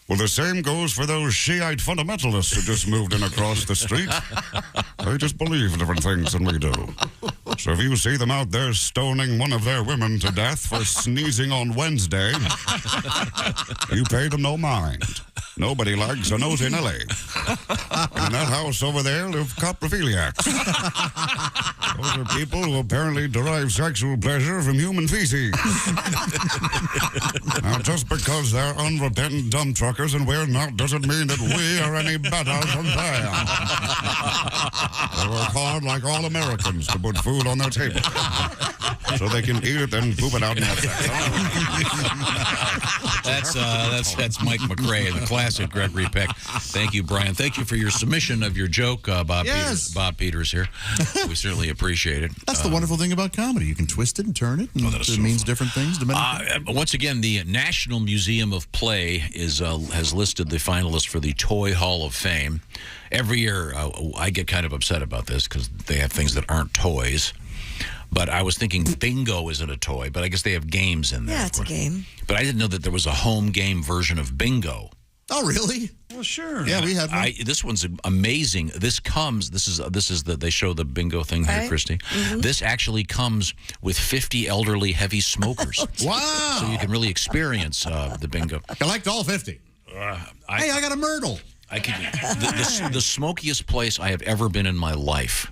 Well, the same goes for those Shiite fundamentalists who just moved in across the street. They just believe different things than we do. So if you see them out there stoning one of their women to death for sneezing on Wednesday, you pay them no mind. Nobody likes a nosy Nelly. And in that house over there live coprophiliacs. Those are people who apparently derive sexual pleasure from human feces. Now, just because they're unrepentant dumb truckers and we're not doesn't mean that we are any better than them. They work hard like all Americans to put food on their table so they can eat it and poop it out in their That's Mike McRae, the classic Gregory Peck. Thank you, Brian. Thank you for your submission of your joke, Bob Peters. Bob Peters here. We certainly appreciate it. That's the wonderful thing about comedy. You can twist it and turn it, and it means different things to many people. Once again, the National Museum of Play has listed the finalists for the Toy Hall of Fame. Every year, I get kind of upset about this because they have things that aren't toys. But I was thinking bingo isn't a toy, but I guess they have games in there. Yeah, it's a game. But I didn't know that there was a home game version of bingo. Oh, really? Well, sure. Yeah, we had one. This one's amazing. This is they show the bingo thing here, Christy. Mm-hmm. This actually comes with 50 elderly heavy smokers. Wow. So you can really experience the bingo. Collect all 50. Hey, I got a Myrtle. The smokiest place I have ever been in my life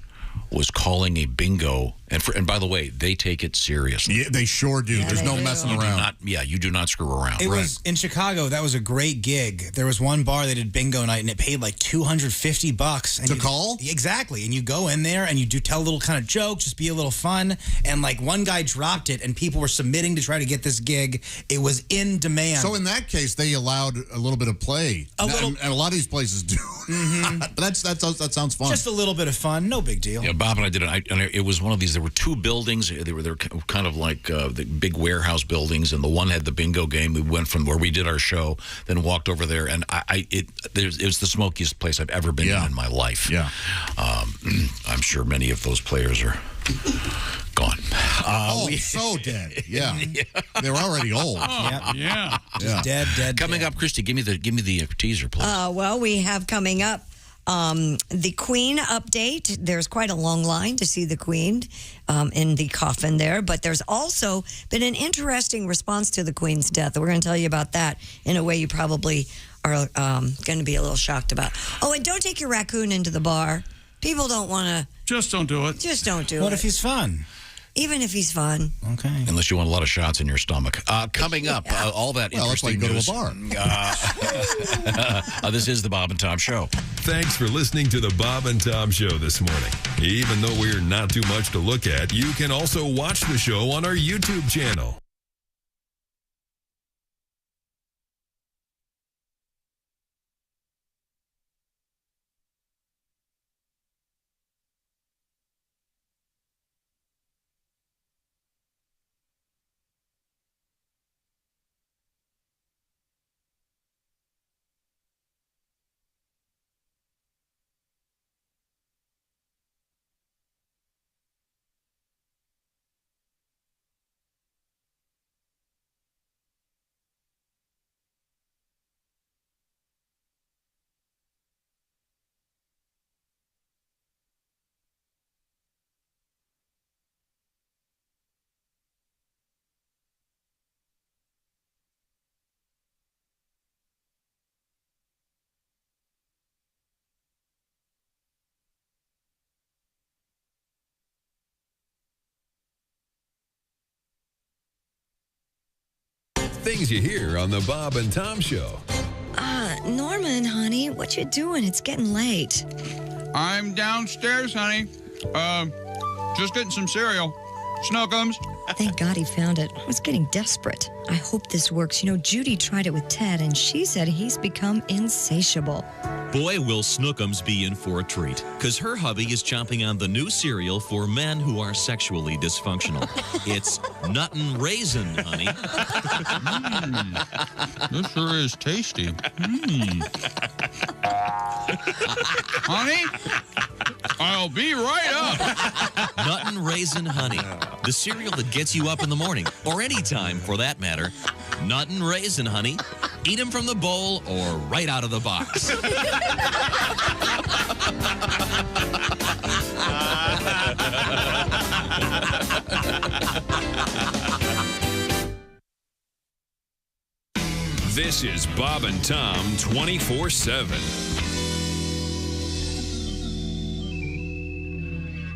was calling a bingo, and by the way, they take it seriously. Yeah, they sure do. There's no messing around. You do not screw around. It was in Chicago. That was a great gig. There was one bar that did bingo night, and it paid like $250. To call? Exactly. And you go in there and you do tell a little kind of joke, just be a little fun. And like one guy dropped it, and people were submitting to try to get this gig. It was in demand. So in that case, they allowed a little bit of play. And a lot of these places do. But that sounds fun. Just a little bit of fun. No big deal. Yeah, Bob and I did it. And it was one of these. There were two buildings. They were kind of like the big warehouse buildings, and the one had the bingo game. We went from where we did our show, then walked over there, and it was the smokiest place I've ever been in my life. Yeah, I'm sure many of those players are gone. So dead. Yeah. They're already old. Yeah. Just dead. Coming up, Christy, give me the teaser, please. Well, we have coming up the Queen update. There's quite a long line to see the Queen in the coffin there, but there's also been an interesting response to the Queen's death. We're going to tell you about that in a way you probably are going to be a little shocked about. Oh, and don't take your raccoon into the bar. People don't want to. Just don't do it. Just don't do it. What if he's fun? Even if he's fun. Okay. Unless you want a lot of shots in your stomach. Coming up, all that interesting that's news. why you go to a bar. This is the Bob and Tom Show. Thanks for listening to the Bob and Tom Show this morning. Even though we're not too much to look at, you can also watch the show on our YouTube channel. things you hear on the Bob and Tom Show. Norman, honey, what you doing? It's getting late. I'm downstairs, honey. Just getting some cereal. Snookums. Thank God he found it. I was getting desperate. I hope this works. You know, Judy tried it with Ted, and she said he's become insatiable. Boy, will Snookums be in for a treat, because her hubby is chomping on the new cereal for men who are sexually dysfunctional. It's Nuttin' Raisin, honey. This sure is tasty. Honey, I'll be right up. Nuttin' Raisin Honey, the cereal that gets you up in the morning, or any time for that matter. Nuttin' Raisin Honey. Eat them from the bowl or right out of the box. This is Bob and Tom 24/7.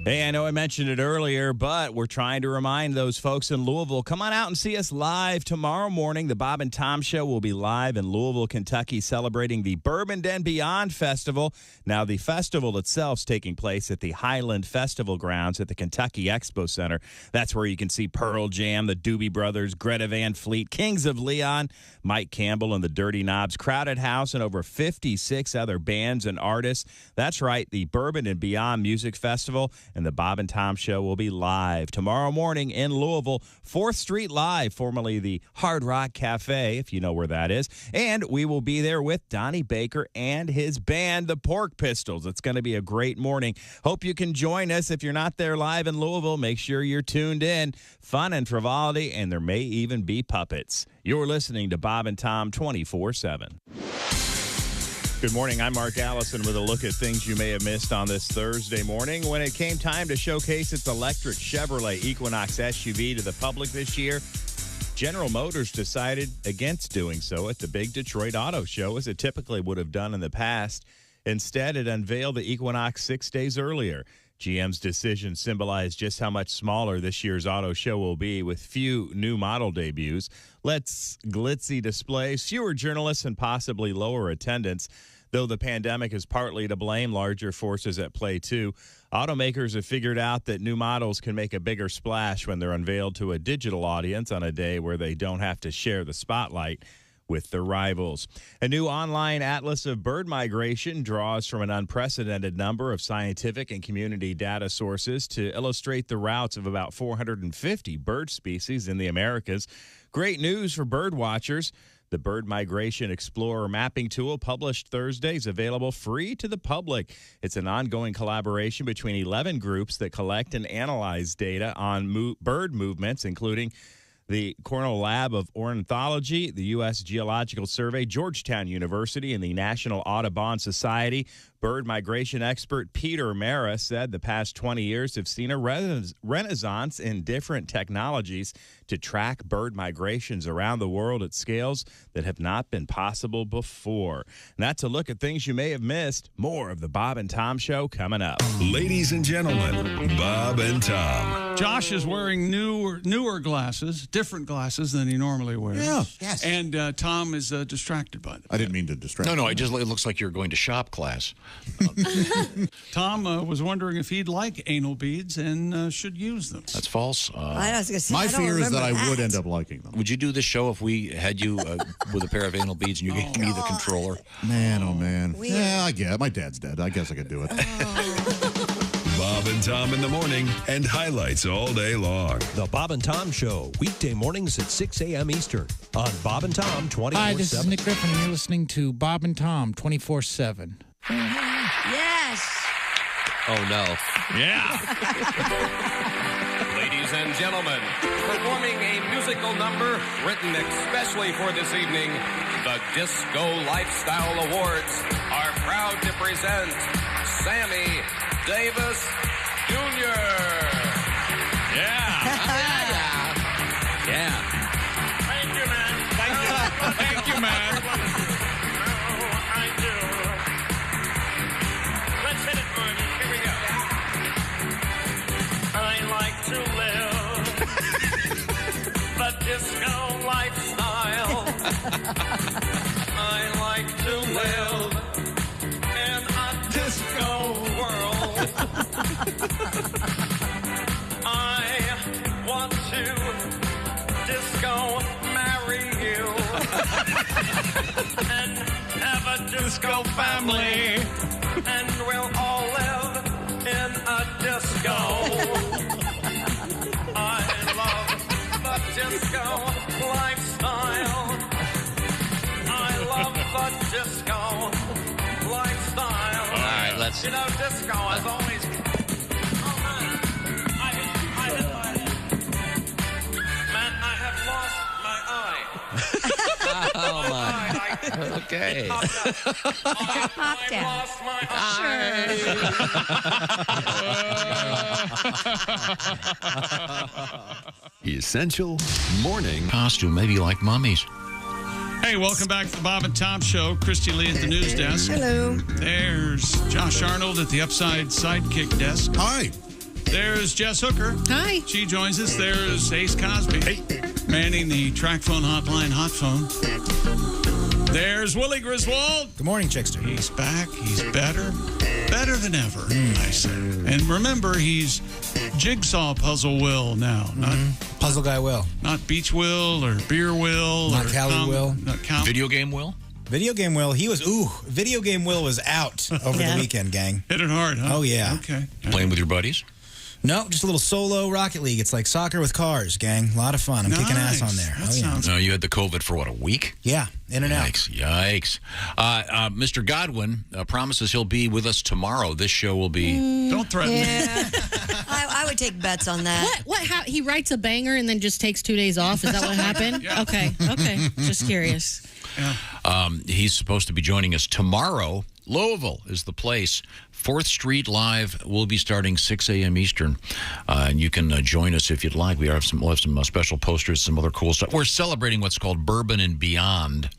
Hey, I know I mentioned it earlier, but we're trying to remind those folks in Louisville, come on out and see us live tomorrow morning. The Bob and Tom Show will be live in Louisville, Kentucky, celebrating the Bourbon Den Beyond Festival. Now, the festival itself is taking place at the Highland Festival grounds at the Kentucky Expo Center. That's where you can see Pearl Jam, the Doobie Brothers, Greta Van Fleet, Kings of Leon, Mike Campbell and the Dirty Knobs, Crowded House, and over 56 other bands and artists. That's right, the Bourbon and Beyond Music Festival. And the Bob and Tom Show will be live tomorrow morning in Louisville, 4th Street Live, formerly the Hard Rock Cafe, if you know where that is. And we will be there with Donnie Baker and his band, the Pork Pistols. It's going to be a great morning. Hope you can join us. If you're not there live in Louisville, make sure you're tuned in. Fun and frivolity, and there may even be puppets. You're listening to Bob and Tom 24/7. Good morning. I'm Mark Allison with a look at things you may have missed on this Thursday morning. When it came time to showcase its electric Chevrolet Equinox SUV to the public this year, General Motors decided against doing so at the big Detroit Auto Show, as it typically would have done in the past. Instead, it unveiled the Equinox 6 days earlier. GM's decision symbolized just how much smaller this year's auto show will be, with few new model debuts, less glitzy displays, fewer journalists, and possibly lower attendance. Though the pandemic is partly to blame, larger forces at play too. Automakers have figured out that new models can make a bigger splash when they're unveiled to a digital audience on a day where they don't have to share the spotlight with their rivals. A new online atlas of bird migration draws from an unprecedented number of scientific and community data sources to illustrate the routes of about 450 bird species in the Americas. Great news for bird watchers. The Bird Migration Explorer mapping tool, published Thursday, is available free to the public. It's an ongoing collaboration between 11 groups that collect and analyze data on bird movements, including the Cornell Lab of Ornithology, the U.S. Geological Survey, Georgetown University, and the National Audubon Society. Bird migration expert Peter Mara said the past 20 years have seen a renaissance in different technologies to track bird migrations around the world at scales that have not been possible before. And that's a look at things you may have missed. More of the Bob and Tom Show coming up. Ladies and gentlemen, Bob and Tom. Josh is wearing newer glasses, different glasses than he normally wears. Yeah. Yes. And Tom is distracted by them. I didn't mean to distract No, you. it looks like you're going to shop class. Tom was wondering if he'd like anal beads and should use them. That's false. I was gonna say, My I don't fear is that I remember would end up liking them. Would you do this show if we had you with a pair of anal beads and you gave me the controller? Man, oh man. Yeah, I get it. My dad's dead. I guess I could do it. Bob and Tom in the morning, and highlights all day long. The Bob and Tom Show, weekday mornings at 6 a.m. Eastern on Bob and Tom 24/7. Hi, this is Nick Griffin, and you're listening to Bob and Tom 24/7. Yes. Oh, no. Yeah. Ladies and gentlemen, performing a musical number written especially for this evening, the Disco Lifestyle Awards are proud to present Sammy Davis Jr. Yeah. Yeah. Thank you, man. Thank you, man. I do. Let's hit it, Marty. Here we go. I like to live the disco lifestyle. I like to live in a disco world. I want to disco marry you and have a disco family, and we'll all live in a disco. I love the disco lifestyle. I love the disco lifestyle. All right, let's. You know, disco has always. Oh man, man, I have lost my eye. Oh my. Okay. I lost my Essential morning costume, maybe like mummies. Hey, welcome back to the Bob and Tom Show. Christy Lee at the news desk. Hello. There's Josh Arnold at the Upside Sidekick desk. Hi. There's Jess Hooker. Hi. She joins us. There's Ace Cosby. Hey. Manning the track phone hotline hot phone. There's Willie Griswold. Good morning, Chickster. He's back. He's better. Better than ever, I say. And remember, he's Jigsaw Puzzle Will now. Not Puzzle Guy Will. Not Beach Will or Beer Will. Not or Cali Will. Video Game Will? Video Game Will. He was, Video Game Will was out over the weekend, gang. Hit it hard, huh? Oh, yeah. Okay. Playing with your buddies? No, just a little solo Rocket League. It's like soccer with cars, gang. A lot of fun. I'm kicking ass on there. No, you had the COVID for what, a week? Yeah, in and out. Yikes. Mr. Godwin promises he'll be with us tomorrow. This show will be... Don't threaten me. I would take bets on that. What? He writes a banger and then just takes 2 days off? Is that what happened? Yeah. Okay. Just curious. Yeah. He's supposed to be joining us tomorrow. Louisville is the place. 4th Street Live will be starting 6 a.m. Eastern. And you can join us if you'd like. We'll have some special posters, some other cool stuff. We're celebrating what's called Bourbon and Beyond.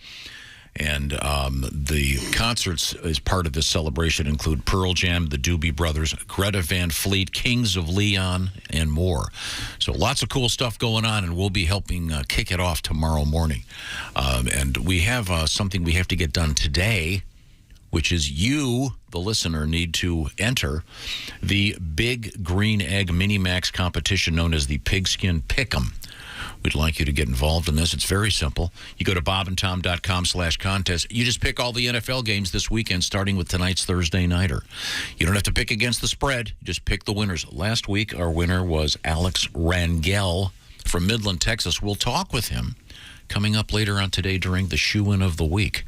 And the concerts as part of this celebration include Pearl Jam, the Doobie Brothers, Greta Van Fleet, Kings of Leon, and more. So lots of cool stuff going on, and we'll be helping kick it off tomorrow morning. And we have something we have to get done today, which is you, the listener, need to enter the Big Green Egg Mini-Max competition known as the Pigskin Pick'em. We'd like you to get involved in this. It's very simple. You go to bobandtom.com/contest. You just pick all the NFL games this weekend, starting with tonight's Thursday Nighter. You don't have to pick against the spread. You just pick the winners. Last week, our winner was Alex Rangel from Midland, Texas. We'll talk with him coming up later on today during the shoe-in of the week.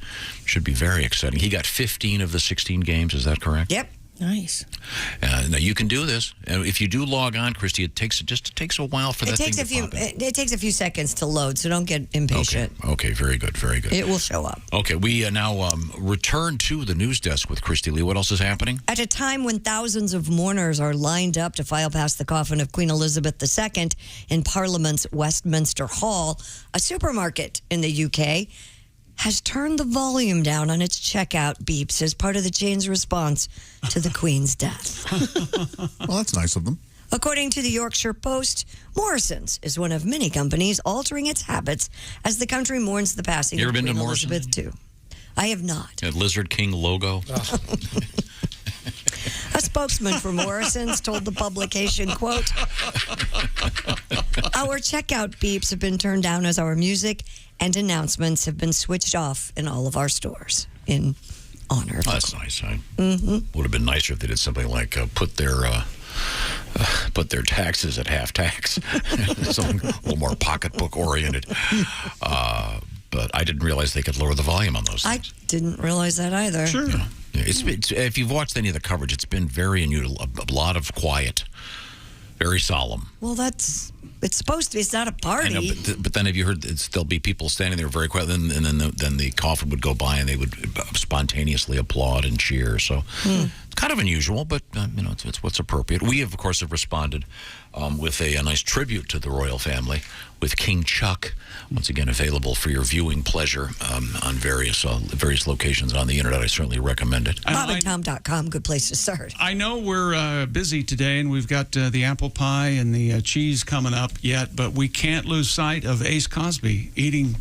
Should be very exciting. He got 15 of the 16 games. Is that correct? Yep. Nice. Now you can do this, and if you do log on, Christy, it takes a while for that thing to pop in. It takes a few seconds to load, so don't get impatient. Okay, very good, very good. It will show up. Okay, we now return to the news desk with Christy Lee. What else is happening? At a time when thousands of mourners are lined up to file past the coffin of Queen Elizabeth II in Parliament's Westminster Hall, a supermarket in the UK has turned the volume down on its checkout beeps as part of the chain's response to the Queen's death. Well, that's nice of them. According to the Yorkshire Post, Morrison's is one of many companies altering its habits as the country mourns the passing of Queen Elizabeth II. I have not. That Lizard King logo. A spokesman for Morrison's told the publication, quote, "Our checkout beeps have been turned down as our music and announcements have been switched off in all of our stores in honor of That's nice. Would have been nicer if they did something like put their taxes at half tax. Something a little more pocketbook oriented. But I didn't realize they could lower the volume on those things. I didn't realize that either. Sure. Yeah. It's, if you've watched any of the coverage, it's been very unusual. A lot of quiet, very solemn. Well, it's supposed to be. It's not a party. I know, but then have you heard there'll be people standing there very quiet, and then the coffin would go by, and they would spontaneously applaud and cheer. So it's kind of unusual, but it's what's appropriate. We of course have responded with a nice tribute to the royal family with King Chuck, once again available for your viewing pleasure on various locations on the internet. I certainly recommend it. BobandTom.com, good place to start. I know we're busy today, and we've got the apple pie and the cheese coming up yet, but we can't lose sight of Ace Cosby eating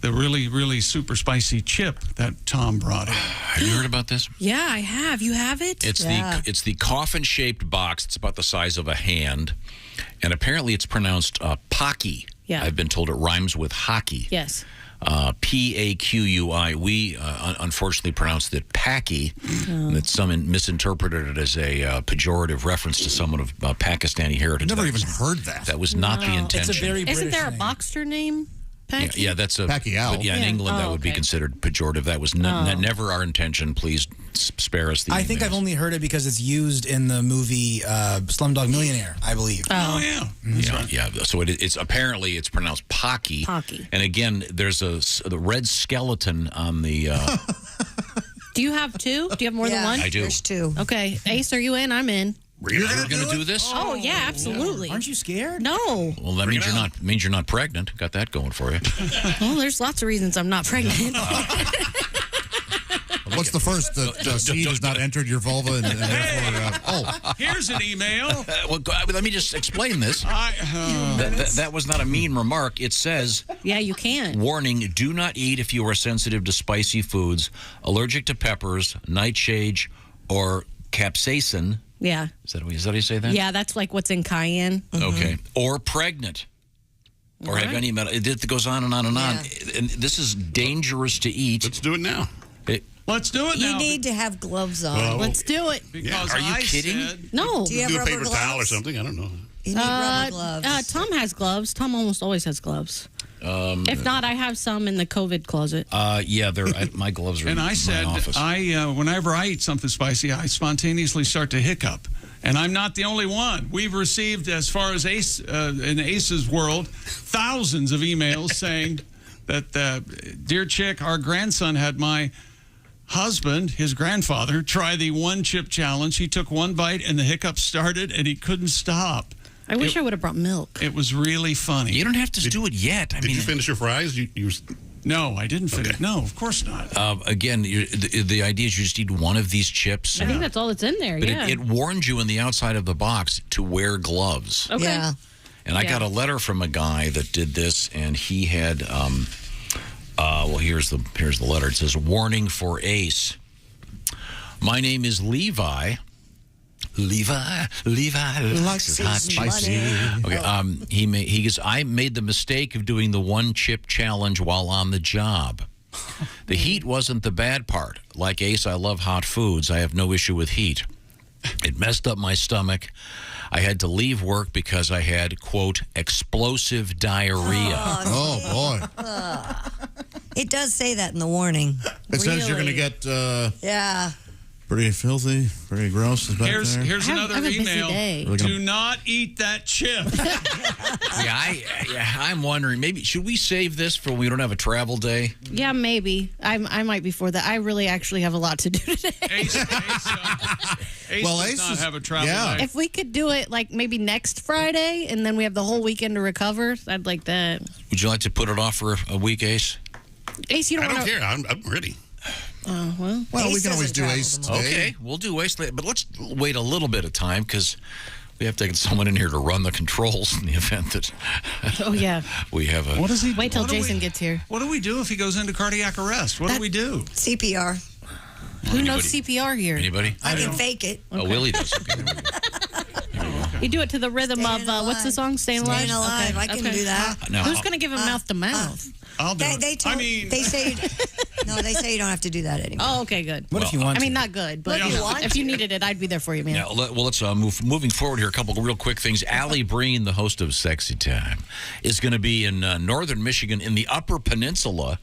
the really, really super spicy chip that Tom brought in. Have you heard about this? Yeah, I have. You have it? It's the coffin-shaped box. It's about the size of a hand, and apparently it's pronounced Pocky. Yeah. I've been told it rhymes with hockey. Yes. P-A-Q-U-I. We unfortunately pronounced it Packy. That some misinterpreted it as a pejorative reference to someone of Pakistani heritage. I've never even heard that. That was not the intention. It's a very Isn't British there a name. Boxster name? Packy? Yeah, that's a Pacquiao. But in England, that would be considered pejorative. That was never our intention. Please spare us the. I think I've only heard it because it's used in the movie Slumdog Millionaire, I believe. Oh yeah. Yeah. So it's apparently it's pronounced Pocky. Pocky. And again, there's the red skeleton on the. Do you have two? Do you have more than one? I do. There's two. Okay. Ace, are you in? I'm in. You're going to do this? Oh, yeah, absolutely. Aren't you scared? No. Well, that means you're not pregnant. Got that going for you. Well, there's lots of reasons I'm not pregnant. What's the first? The seed has not entered your vulva, and therefore, Here's an email. Well, let me just explain this. That was not a mean remark. It says, yeah, you can. Warning, do not eat if you are sensitive to spicy foods, allergic to peppers, nightshade, or capsaicin. Yeah. Is that how you say that? Yeah, that's like what's in cayenne. Okay. Or pregnant. Or have any metal. It goes on and on and on. And this is dangerous to eat. Let's do it now. Let's do it now. You need to have gloves on. Let's do it. Because Are you kidding? No. Do you have Do a rubber paper gloves? towel or something. I don't know. You need rubber gloves. Tom has gloves. Tom almost always has gloves. If not, I have some in the COVID closet. Yeah, my gloves are And in I said, my office. whenever I eat something spicy, I spontaneously start to hiccup. And I'm not the only one. We've received, as far as Ace, in Ace's world, thousands of emails saying that, dear chick, our grandson had my husband, his grandfather, try the one chip challenge. He took one bite and the hiccups started and he couldn't stop. I wish I would have brought milk. It was really funny. You don't have to do it yet. Did you finish your fries? No, I didn't finish. No, of course not. Again, the idea is you just eat one of these chips. I think that's all that's in there, But yeah. it warned you on the outside of the box to wear gloves. Okay. Yeah. And I got a letter from a guy that did this, and he had, well, here's the letter. It says, warning for Ace. My name is Levi. Levi likes his hot spicy. Okay, he goes, I made the mistake of doing the one chip challenge while on the job. The heat wasn't the bad part. Like Ace, I love hot foods. I have no issue with heat. It messed up my stomach. I had to leave work because I had, quote, explosive diarrhea. Oh, boy. It does say that in the warning. It says you're going to get yeah. pretty filthy, pretty gross. Is back Here's there. here's another email. Really Do not eat that chip. I'm wondering, maybe, should we save this for when we don't have a travel day? Yeah, maybe. I might be for that. I really actually have a lot to do today. Ace does not have a travel day. If we could do it like maybe next Friday and then we have the whole weekend to recover, I'd like that. Would you like to put it off for a week, Ace? Ace, you don't I want don't to... care. I'm ready. Well, we can always do Ace today. Okay, we'll do Ace later, but let's wait a little bit of time because we have to get someone in here to run the controls in the event that oh, yeah. we have a... What does he... Wait till what do Jason gets here. What do we do if he goes into cardiac arrest? What do we do? CPR. Who knows CPR here? Anybody? I can fake it. Oh, Willie does. Okay. You do it to the rhythm of, what's the song? Staying Alive? Staying Alive. I can do that. No, Who's going to give him mouth to mouth? I'll do They say no, they say you don't have to do that anymore. Oh, okay, good. What if you want I mean, to? not good, but Yeah. if you needed it, I'd be there for you, man. Now, let's moving forward here. A couple of real quick things. Allie Breen, the host of Sexy Time, is going to be in northern Michigan in the Upper Peninsula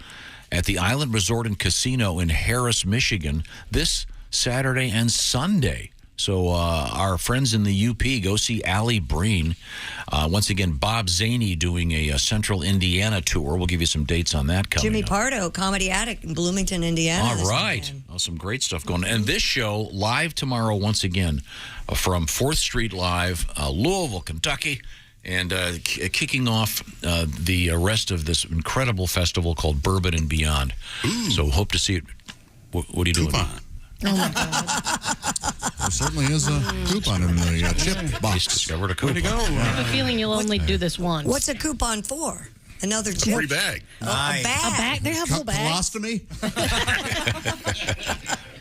at the Island Resort and Casino in Harris, Michigan, this Saturday and Sunday. So our friends in the UP, go see Allie Breen. Once again, Bob Zaney doing a Central Indiana tour. We'll give you some dates on that coming Jimmy up. Pardo, Comedy Attic in Bloomington, Indiana. All this right. weekend. Oh, some great stuff going on. And this show, live tomorrow, once again, from 4th Street Live, Louisville, Kentucky. And kicking off the rest of this incredible festival called Bourbon and Beyond. Ooh. So hope to see it. What are you doing? Oh, my God. There certainly is a coupon in the chip box. Discovered a coupon. Way to go. I have a feeling you'll only do this once. What's a coupon for? Another chip. Free bag. A bag. A bag. They have a bag. Colostomy?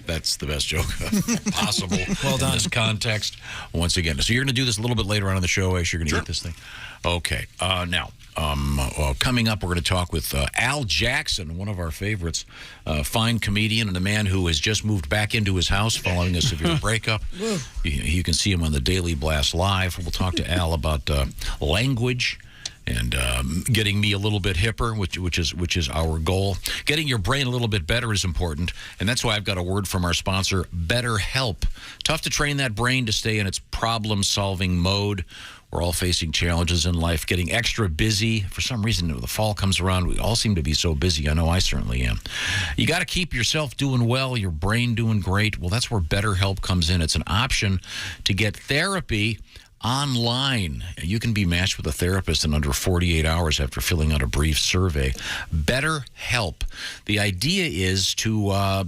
That's the best joke possible Well done. in this context. Once again, so you're going to do this a little bit later on in the show, Ace? You're going to get this thing? Okay. Now, coming up, we're going to talk with Al Jackson, one of our favorites, fine comedian and a man who has just moved back into his house following a severe breakup. You can see him on the Daily Blast Live. We'll talk to Al about language and getting me a little bit hipper, which is our goal. Getting your brain a little bit better is important, and that's why I've got a word from our sponsor, BetterHelp. Tough to train that brain to stay in its problem-solving mode. We're all facing challenges in life, getting extra busy. For some reason, the fall comes around, we all seem to be so busy. I know I certainly am. You got to keep yourself doing well, your brain doing great. Well, that's where BetterHelp comes in. It's an option to get therapy online. You can be matched with a therapist in under 48 hours after filling out a brief survey. BetterHelp. The idea is to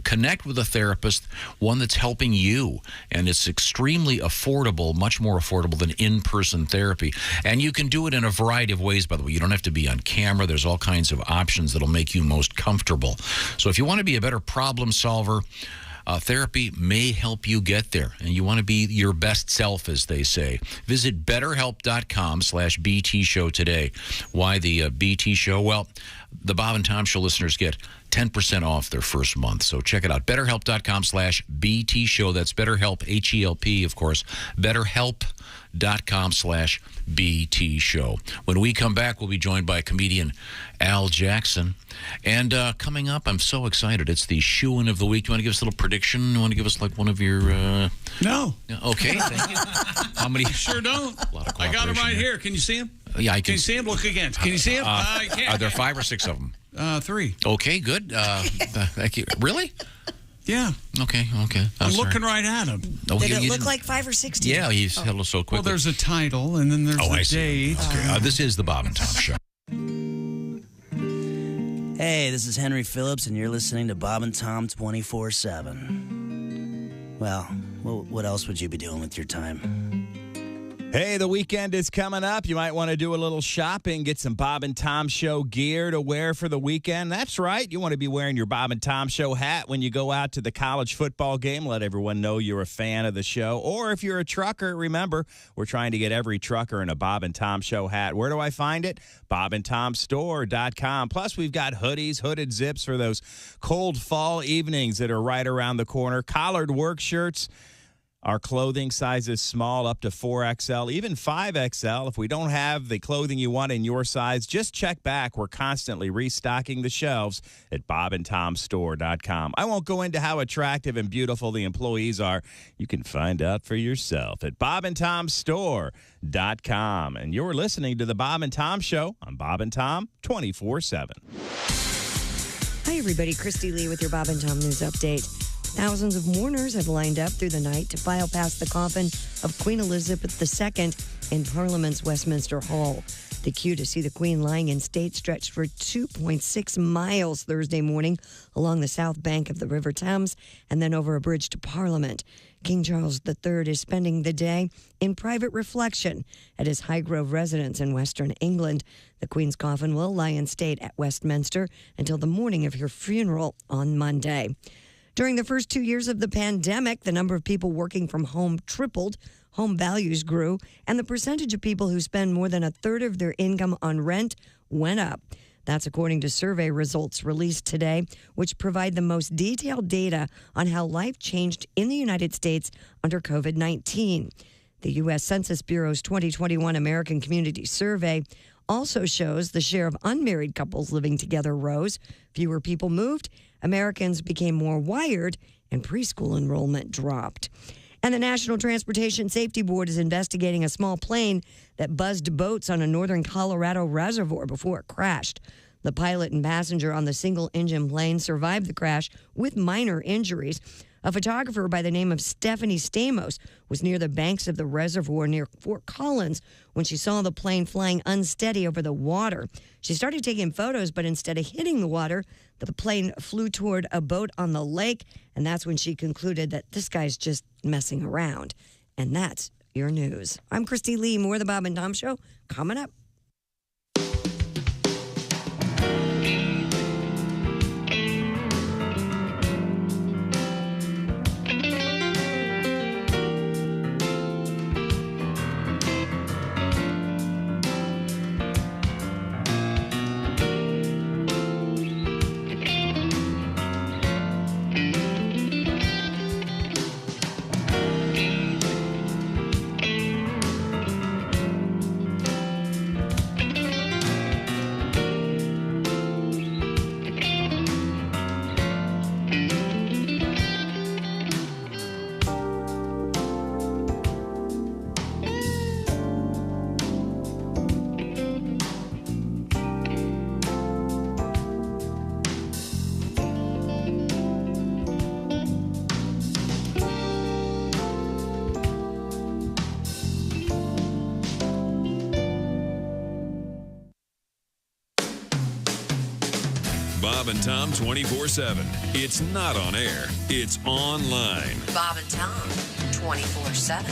connect with a therapist, one that's helping you, and it's extremely affordable, much more affordable than in-person therapy. And you can do it in a variety of ways, by the way. You don't have to be on camera. There's all kinds of options that'll make you most comfortable. So if you want to be a better problem solver, therapy may help you get there, and you want to be your best self, as they say. Visit BetterHelp.com/BT Show today. Why the BT Show? Well, the Bob and Tom Show listeners get 10% off their first month. So check it out. BetterHelp.com/BT Show. That's BetterHelp, H-E-L-P, of course. BetterHelp.com/BT Show. When we come back, we'll be joined by comedian Al Jackson. And coming up, I'm so excited. It's the shoe-in of the week. Do you want to give us a little prediction? You want to give us like one of your... No. Okay, thank you. How many? Sure don't. I got him right here. Can you see him? Yeah, I can. Can you see him? Look again. Can you see him? I can't. Are there 5 or 6 of them? 3. Okay, good. Thank you. Really? Yeah. Okay. I'm looking right at him. Oh, Did it look like 5 or 6 to you? Yeah, he's hello so quickly. Well, there's a title, and then there's the date. Okay. This is the Bob and Tom Show. Hey, this is Henry Phillips, and you're listening to Bob and Tom 24/7. Well, what else would you be doing with your time? Hey, the weekend is coming up. You might want to do a little shopping, get some Bob and Tom Show gear to wear for the weekend. That's right. You want to be wearing your Bob and Tom Show hat when you go out to the college football game. Let everyone know you're a fan of the show. Or if you're a trucker, remember, we're trying to get every trucker in a Bob and Tom Show hat. Where do I find it? BobandTomStore.com. Plus, we've got hoodies, hooded zips for those cold fall evenings that are right around the corner. Collared work shirts. Our clothing sizes small up to 4XL, even 5XL. If we don't have the clothing you want in your size, just check back. We're constantly restocking the shelves at BobandTomStore.com. I won't go into how attractive and beautiful the employees are. You can find out for yourself at BobandTomStore.com. And you're listening to the Bob and Tom Show on Bob and Tom 24/7. Hi, everybody. Christy Lee with your Bob and Tom News Update. Thousands of mourners have lined up through the night to file past the coffin of Queen Elizabeth II in Parliament's Westminster Hall. The queue to see the Queen lying in state stretched for 2.6 miles Thursday morning along the south bank of the River Thames and then over a bridge to Parliament. King Charles III is spending the day in private reflection at his Highgrove residence in Western England. The Queen's coffin will lie in state at Westminster until the morning of her funeral on Monday. During the first 2 years of the pandemic, the number of people working from home tripled, home values grew, and the percentage of people who spend more than a third of their income on rent went up. That's according to survey results released today, which provide the most detailed data on how life changed in the United States under COVID-19. The U.S. Census Bureau's 2021 American Community Survey also shows the share of unmarried couples living together rose. Fewer people moved, Americans became more wired, and preschool enrollment dropped. And the National Transportation Safety Board is investigating a small plane that buzzed boats on a northern Colorado reservoir before it crashed. The pilot and passenger on the single-engine plane survived the crash with minor injuries. A photographer by the name of Stephanie Stamos was near the banks of the reservoir near Fort Collins when she saw the plane flying unsteady over the water. She started taking photos, but instead of hitting the water, the plane flew toward a boat on the lake, and that's when she concluded that this guy's just messing around. And that's your news. I'm Christy Lee. More of the Bob and Tom Show coming up. Bob and Tom 24/7. It's not on air. It's online. Bob and Tom, 24/7.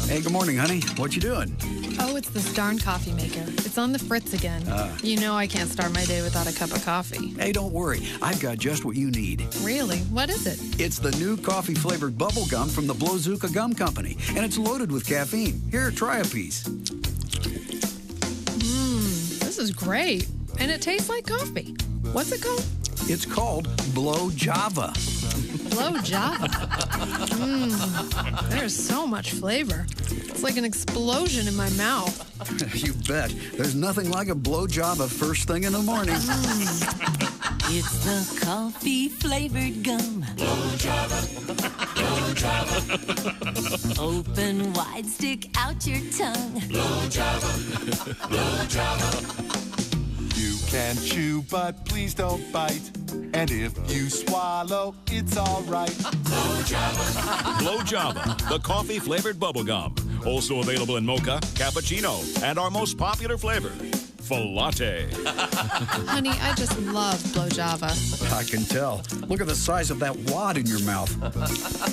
Hey, good morning, honey. What you doing? Oh, it's this darn coffee maker. It's on the fritz again. You know I can't start my day without a cup of coffee. Hey, don't worry. I've got just what you need. Really? What is it? It's the new coffee-flavored bubble gum from the Blowzuka Gum Company, and it's loaded with caffeine. Here, try a piece. This is great. And it tastes like coffee. What's it called? It's called Blow Java. Blow Java. There's so much flavor. It's like an explosion in my mouth. You bet. There's nothing like a Blow Java first thing in the morning. It's the coffee-flavored gum. Blow Java. Blow Java. Open wide, stick out your tongue. Blow Java. Blow Java. You can chew, but please don't bite. And if you swallow, it's all right. Blow Java. Blow Java, the coffee-flavored bubble gum. Also available in mocha, cappuccino, and our most popular flavor, Latte. Honey, I just love Blow Java. I can tell. Look at the size of that wad in your mouth.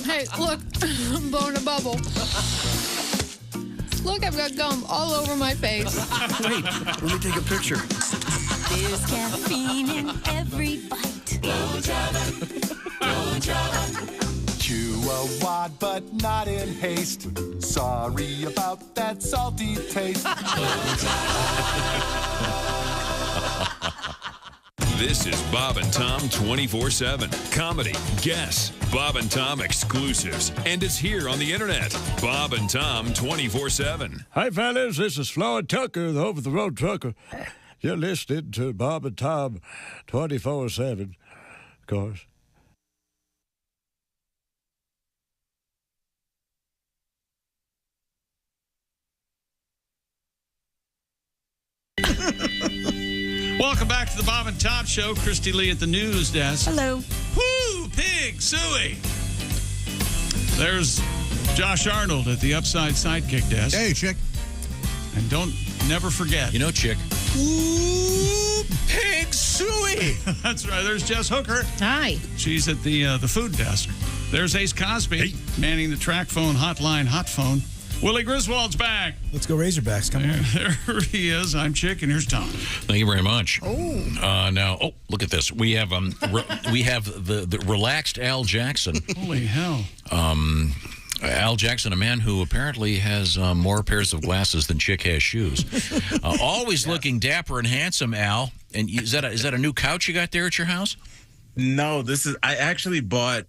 Hey, look, I'm blowing a bubble. Look, I've got gum all over my face. Wait, let me take a picture. There's caffeine in every bite. Blow Java. Blow Java. Chew a wad, but not in haste. Sorry about that salty taste. This is Bob and Tom 24/7. Comedy, guests, Bob and Tom exclusives, and it's here on the internet. Bob and Tom 24/7. Hi, fellas. This is Floyd Tucker, the over-the-road trucker. You're listening to Bob and Tom 24/7, of course. Welcome back to the Bob and Tom Show. Christy Lee at the news desk. Hello. Woo! Pig suey. There's Josh Arnold at the Upside Sidekick desk. Hey, chick. And never forget. You know, chick. Ooh, pig suey. That's right. There's Jess Hooker. Hi. She's at the food desk. There's Ace Cosby manning the track phone hotline hot phone. Willie Griswold's back. Let's go Razorbacks. Come on. There he is. I'm Chick, and here's Tom. Thank you very much. Now, look at this. We have we have the relaxed Al Jackson. Holy hell. Al Jackson, a man who apparently has more pairs of glasses than Chick has shoes. Always looking dapper and handsome, Al. And is that a new couch you got there at your house? No, I actually bought.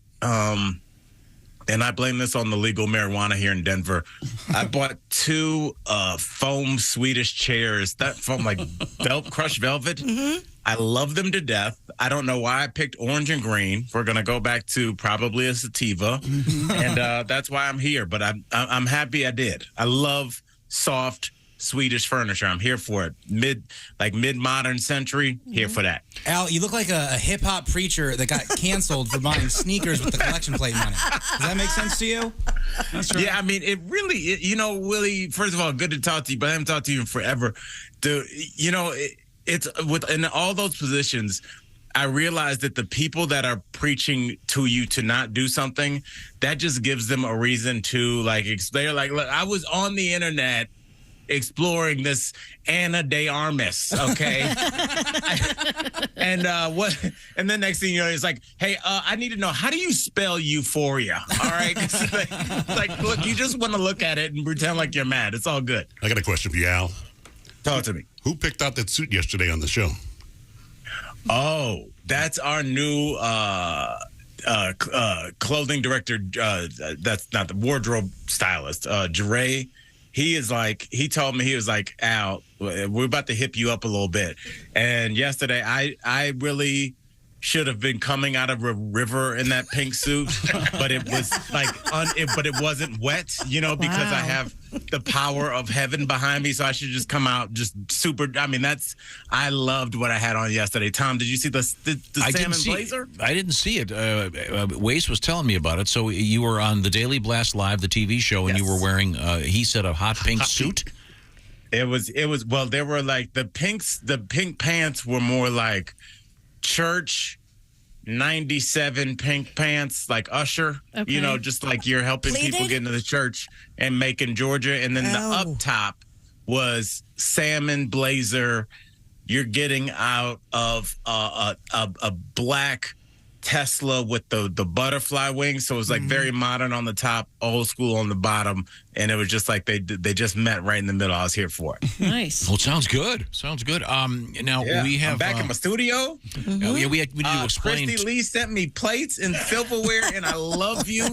And I blame this on the legal marijuana here in Denver. I bought 2 foam Swedish chairs that from like crushed velvet. Mm-hmm. I love them to death. I don't know why I picked orange and green. We're gonna go back to probably a sativa, and that's why I'm here. But I'm happy I did. I love soft Swedish furniture. I'm here for it. Mid-modern century, here for that. Al, you look like a hip-hop preacher that got canceled for buying sneakers with the collection plate money. Does that make sense to you? That's right. Yeah, I mean, it really, Willie, first of all, good to talk to you, but I haven't talked to you in forever. It's in all those positions, I realize that the people that are preaching to you to not do something, that just gives them a reason to, they're like, look, I was on the internet exploring this Ana de Armas, okay? And then next thing you know, it's like, hey, I need to know, how do you spell euphoria? All right? Look, you just want to look at it and pretend like you're mad. It's all good. I got a question for you, Al. Talk to me. Who picked out that suit yesterday on the show? Oh, that's our new clothing director. That's not the wardrobe stylist, Jeray. He told me, he was like, Al, we're about to hip you up a little bit. And yesterday, I really should have been coming out of a river in that pink suit, but it was but it wasn't wet, because I have the power of heaven behind me. So I should just come out just super. I mean, I loved what I had on yesterday. Tom, did you see the salmon blazer? I didn't see it. Wace was telling me about it. So you were on the Daily Blast Live, the TV show, and you were wearing, he said, a hot pink suit. It was well, they were like the pink pants were more like church 97 pink pants, like Usher, Okay. just like you're helping people get into the church and making Georgia. And then the up top was salmon blazer. You're getting out of a black Tesla with the butterfly wings, so it was like very modern on the top, old school on the bottom, and it was just like they just met right in the middle. I was here for it. Nice. Well, it sounds good. Now we have I'm back in my studio. We need to explain. Christy Lee sent me plates and silverware, and I love you.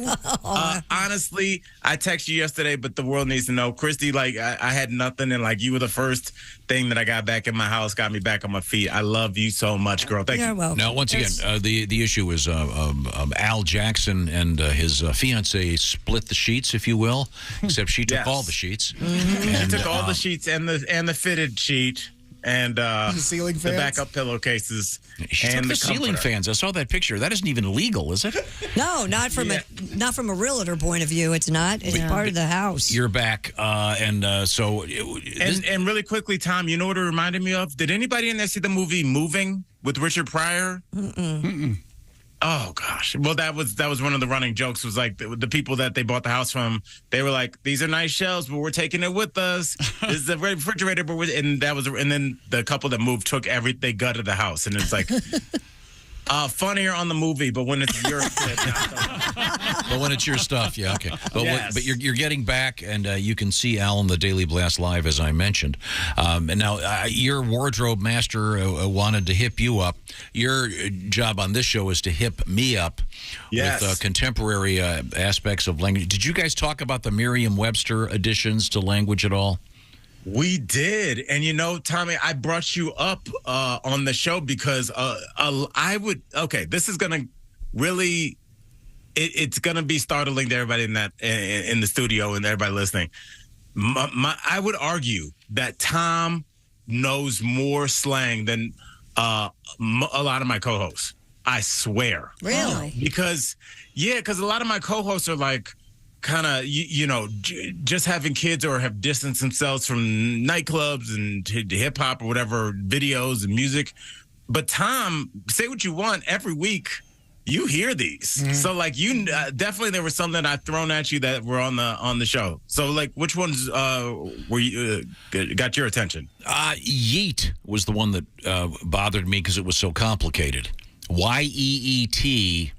Honestly, I texted you yesterday, but the world needs to know, Christy. Like I had nothing, and like you were the first thing that I got back in my house, got me back on my feet. I love you so much, girl. Thank you. Welcome. Now, once again, the issue is Al Jackson and his fiance split the sheets, if you will, except she took all the sheets. She took all the sheets and the fitted sheet and the ceiling fans, the backup pillowcases. She took the ceiling fans. I saw that picture. That isn't even legal, is it? No, not from a realtor point of view. It's not. It's part of the house. You're back, and really quickly, Tom. You know what it reminded me of? Did anybody in there see the movie Moving with Richard Pryor? Mm-mm. Oh gosh. Well, that was one of the running jokes. Was like the people that they bought the house from. They were like, "These are nice shelves, but we're taking it with us. This is the refrigerator, but and then the couple that moved took they gutted the house, and it's like funnier on the movie, but when it's your but when it's your stuff, yeah, okay. But Yes. but you're getting back, and you can see Al on the Daily Blast Live, as I mentioned. And now your wardrobe master wanted to hip you up. Your job on this show is to hip me up with contemporary aspects of language. Did you guys talk about the Merriam-Webster additions to language at all? We did. And Tommy, I brought you up on the show because this is going to really, it's going to be startling to everybody in the studio and everybody listening. I would argue that Tom knows more slang than a lot of my co-hosts. I swear. Really? Because a lot of my co-hosts are like, kind of, just having kids or have distanced themselves from nightclubs and to hip hop or whatever, videos and music. But Tom, say what you want, every week you hear these. Mm-hmm. So like you definitely there was some that I've thrown at you that were on the show. So like which ones were you got your attention? Yeet was the one that bothered me because it was so complicated. Y-E-E-T.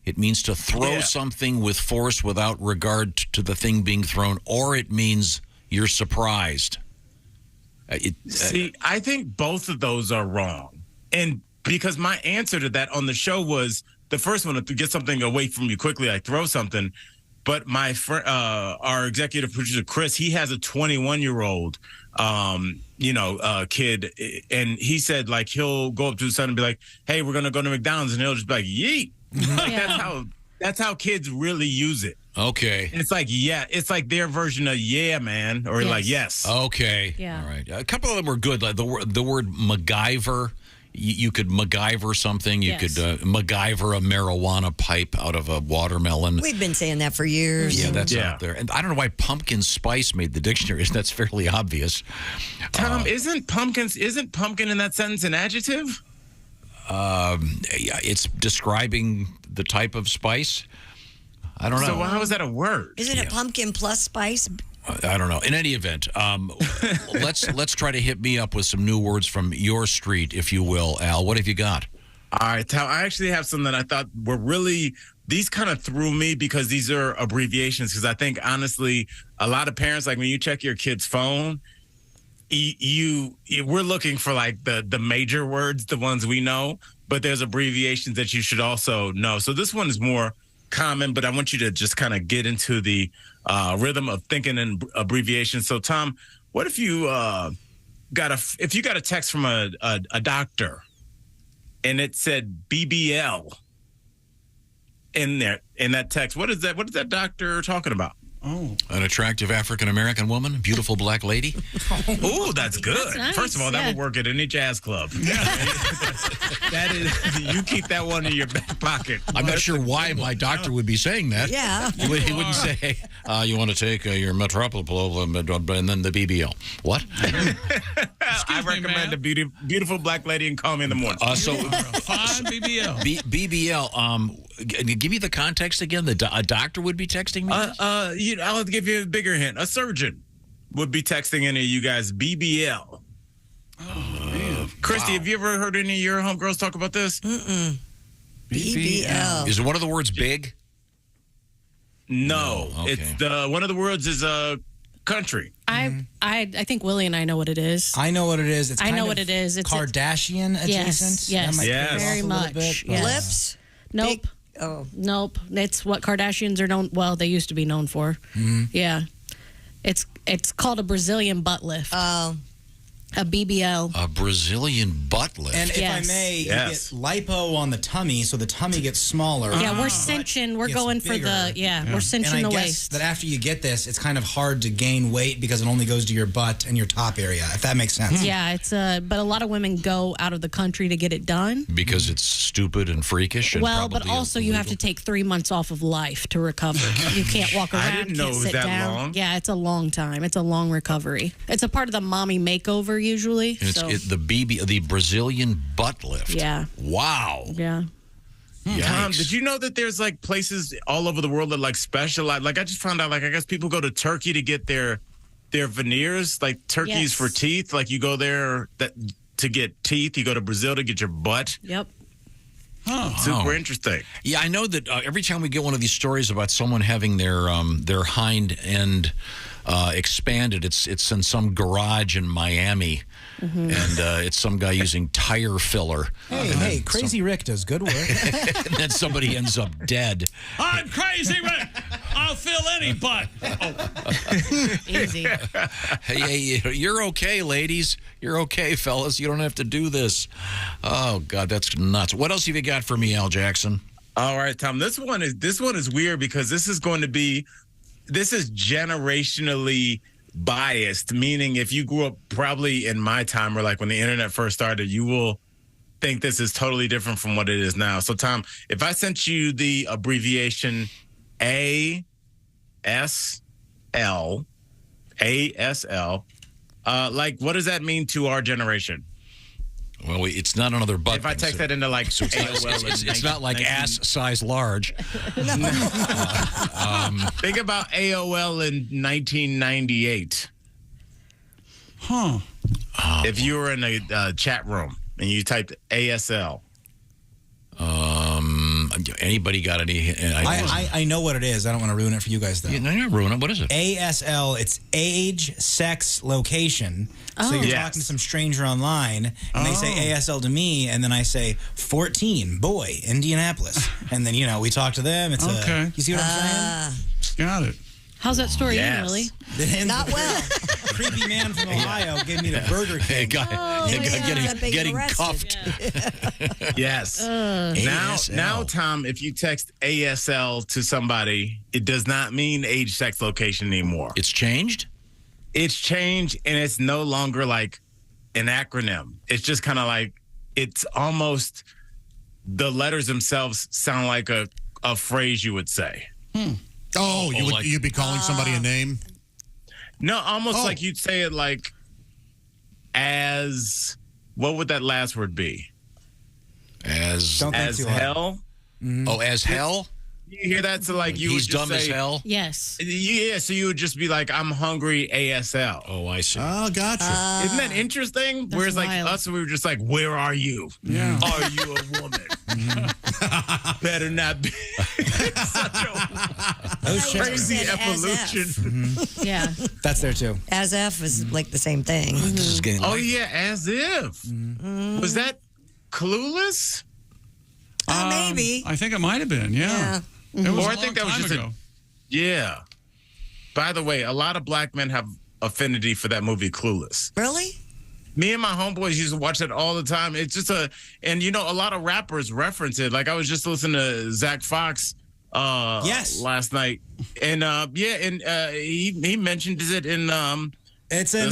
It means to throw something with force without regard to the thing being thrown, or it means you're surprised. See, I think both of those are wrong. And because my answer to that on the show was the first one, to get something away from you quickly, I throw something. But my friend, our executive producer, Chris, he has a 21-year-old, kid. And he said, like, he'll go up to his son and be like, hey, we're going to go to McDonald's. And he'll just be like, yeet. Like, that's how kids really use it. Okay. It's like, it's like their version of yeah, man, or like yes. Okay. Yeah. All right. A couple of them were good. Like the word MacGyver. You could MacGyver something. You could MacGyver a marijuana pipe out of a watermelon. We've been saying that for years. Yeah, that's out there. And I don't know why pumpkin spice made the dictionary. That's fairly obvious. Tom, isn't pumpkin in that sentence an adjective? It's describing the type of spice. I don't know. So how is that a word? Isn't it pumpkin plus spice? I don't know. In any event, let's try to hit me up with some new words from your street, if you will, Al. What have you got? All right, Tal, I actually have some that I thought were really, these kind of threw me because these are abbreviations. Because I think, honestly, a lot of parents, like when you check your kid's phone, we're looking for like the major words, the ones we know, but there's abbreviations that you should also know. So this one is more common, but I want you to just kind of get into the rhythm of thinking in abbreviations. So Tom, what if you got a text from a doctor and it said BBL in that text? What is that doctor talking about? Oh. An attractive African-American woman, beautiful black lady. Ooh, that's good. That's nice, First of all, that would work at any jazz club. That is, you keep that one in your back pocket. I'm not sure why my doctor would be saying that. Yeah. He wouldn't say, you want to take your Metropol and then the BBL. What? I recommend a beautiful black lady and call me in the morning. Fine BBL. Give me the context again. A doctor would be texting me? I'll give you a bigger hint. A surgeon would be texting any of you guys BBL. Christy, have you ever heard any of your homegirls talk about this? Mm-mm. BBL. Is it one of the words big? No. Okay. It's one of the words is country. I think Willie and I know what it is. I know what it is. It's I know kind what of it is. It's Kardashian adjacent. Yes, That might yes. throw it very off a little much. bit, Yes. Lips? Nope. Oh. Nope. It's what Kardashians are known. Well, they used to be known for. Mhm. Yeah. It's called a Brazilian butt lift. Oh. A BBL. A Brazilian butt lift. And if I may, you get lipo on the tummy, so the tummy gets smaller. Yeah, we're cinching. We're gets going for bigger. we're cinching and I the guess waist. that after you get this, it's kind of hard to gain weight because it only goes to your butt and your top area, if that makes sense. Yeah, it's but a lot of women go out of the country to get it done. Because it's stupid and freakish. And Well, but probably also you have to take 3 months off of life to recover. You can't walk around. I didn't know can't it was sit that down. long. Yeah, it's a long time. It's a long recovery. It's a part of the mommy makeover usually. And so. the Brazilian butt lift. Yeah. Wow. Yeah. Tom, did you know that there's like places all over the world that like specialize? Like I just found out, like I guess people go to Turkey to get their veneers, like turkeys Yes. for teeth. Like you go there to get teeth. You go to Brazil to get your butt. Yep. Super interesting. Yeah, I know that every time we get one of these stories about someone having their hind end expanded, it's in some garage in Miami, and it's some guy using tire filler. Hey, Crazy Rick does good work. And then somebody ends up dead. I'm crazy, Rick. I'll fill any butt. Easy. Hey, you're okay, ladies. You're okay, fellas. You don't have to do this. Oh God, that's nuts. What else have you got for me, Al Jackson? All right, Tom. This one is weird because this is generationally biased, meaning if you grew up probably in my time or like when the internet first started, you will think this is totally different from what it is now. So, Tom, if I sent you the abbreviation ASL, like what does that mean to our generation? Well, it's not another butt. If I text that into like AOL, it's not like ass size large. Think about AOL in 1998. Huh. If you were in a chat room and you typed ASL. Anybody got any? I know what it is. I don't want to ruin it for you guys, though. No, you're not ruining it. What is it? ASL, it's age, sex, location. So you're Yes. talking to some stranger online, and they say ASL to me, and then I say 14, boy, Indianapolis. And then, we talk to them. It's Okay. you see what I'm saying? Got it. How's that story Yes. end, Willie? Not well. Creepy man from Ohio gave me the Burger King. Getting cuffed. Yes. Now, Tom, if you text ASL to somebody, it does not mean age, sex, location anymore. It's changed? It's changed, and it's no longer like an acronym. It's just kind of like, it's almost, the letters themselves sound like a phrase you would say. Oh, you'd be calling somebody a name? No, almost like you'd say it like as, what would that last word be? As hell? Oh, as hell? You hear that? So like you He's would just dumb as say, hell? Yes. Yeah, so you would just be like, I'm hungry ASL. Oh, I see. Oh, gotcha. Isn't that interesting? Whereas like wild. us, we were just like, where are you? Yeah. Are you a woman? Better not be. Crazy evolution. Yeah. That's there, too. As if is like the same thing. This is getting Oh yeah, as if. Was that Clueless? Maybe. I think it might have been. Yeah. It was Or a I think long that was time just ago. Yeah. By the way, a lot of black men have affinity for that movie Clueless. Really? Me and my homeboys used to watch it all the time. It's just and a lot of rappers reference it. Like I was just listening to Zach Fox last night, and he mentioned it in It's in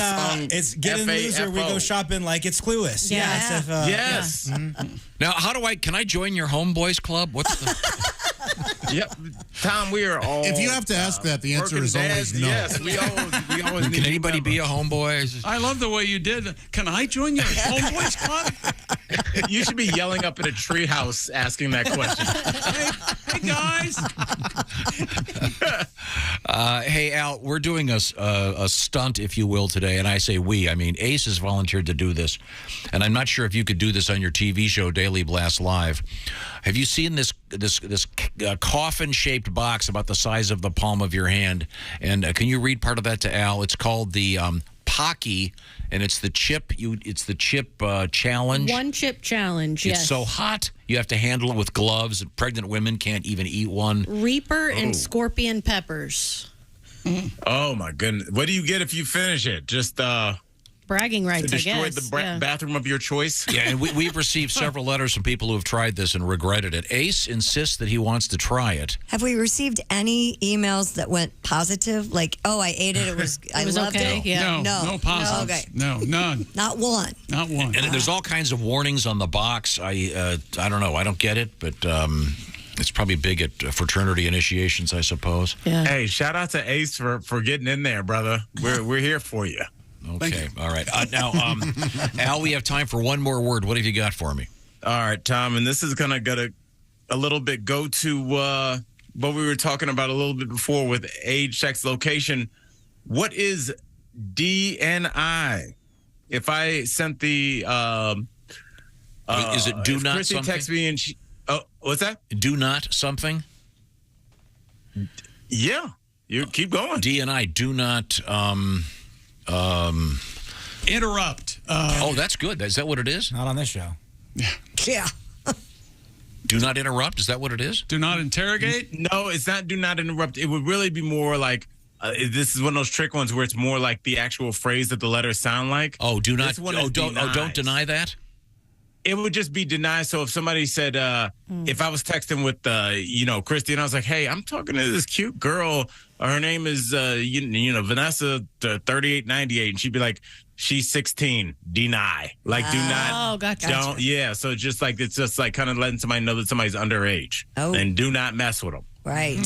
it's Get In Loser. We go shopping like it's Clueless. Yeah. Yes. Now, can I join your homeboys club? What's the? Yep, Tom, we are all. If you have to ask that, the answer is always no. Yes, we always. Can anybody be a homeboy? I love the way you did. Can I join your homeboys club? You should be yelling up at a treehouse asking that question. Hey guys. Hey, Al, we're doing a stunt, if you will, today. And I say we. I mean, Ace has volunteered to do this. And I'm not sure if you could do this on your TV show, Daily Blast Live. Have you seen this coffin-shaped box about the size of the palm of your hand? And can you read part of that to Al? It's called the Pocky, and it's the chip. It's the chip challenge. One chip challenge. It's yes. so hot you have to handle it with gloves. Pregnant women can't even eat one. Reaper and scorpion peppers. Oh my goodness! What do you get if you finish it? Just bragging rights. to destroy I guess. the bathroom of your choice. Yeah, and we've received several letters from people who have tried this and regretted it. Ace insists that he wants to try it. Have we received any emails that went positive? Like, oh, I ate it. It was I loved okay. it. Yeah. No positives. Okay. No, none. Not one. Not one. And there's all kinds of warnings on the box. I don't know. I don't get it, but it's probably big at fraternity initiations, I suppose. Yeah. Hey, shout out to Ace for getting in there, brother. We're here for you. Okay. All right. Now, Al, we have time for one more word. What have you got for me? All right, Tom, and this is gonna a little bit go to what we were talking about a little bit before with age, sex, location. What is DNI? If I sent the is it do not Chrissy something? text me and she, what's that? Do not something? Yeah, you keep going. DNI, do not interrupt. That's good. Is that what it is? Not on this show. Yeah. Do not interrupt. Is that what it is? Do not interrogate? No, it's not do not interrupt. It would really be more like this is one of those trick ones where it's more like the actual phrase that the letters sound like. Oh, do not. Don't denies. deny that. It would just be denied. So if somebody said, if I was texting with, Christy, and I was like, hey, I'm talking to this cute girl. Her name is, Vanessa 3898. And she'd be like, she's 16. Deny. Like, do not. Oh, gotcha. Don't. Yeah. So it's just like kind of letting somebody know that somebody's underage. Oh. And do not mess with them. Right.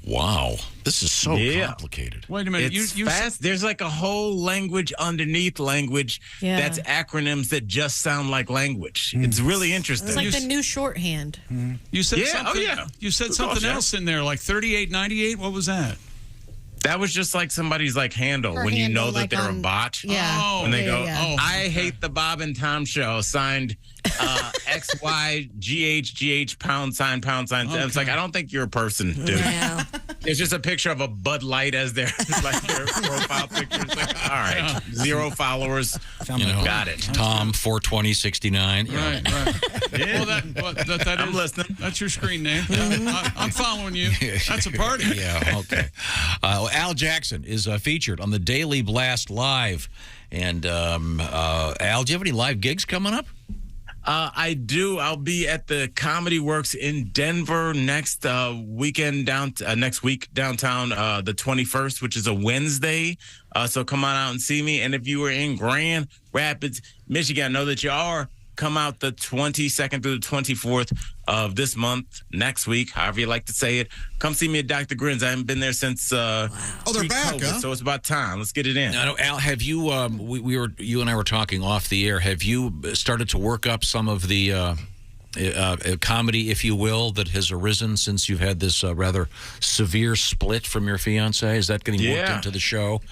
Wow. This is so complicated. Wait a minute. It's fast. There's like a whole language underneath language that's acronyms that just sound like language. It's really interesting. It's like the new shorthand. You said Yeah, something. oh, yeah. You said Of something course, yeah. else in there, like 3898. What was that? That was just like somebody's like handle Her when you handle, know that like they're on- a bot. Yeah. When they go, yeah. I hate the Bob and Tom show, signed XYGHGH pound sign. It's like, I don't think you're a person, dude. Yeah. It's just a picture of a Bud Light as their profile picture. It's like, all right, 0 followers. Got it. Tom 42069. Right. Yeah. Well, that I'm is- listening. That's your screen name. I'm following you. That's a party. Yeah, okay. Al Jackson is featured on the Daily Blast Live. And Al, do you have any live gigs coming up? I do. I'll be at the Comedy Works in Denver next weekend next week downtown, the 21st, which is a Wednesday. So come on out and see me. And if you are in Grand Rapids, Michigan, I know that you are. Come out the 22nd through the 24th of this month, next week, however you like to say it. Come see me at Dr. Grin's. I haven't been there since they're back, huh? So it's about time. Let's get it in. I know, Al, have you? You and I were talking off the air. Have you started to work up some of the comedy, if you will, that has arisen since you've had this rather severe split from your fiance? Is that getting worked into the show?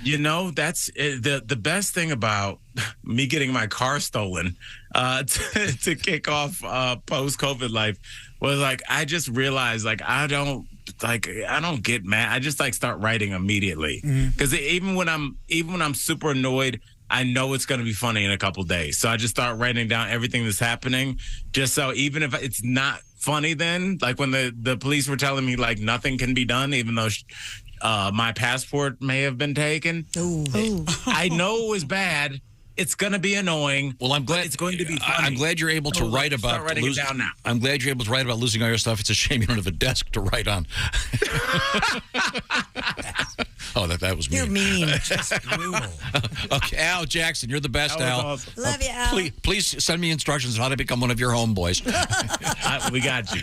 You know, that's the best thing about me getting my car stolen to kick off post-COVID life was like I just realized I don't get mad. I just start writing immediately because even when I'm super annoyed, I know it's going to be funny in a couple days. So I just start writing down everything that's happening, just so even if it's not funny, then like when the police were telling me like nothing can be done, even though my passport may have been taken. Ooh. I know it was bad, It's going to be annoying. Well, I'm glad it's going to be funny. I'm glad you're able to write about start writing it down now. I'm glad you're able to write about losing all your stuff. It's a shame you don't have a desk to write on. Oh, that was mean. You're mean. Just brutal. Okay, Al Jackson, you're the best, Al. Awesome. Love you, Al. Please send me instructions on how to become one of your homeboys. We got you.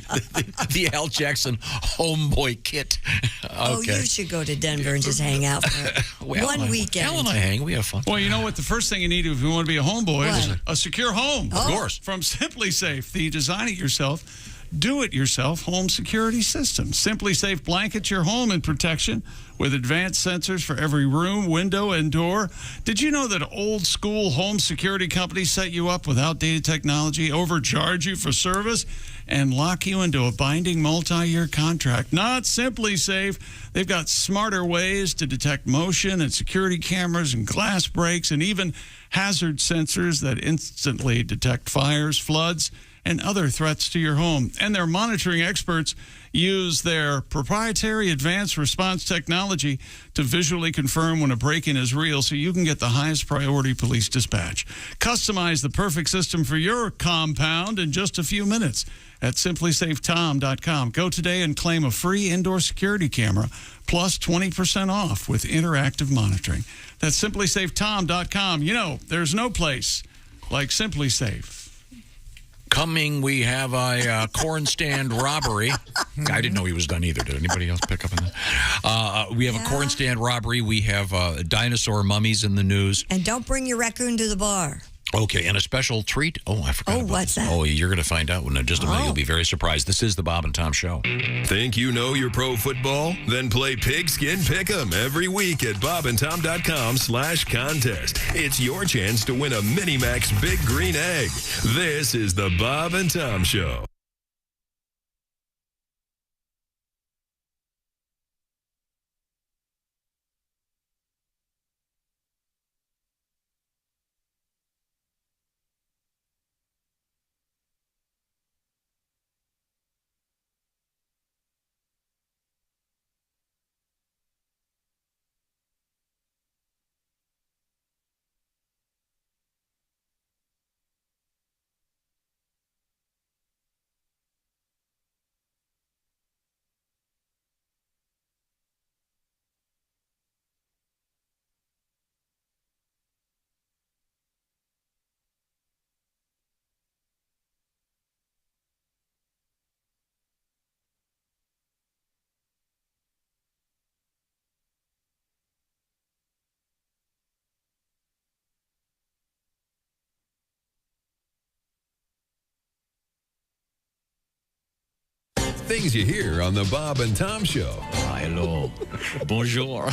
The Al Jackson homeboy kit. Okay. Oh, you should go to Denver and just hang out for one weekend. Al and I hang. We have fun. Well, you know what? The first thing you need if you want to be a homeboy is a secure home. Of course. From Simply Safe, the design it yourself, do it yourself home security system. Simply Safe blankets your home in protection with advanced sensors for every room, window, and door. Did you know that old school home security companies set you up with outdated technology, overcharge you for service, and lock you into a binding multi-year contract? Not Simply Safe. They've got smarter ways to detect motion and security cameras and glass breaks and even hazard sensors that instantly detect fires, floods, and other threats to your home. And their monitoring experts use their proprietary advanced response technology to visually confirm when a break-in is real so you can get the highest priority police dispatch. Customize the perfect system for your compound in just a few minutes at simplysafetom.com. Go today and claim a free indoor security camera plus 20% off with interactive monitoring. That's simplysafetom.com. You know, there's no place like Simply Safe. Coming, we have a corn stand robbery. I didn't know he was done either. Did anybody else pick up on that? We have a corn stand robbery. We have dinosaur mummies in the news. And don't bring your raccoon to the bar. Okay, and a special treat. Oh, I forgot. What's that? Oh, you're going to find out in just a minute. You'll be very surprised. This is the Bob and Tom Show. Think you know your pro football? Then play Pigskin Pick'em every week at bobandtom.com/contest. It's your chance to win a Minimax Big Green Egg. This is the Bob and Tom Show. Things you hear on the Bob and Tom Show. Hello. Bonjour.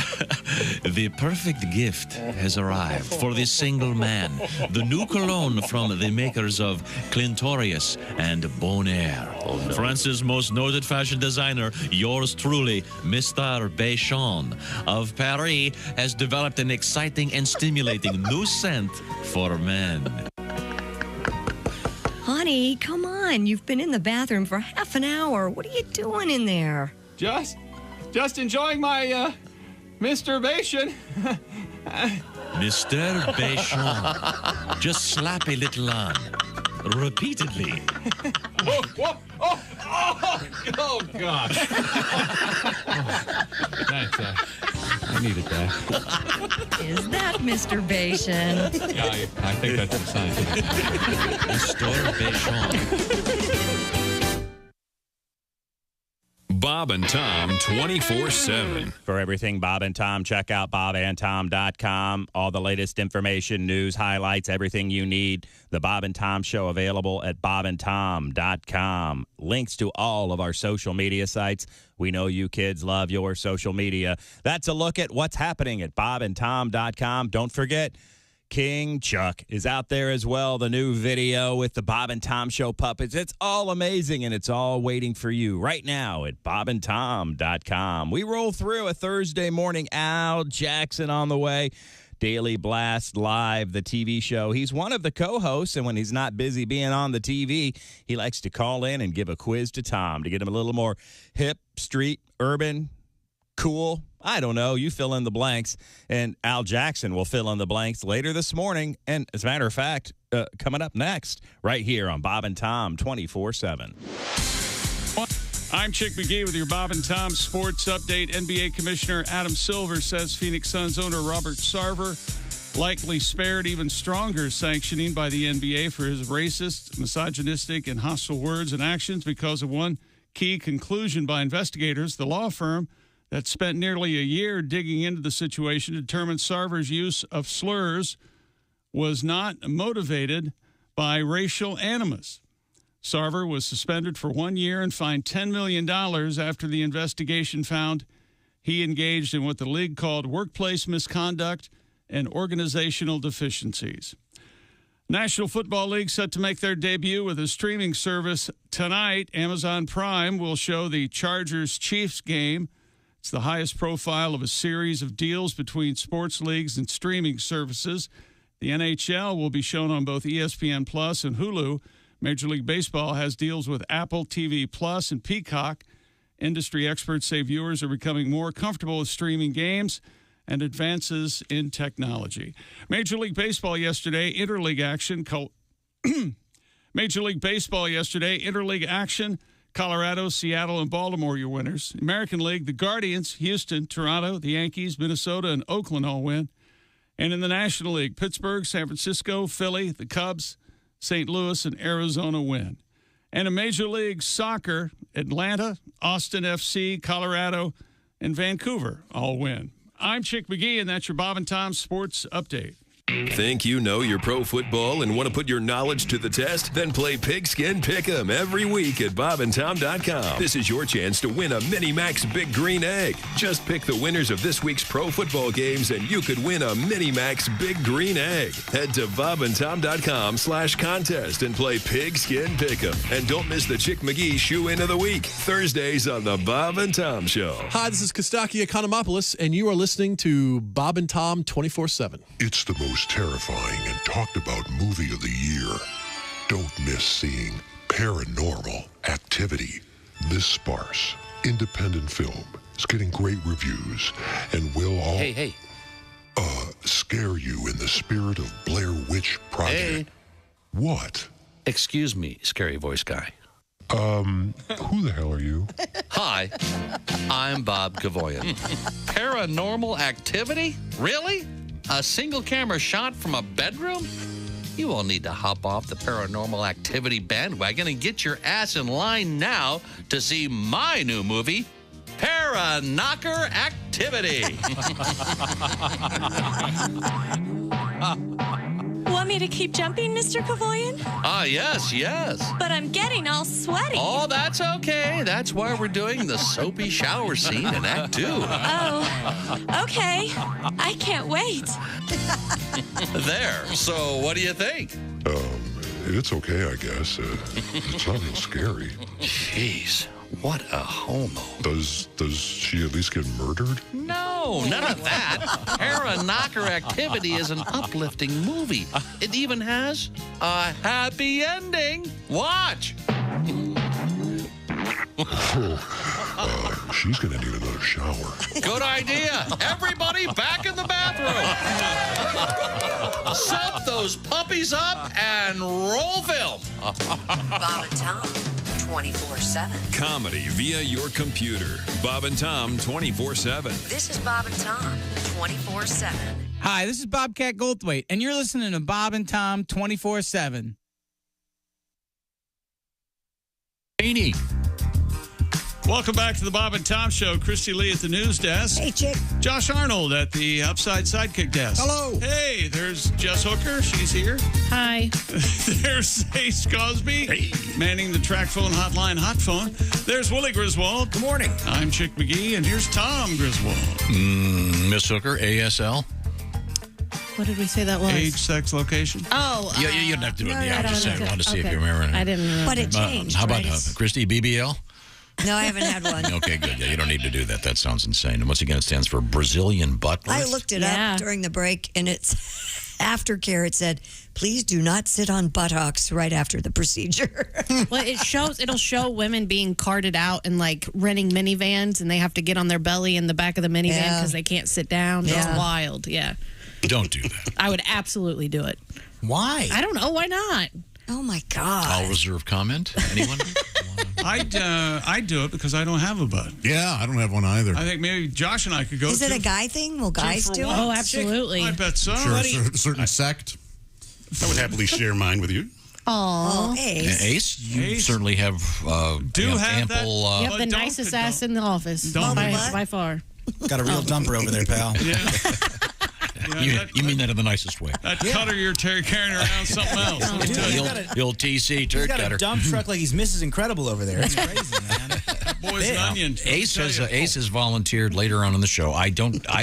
The perfect gift has arrived for this single man. The new cologne from the makers of Clintorius and Bonaire. France's most noted fashion designer, yours truly, Mr. Béchon of Paris, has developed an exciting and stimulating new scent for men. Honey, come on. You've been in the bathroom for half an hour. What are you doing in there? Just enjoying my masturbation. Mr. Béchon, just slap a little on. Repeatedly. Oh, God. Thanks, I needed that. Is that Mr. Béchon? Yeah, I think that's the sign. Mr. Béchon. Bob and Tom 24/7. For everything Bob and Tom, check out bobandtom.com. All the latest information, news, highlights, everything you need. The Bob and Tom Show available at bobandtom.com. Links to all of our social media sites. We know you kids love your social media. That's a look at what's happening at bobandtom.com. Don't forget, King Chuck is out there as well. The new video with the Bob and Tom Show puppets. It's all amazing, and it's all waiting for you right now at bobandtom.com. We roll through a Thursday morning. Al Jackson on the way. Daily Blast Live, the TV show. He's one of the co-hosts, and when he's not busy being on the TV, he likes to call in and give a quiz to Tom to get him a little more hip, street, urban, cool. I don't know. You fill in the blanks. And Al Jackson will fill in the blanks later this morning. And as a matter of fact, coming up next, right here on Bob and Tom 24/7. I'm Chick McGee with your Bob and Tom Sports Update. NBA Commissioner Adam Silver says Phoenix Suns owner Robert Sarver likely spared even stronger sanctioning by the NBA for his racist, misogynistic, and hostile words and actions because of one key conclusion by investigators. The law firm that spent nearly a year digging into the situation determined Sarver's use of slurs was not motivated by racial animus. Sarver was suspended for 1 year and fined $10 million after the investigation found he engaged in what the league called workplace misconduct and organizational deficiencies. National Football League set to make their debut with a streaming service tonight. Amazon Prime will show the Chargers-Chiefs game. It's the highest profile of a series of deals between sports leagues and streaming services. The NHL will be shown on both ESPN Plus and Hulu. Major League Baseball has deals with Apple TV Plus and Peacock. Industry experts say viewers are becoming more comfortable with streaming games and advances in technology. Major League Baseball yesterday, interleague action. Major League Baseball yesterday, interleague action. Colorado, Seattle, and Baltimore, your winners. American League, the Guardians, Houston, Toronto, the Yankees, Minnesota, and Oakland all win. And in the National League, Pittsburgh, San Francisco, Philly, the Cubs, St. Louis, and Arizona win. And in Major League Soccer, Atlanta, Austin FC, Colorado, and Vancouver all win. I'm Chick McGee, and that's your Bob and Tom Sports Update. Think you know your pro football and want to put your knowledge to the test? Then play Pigskin Pick'em every week at bobandtom.com. This is your chance to win a Mini Max Big Green Egg. Just pick the winners of this week's pro football games and you could win a Mini Max Big Green Egg. Head to bobandtom.com/contest and play Pigskin Pick'em. And don't miss the Chick McGee Shoe-In of the Week, Thursdays on the Bob and Tom Show. Hi, this is Kostaki Economopoulos, and you are listening to Bob and Tom 24/7. It's the most terrifying and talked about movie of the year. Don't miss seeing Paranormal Activity. This sparse, independent film is getting great reviews and will all scare you in the spirit of Blair Witch Project. Hey. What? Excuse me, scary voice guy. Who the hell are you? Hi, I'm Bob Kavoyan. Paranormal Activity? Really? A single camera shot from a bedroom? You all need to hop off the Paranormal Activity bandwagon and get your ass in line now to see my new movie, Para-Knocker Activity. Want me to keep jumping, Mr. Kavoyan? Yes. But I'm getting all sweaty. Oh, that's okay. That's why we're doing the soapy shower scene in Act 2. Oh, okay. I can't wait. There. So, what do you think? It's okay, I guess. It's not real scary. Jeez, what a homo. Does she at least get murdered? No, none of that. Para-Knocker Activity is an uplifting movie. It even has a happy ending. Watch. She's going to need another shower. Good idea. Everybody back in the bathroom. Soap those puppies up and roll film. Bob and Tom, 24/7. Comedy via your computer. Bob and Tom 24/7. This is Bob and Tom, 24/7. Hi, this is Bobcat Goldthwait, and you're listening to Bob and Tom 24/7. Beanie. Welcome back to the Bob and Tom Show. Christy Lee at the news desk. Hey, Chick. Josh Arnold at the Upside Sidekick desk. Hello. Hey, there's Jess Hooker. She's here. Hi. There's Ace Cosby. Manning the track phone hotline hot phone. There's Willie Griswold. Good morning. I'm Chick McGee, and here's Tom Griswold. Miss Hooker, ASL. What did we say that was? Age, sex, location. Oh. You didn't have to do it. no, Yeah, I I just don't said, I wanted to see if okay. you remember. I didn't remember. But it changed, How about right? Christy, BBL? No, I haven't had one. Okay, good. Yeah, you don't need to do that. That sounds insane. And once again, it stands for Brazilian butt lift. I looked it up during the break, and it's aftercare, it said, please do not sit on buttocks right after the procedure. Well, it'll show women being carted out and like renting minivans, and they have to get on their belly in the back of the minivan because they can't sit down. Yeah. It's wild. Yeah. Don't do that. I would absolutely do it. Why? I don't know. Why not? Oh my God. I'll reserve comment. Anyone? I'd do it because I don't have a butt. Yeah, I don't have one either. I think maybe Josh and I could go. Is it a guy thing? Will guys do it? Oh, absolutely. I bet so. Sure, a certain sect. I would happily share mine with you. Oh, Ace. Ace, you certainly have have that. ample. You have the nicest ass in the office by far. Got a real dumper over there, pal. You mean that in the nicest way. That cutter you're carrying around something else. Let me tell you. The old TC turd He's got cutter. a dump truck like he's Mrs. Incredible over there. It's crazy, man. Boys and onions. Ace has volunteered later on in the show. I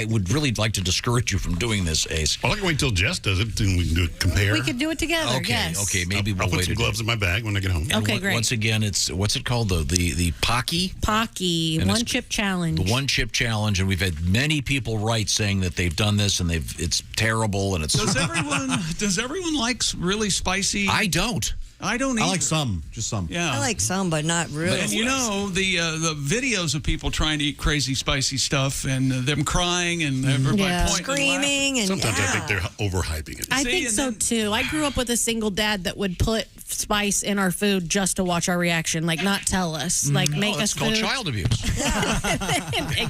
would really like to discourage you from doing this, Ace. Well, I can wait till Jess does it, and we can do it, compare. We could do it together. Okay, yes. okay. Maybe I'll we'll put wait some a gloves in my bag when I get home. Okay, great. Once again, it's what's it called? The Pocky? Pocky, And one chip challenge. The one chip challenge, and we've had many people write saying that they've done this and it's terrible and it's. Does everyone like really spicy? I don't. I don't either. I like some, just some. Yeah, I like some, but not really. And you know the videos of people trying to eat crazy spicy stuff and them crying and everybody pointing, screaming, and sometimes I think they're overhyping it. I think so too. I grew up with a single dad that would put spice in our food just to watch our reaction, like not tell us, like make us It's called food. child abuse.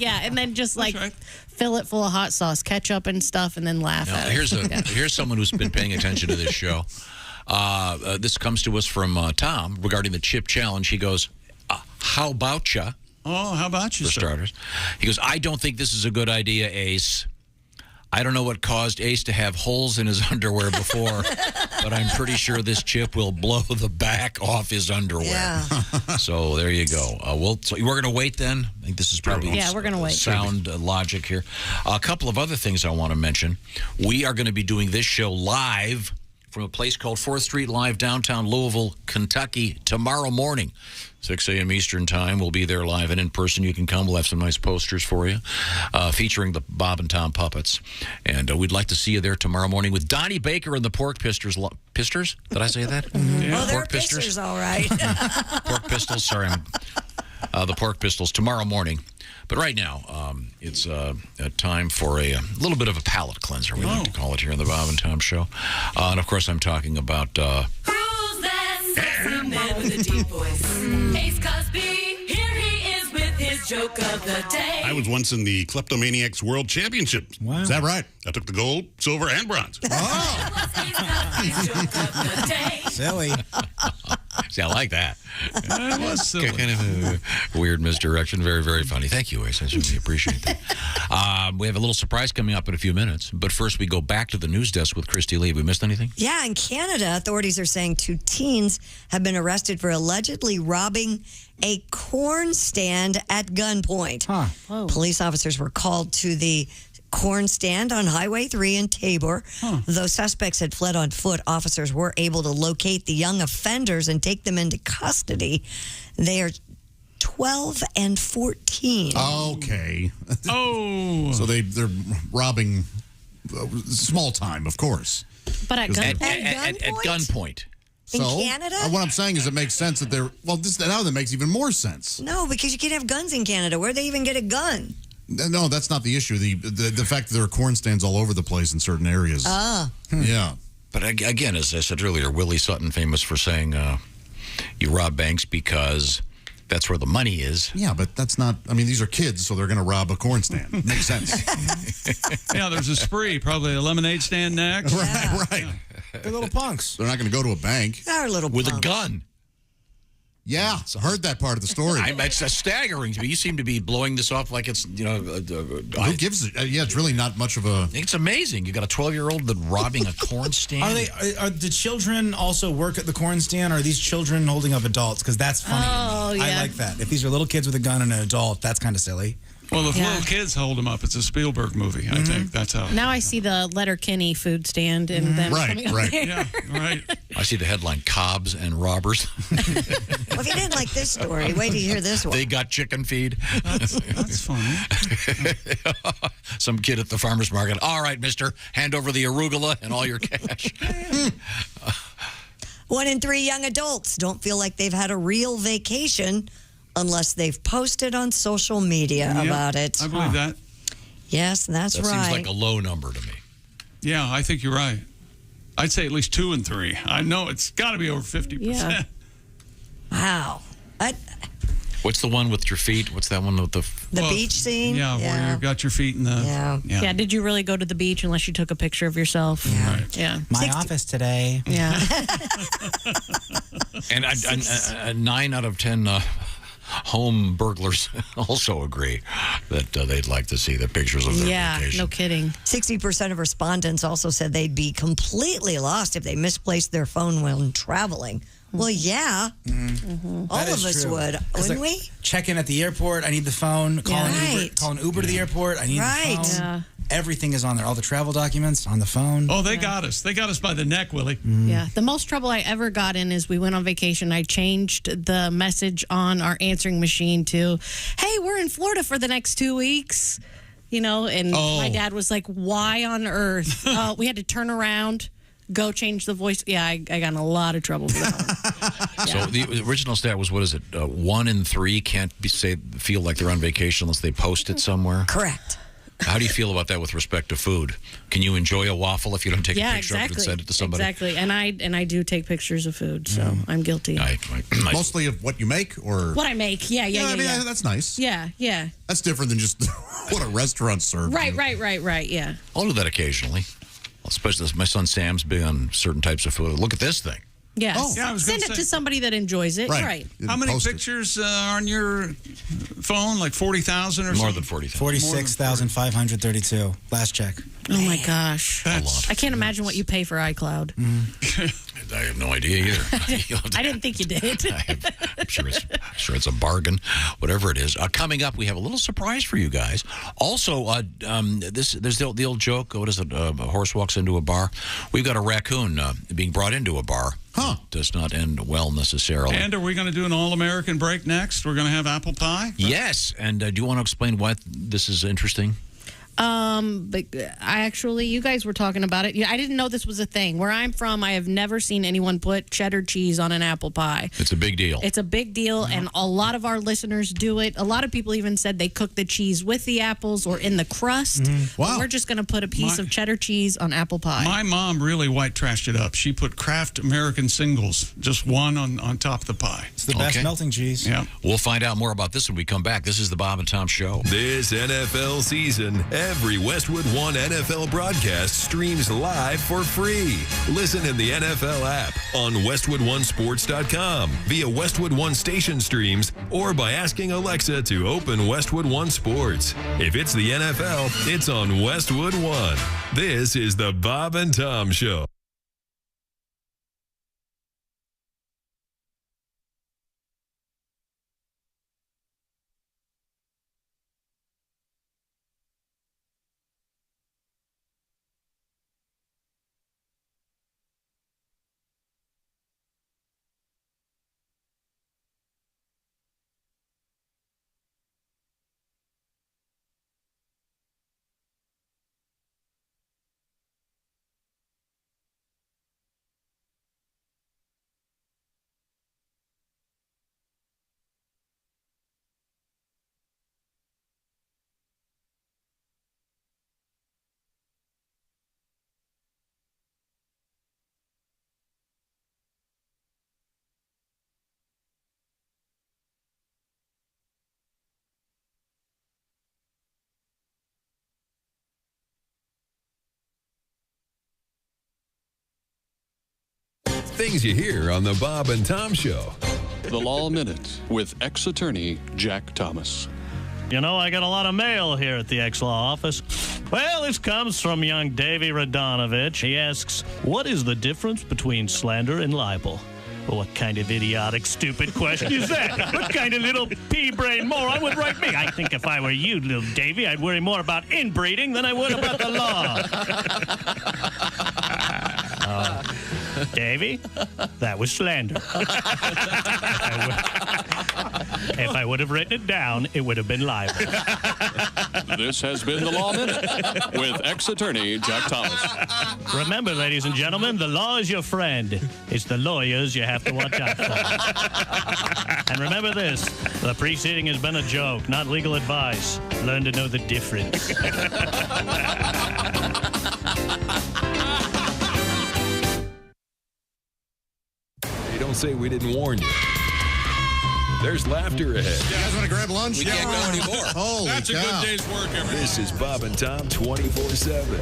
And then just like fill it full of hot sauce, ketchup and stuff, and then laugh at it. Here's someone who's been paying attention to this show. This comes to us from Tom regarding the chip challenge. He goes, how about ya? Oh, how about you, for starters? He goes, I don't think this is a good idea, Ace. I don't know what caused Ace to have holes in his underwear before, but I'm pretty sure this chip will blow the back off his underwear. Yeah. So there you go. So we're going to wait then. I think this is probably we're going to wait. Sound logic here. A couple of other things I want to mention. We are going to be doing this show live from a place called 4th Street Live, downtown Louisville, Kentucky, tomorrow morning, 6 a.m. Eastern Time. We'll be there live and in person. You can come. We'll have some nice posters for you featuring the Bob and Tom Puppets. And we'd like to see you there tomorrow morning with Donnie Baker and the Pork Pisters. Pisters? Did I say that? Well, they're pisters, all right. Pork Pistols, sorry. The Pork Pistols tomorrow morning. But right now, it's a time for a little bit of a palate cleanser, we like to call it here on the Bob and Tom Show. And, of course, I'm talking about... Who's that sexy man with a deep voice? Ace Cosby, here he is with his joke of the day. I was once in the Kleptomaniacs World Championship. Wow. Is that right? I took the gold, silver, and bronze. Silly. See, I like that. That was silly. Kind of a weird misdirection. Very, very funny. Thank you, Ace. I really appreciate that. We have a little surprise coming up in a few minutes. But first, we go back to the news desk with Christy Lee. We missed anything? Yeah, in Canada, authorities are saying 2 teens have been arrested for allegedly robbing a corn stand at gunpoint. Police officers were called to the corn stand on Highway 3 in Tabor. Though suspects had fled on foot, officers were able to locate the young offenders and take them into custody. They are 12 and 14. Okay. Oh. So they're robbing small time, of course. But at gunpoint? At gunpoint. In So, Canada? What I'm saying is it makes sense that they're... Well, now that makes even more sense. No, because you can't have guns in Canada. Where'd they even get a gun? No, that's not the issue. The fact that there are corn stands all over the place in certain areas. Yeah. But again, as I said earlier, Willie Sutton famous for saying you rob banks because that's where the money is. Yeah, but that's not... I mean, these are kids, so they're going to rob a corn stand. Makes sense. Yeah, there's a spree. Probably a lemonade stand next. Right. They're little punks. They're not going to go to a bank. They're little With punks. a gun. Yeah, heard that part of the story. It's staggering to me. You seem to be blowing this off like it's, Who gives it? Yeah, it's really not much of a... It's amazing. You got a 12-year-old that robbing a corn stand. Are the children also work at the corn stand, or are these children holding up adults? Because that's funny. Oh, yeah. I like that. If these are little kids with a gun and an adult, that's kind of silly. Well, the little kids hold them up. It's a Spielberg movie. I think that's how. Now I see the Letterkenny food stand and them coming up there. Yeah, right. I see the headline, Cobbs and Robbers. Well, if you didn't like this story, wait till you hear this one. They got chicken feed. That's funny. Some kid at the farmer's market. All right, mister, hand over the arugula and all your cash. 1 in 3 young adults don't feel like they've had a real vacation unless they've posted on social media about it. I believe that. Yes, that's That right. seems like a low number to me. Yeah, I think you're right. I'd say at least 2 in 3. I know it's got to be over 50%. Yeah. Wow. What's the one with your feet? What's that one with the beach scene? Yeah, where you've got your feet in the... Yeah. Did you really go to the beach unless you took a picture of yourself? Yeah. Right. Yeah. My office today. Yeah. And 9 out of 10 home burglars also agree that they'd like to see the pictures of their vacation. No kidding. 60% of respondents also said they'd be completely lost if they misplaced their phone when traveling. Well, yeah. All That of is us true. would, It's wouldn't like we? Check in at the airport. I need the phone. Calling Uber to the airport. I need the phone. Yeah. Everything is on there. All the travel documents on the phone. Oh, they got us. They got us by the neck, Willie. Yeah. The most trouble I ever got in is we went on vacation. I changed the message on our answering machine to, hey, we're in Florida for the next 2 weeks. You know, and my dad was like, why on earth? We had to turn around, go change the voice. Yeah, I got in a lot of trouble for that. So the original stat was, what is it? 1 in 3 can't feel like they're on vacation unless they post it somewhere? Correct. How do you feel about that with respect to food? Can you enjoy a waffle if you don't take a picture of it and send it to somebody? Exactly. And I do take pictures of food, so I'm guilty. Mostly of what you make, or What I make. Yeah. I mean, that's nice. Yeah. That's different than just what a restaurant serves. Right. Yeah. I'll do that occasionally. Especially my son Sam's big on certain types of food. Look at this thing. Yes. Oh. Yeah, I was Send gonna it say. to somebody that enjoys it. Right. How many pictures are on your phone? Like 40,000 or something? More than 40,000. 46,532. Last check. Oh my gosh. A lot. I can't imagine what you pay for iCloud. I have no idea either. I didn't think you did. I'm sure it's a bargain, whatever it is. Coming up, we have a little surprise for you guys. Also, there's the old joke. What is it? A horse walks into a bar. We've got a raccoon being brought into a bar. Huh? Does not end well necessarily. And are we going to do an all-American break next? We're going to have apple pie? Yes. And do you want to explain why this is interesting? But you guys were talking about it. I didn't know this was a thing. Where I'm from, I have never seen anyone put cheddar cheese on an apple pie. It's a big deal. It's a big deal, and a lot of our listeners do it. A lot of people even said they cook the cheese with the apples or in the crust. Wow. But we're just going to put a piece of cheddar cheese on apple pie. My mom really white trashed it up. She put Kraft American Singles, just one on top of the pie. It's the best melting cheese. Yeah. We'll find out more about this when we come back. This is the Bob and Tom Show. This NFL season, every Westwood One NFL broadcast streams live for free. Listen in the NFL app, on WestwoodOneSports.com, via Westwood One station streams, or by asking Alexa to open Westwood One Sports. If it's the NFL, it's on Westwood One. This is the Bob and Tom Show. Things you hear on the Bob and Tom Show. The Law Minute with ex-attorney Jack Thomas. You know, I got a lot of mail here at the ex-law office. Well, this comes from young Davey Radonovich. He asks, what is the difference between slander and libel? What kind of idiotic, stupid question is that? What kind of little pea-brain moron would write me? I think if I were you, little Davy, I'd worry more about inbreeding than I would about the law. Davy, that was slander. If I would have written it down, it would have been libel. This has been the Law Minute with ex-attorney Jack Thomas. Remember, ladies and gentlemen, the law is your friend. It's the lawyers you have to watch out for. And remember this, the preceding has been a joke, not legal advice. Learn to know the difference. Hey, don't say we didn't warn you. There's laughter ahead. You guys want to grab lunch? We can't go anymore. Holy That's cow. a good day's work, everybody. This is Bob and Tom 24/7.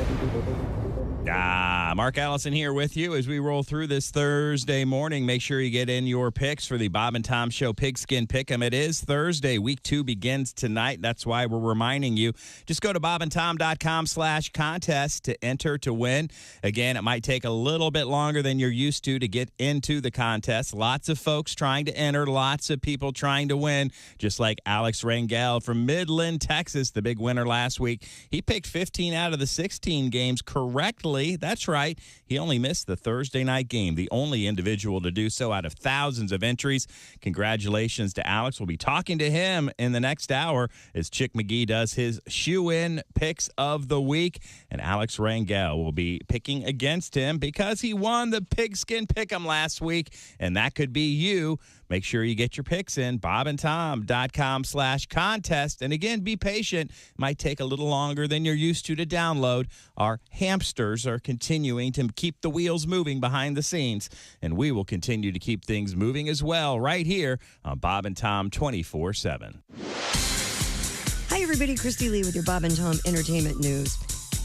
Mark Allison here with you as we roll through this Thursday morning. Make sure you get in your picks for the Bob and Tom Show Pigskin Pick'em. It is Thursday. Week 2 begins tonight. That's why we're reminding you. Just go to bobandtom.com/contest to enter to win. Again, it might take a little bit longer than you're used to get into the contest. Lots of folks trying to enter. Lots of people trying to win. Just like Alex Rangel from Midland, Texas, the big winner last week. He picked 15 out of the 16 games correctly. That's right. He only missed the Thursday night game, the only individual to do so out of thousands of entries. Congratulations to Alex. We'll be talking to him in the next hour as Chick McGee does his shoe-in picks of the week. And Alex Rangel will be picking against him because he won the Pigskin Pick'em last week, and that could be you. Make sure you get your picks in, bobandtom.com/contest. And again, be patient. Might take a little longer than you're used to download. Our hamsters are continuing to keep the wheels moving behind the scenes, and we will continue to keep things moving as well right here on Bob and Tom 24/7. Hi, everybody. Christy Lee with your Bob and Tom Entertainment News.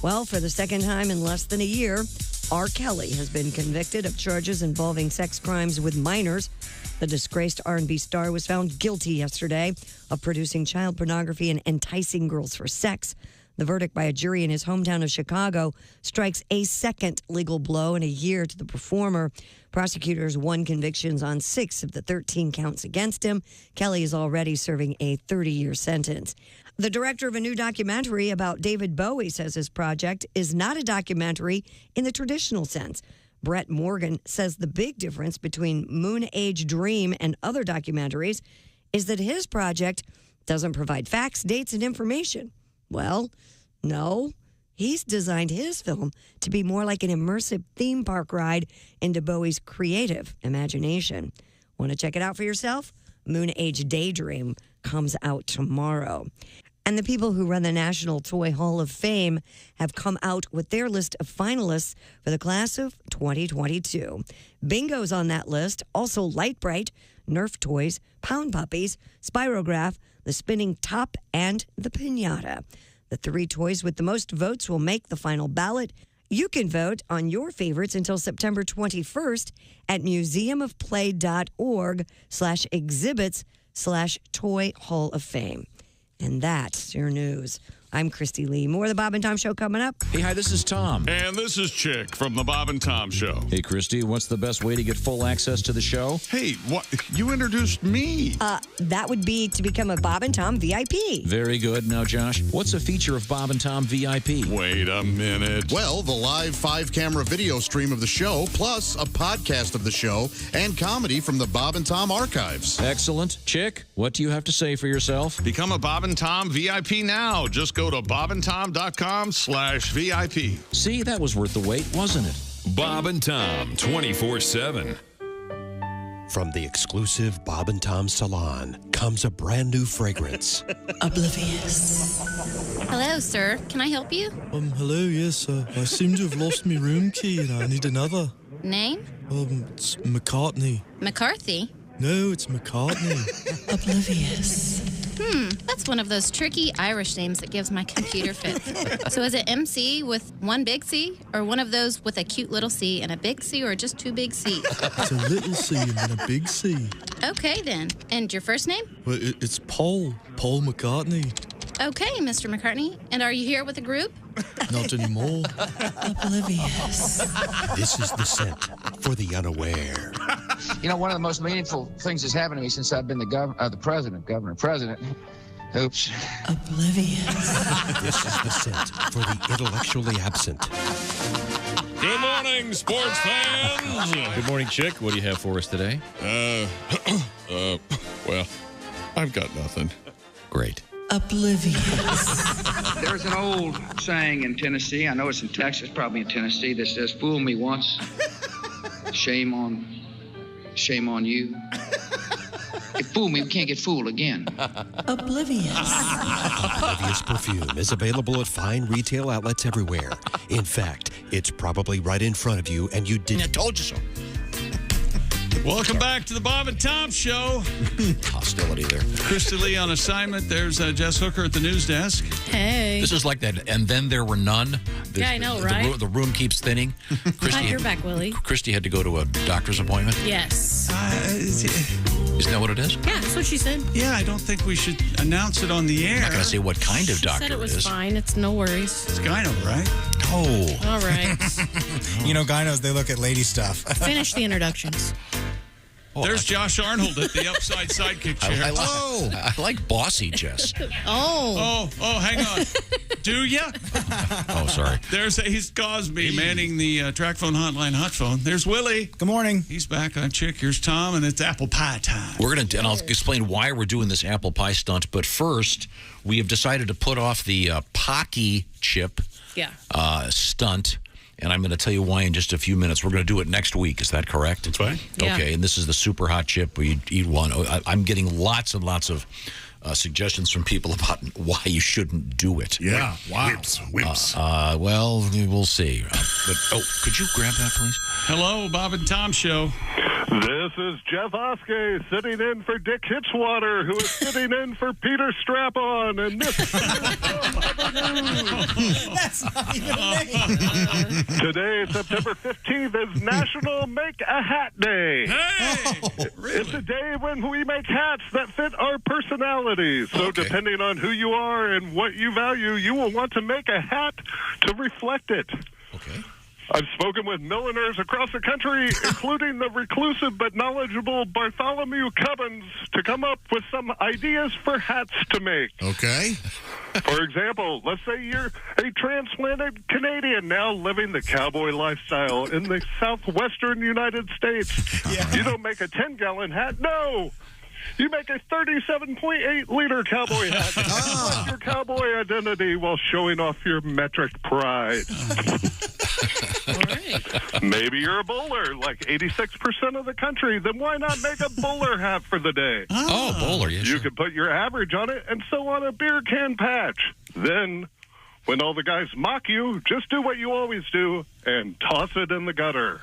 Well, for the second time in less than a year, R. Kelly has been convicted of charges involving sex crimes with minors. The disgraced R&B star was found guilty yesterday of producing child pornography and enticing girls for sex. The verdict by a jury in his hometown of Chicago strikes a second legal blow in a year to the performer. Prosecutors won convictions on 6 of the 13 counts against him. Kelly is already serving a 30-year sentence. The director of a new documentary about David Bowie says his project is not a documentary in the traditional sense. Brett Morgan says the big difference between Moon Age Dream and other documentaries is that his project doesn't provide facts, dates, and information. Well, no. He's designed his film to be more like an immersive theme park ride into Bowie's creative imagination. Want to check it out for yourself? Moon Age Daydream comes out tomorrow. And the people who run the National Toy Hall of Fame have come out with their list of finalists for the class of 2022. Bingo's on that list, also Light Bright, Nerf Toys, Pound Puppies, Spirograph, the Spinning Top, and the Piñata. The 3 toys with the most votes will make the final ballot. You can vote on your favorites until September 21st at museumofplay.org/exhibits/Toy Hall of Fame. And that's your news. I'm Christy Lee. More of the Bob and Tom Show coming up. Hey, hi, this is Tom. And this is Chick from the Bob and Tom Show. Hey, Christy, what's the best way to get full access to the show? Hey, what? You introduced me. That would be to become a Bob and Tom VIP. Very good. Now, Josh, what's a feature of Bob and Tom VIP? Wait a minute. Well, the live 5-camera video stream of the show, plus a podcast of the show and comedy from the Bob and Tom archives. Excellent. Chick, what do you have to say for yourself? Become a Bob and Tom VIP now. Just go to bobandtom.com/VIP. See, that was worth the wait, wasn't it? Bob and Tom 24/7. From the exclusive Bob and Tom Salon comes a brand new fragrance. Oblivious. Hello, sir. Can I help you? Hello, yes. I seem to have lost my room key and I need another. Name? It's McCartney. McCarthy? No, it's McCartney. Oblivious. That's one of those tricky Irish names that gives my computer fits. So is it MC with one big C, or one of those with a cute little C and a big C, or just 2 big C's? It's a little C and then a big C. Okay, then. And your first name? Well, it's Paul McCartney. Okay, Mr. McCartney. And are you here with a group? Not anymore. Oblivious. This is the scent for the unaware. You know, one of the most meaningful things that's happened to me since I've been the president. Oops. Oblivious. This is the set for the intellectually absent. Good morning, sports fans. Good morning, Chick. What do you have for us today? Well, I've got nothing. Great. Oblivious. There's an old saying in Tennessee, I know it's in Texas, probably in Tennessee, that says, "Fool me once, shame on you." If fool me, we can't get fooled again. Oblivious. Oblivious perfume is available at fine retail outlets everywhere. In fact, it's probably right in front of you, and you didn't. I told you so. Welcome back to the Bob and Tom Show. Hostility there. Krista Lee on assignment. There's Jess Hooker at the news desk. Hey. This is like that, and then there were none. Yeah, I know, right? The room keeps thinning. Glad you're back, Willie. Christy had to go to a doctor's appointment. Yes. Isn't that what it is? Yeah, that's what she said. Yeah, I don't think we should announce it on the air. I'm not going to say what kind of doctor Said it was is. fine. It's no worries. It's gyno, right? Oh. All right. You know, gynos, they look at lady stuff. Finish the introductions. There's Josh Arnold at the upside sidekick chair. I like bossy, Jess. Oh, hang on. Do ya? Oh, sorry. There's he's Cosby manning the track phone hotline hot phone. There's Willie. Good morning. He's back. I'm Chick. Here's Tom, and it's apple pie time. And I'll explain why we're doing this apple pie stunt. But first, we have decided to put off the Pocky chip stunt. And I'm going to tell you why in just a few minutes. We're going to do it next week. Is that correct? That's right. Yeah. Okay, and this is the super hot chip. We eat one. I'm getting lots and lots of suggestions from people about why you shouldn't do it. Yeah. Wow. Whips. Well, we'll see. Could you grab that, please? Hello, Bob and Tom Show. This is Jeff Oskey sitting in for Dick Hitchwater, who is sitting in for Peter Strap-On, and this is That's not even a name. Today, September 15th, is National Make a Hat Day. Hey! It's a day when we make hats that fit our personalities. So depending on who you are and what you value, you will want to make a hat to reflect it. Okay. I've spoken with milliners across the country, including the reclusive but knowledgeable Bartholomew Cubbins, to come up with some ideas for hats to make. Okay. For example, let's say you're a transplanted Canadian now living the cowboy lifestyle in the southwestern United States. Yeah. You don't make a 10-gallon hat. No! You make a 37.8-liter cowboy hat. Reflect your cowboy identity while showing off your metric pride. all right. Maybe you're a bowler, like 86% of the country. Then why not make a bowler hat for the day? Oh, bowler, yeah, You sure. could put your average on it and sew on a beer can patch. Then, when all the guys mock you, just do what you always do and toss it in the gutter.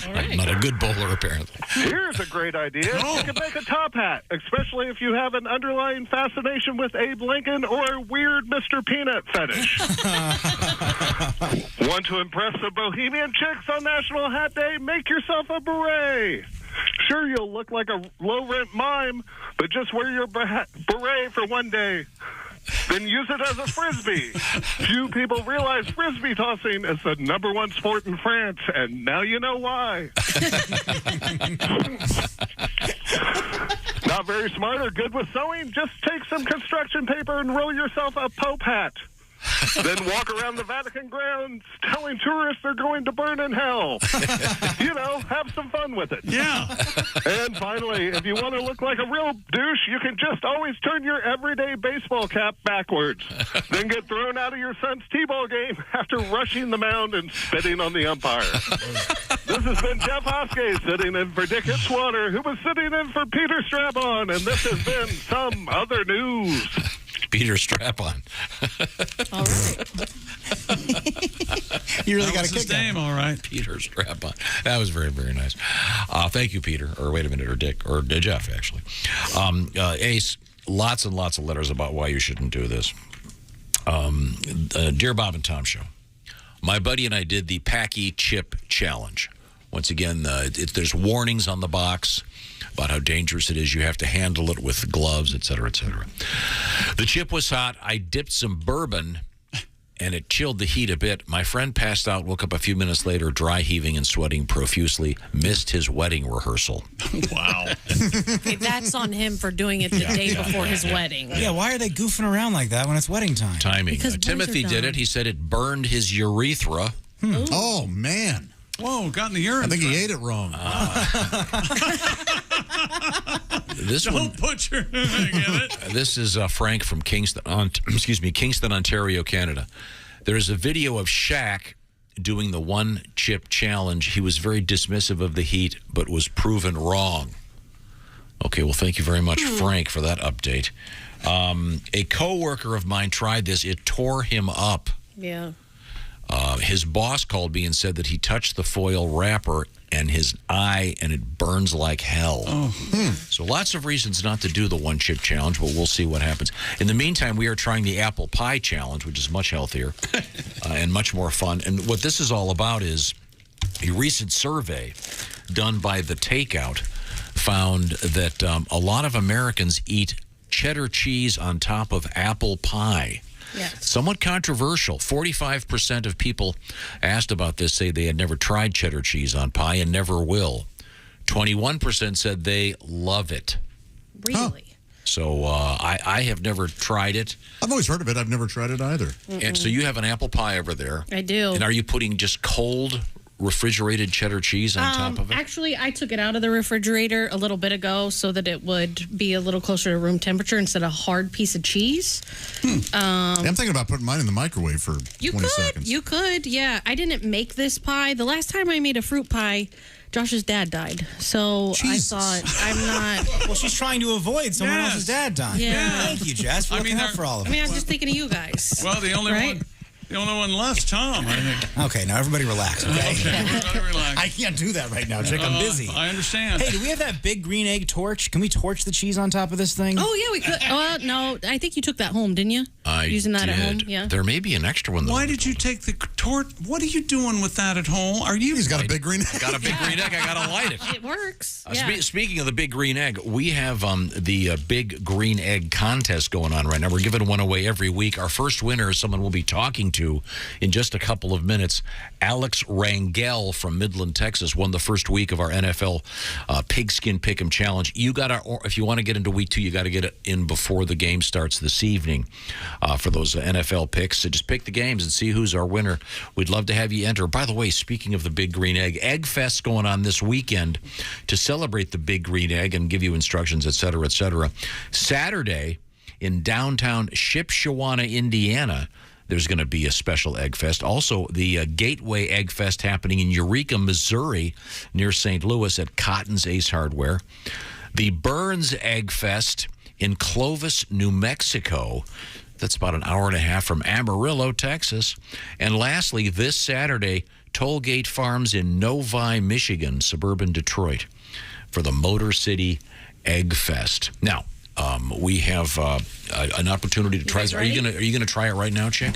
I'm not a good bowler, apparently. Here's a great idea. You can make a top hat, especially if you have an underlying fascination with Abe Lincoln or a weird Mr. Peanut fetish. Want to impress the bohemian chicks on National Hat Day? Make yourself a beret. Sure, you'll look like a low-rent mime, but just wear your beret for one day. Then use it as a frisbee. Few people realize frisbee tossing is the #1 sport in France, and now you know why. Not very smart or good with sewing? Just take some construction paper and roll yourself a Pope hat. Then walk around the Vatican grounds telling tourists they're going to burn in hell. You know, have some fun with it. Yeah. And finally, if you want to look like a real douche, you can just always turn your everyday baseball cap backwards. Then get thrown out of your son's T-ball game after rushing the mound and spitting on the umpire. This has been Jeff Oskey sitting in for Dick Hitchwater, who was sitting in for Peter Strap-On, and this has been Some Other News. Peter Strap-On. All right. You really That got was a his kick name, all right. Peter Strap-On. That was very, very nice. Thank you, Peter. Or wait a minute, or Dick, or Jeff, actually. Ace, lots and lots of letters about why you shouldn't do this. Dear Bob and Tom Show, my buddy and I did the Packy Chip Challenge. Once again, there's warnings on the box about how dangerous it is. You have to handle it with gloves, et cetera, et cetera. The chip was hot. I dipped some bourbon and it chilled the heat a bit. My friend passed out, woke up a few minutes later, dry heaving and sweating profusely, missed his wedding rehearsal. Wow. Okay, that's on him for doing it the day before his wedding. Yeah, why are they goofing around like that when it's wedding time? Timing. Because Timothy boys are did dumb. it. He said it burned his urethra. Oh, man. Whoa, got in the urine. I think he ate it wrong. This one. Don't put your. This is Frank from Kingston, Kingston, Ontario, Canada. There's a video of Shaq doing the one chip challenge. He was very dismissive of the heat, but was proven wrong. Okay, well, thank you very much, Frank, for that update. A coworker of mine tried this. It tore him up. Yeah. His boss called me and said that he touched the foil wrapper and his eye, and it burns like hell. So lots of reasons not to do the one chip challenge, but we'll see what happens. In the meantime, we are trying the apple pie challenge, which is much healthier and much more fun. And what this is all about is a recent survey done by The Takeout found that a lot of Americans eat cheddar cheese on top of apple pie. Yes. Somewhat controversial. 45% of people asked about this say they had never tried cheddar cheese on pie and never will. 21% said they love it. Really? So I have never tried it. I've always heard of it. I've never tried it either. And so you have an apple pie over there. I do. And are you putting just cold refrigerated cheddar cheese on top of it? Actually, I took it out of the refrigerator a little bit ago so that it would be a little closer to room temperature instead of a hard piece of cheese. I'm thinking about putting mine in the microwave for 20 seconds. You could, yeah. I didn't make this pie. The last time I made a fruit pie, Josh's dad died. So Jesus. I thought, I'm not. Well, she's trying to avoid someone else's dad dying. Yeah. Thank you, Jess, for looking out for all of us. I mean, I'm just thinking of you guys. Well, the only right? one. The only one left, Tom, I think. Okay, now everybody relax, okay? Everybody relax. I can't do that right now, Chick. I'm busy. I understand. Hey, do we have that big green egg torch? Can we torch the cheese on top of this thing? Oh, yeah, we could. Oh, no, I think you took that home, didn't you? I Using that did. at home, yeah. There may be an extra one, though. Why did you take the torch? What are you doing with that at home? Are you? He's got a big green egg. Got a big green egg. I got to light it. It works. Speaking of the big green egg, we have the big green egg contest going on right now. We're giving one away every week. Our first winner is someone we'll be talking to in just a couple of minutes. Alex Rangel from Midland, Texas, won the first week of our NFL Pigskin Pick'em Challenge. You got to, if you want to get into week 2, you got to get it in before the game starts this evening for those NFL picks. So just pick the games and see who's our winner. We'd love to have you enter. By the way, speaking of the Big Green Egg, Egg Fest going on this weekend to celebrate the Big Green Egg and give you instructions, et cetera, et cetera. Saturday in downtown Shipshewana, Indiana, there's going to be a special Egg Fest. Also, the Gateway Egg Fest happening in Eureka, Missouri, near St. Louis at Cotton's Ace Hardware. The Burns Egg Fest in Clovis, New Mexico. That's about an hour and a half from Amarillo, Texas. And lastly, this Saturday, Tollgate Farms in Novi, Michigan, suburban Detroit, for the Motor City Egg Fest. Now, we have an opportunity to try this. Are you gonna try it right now, Chick?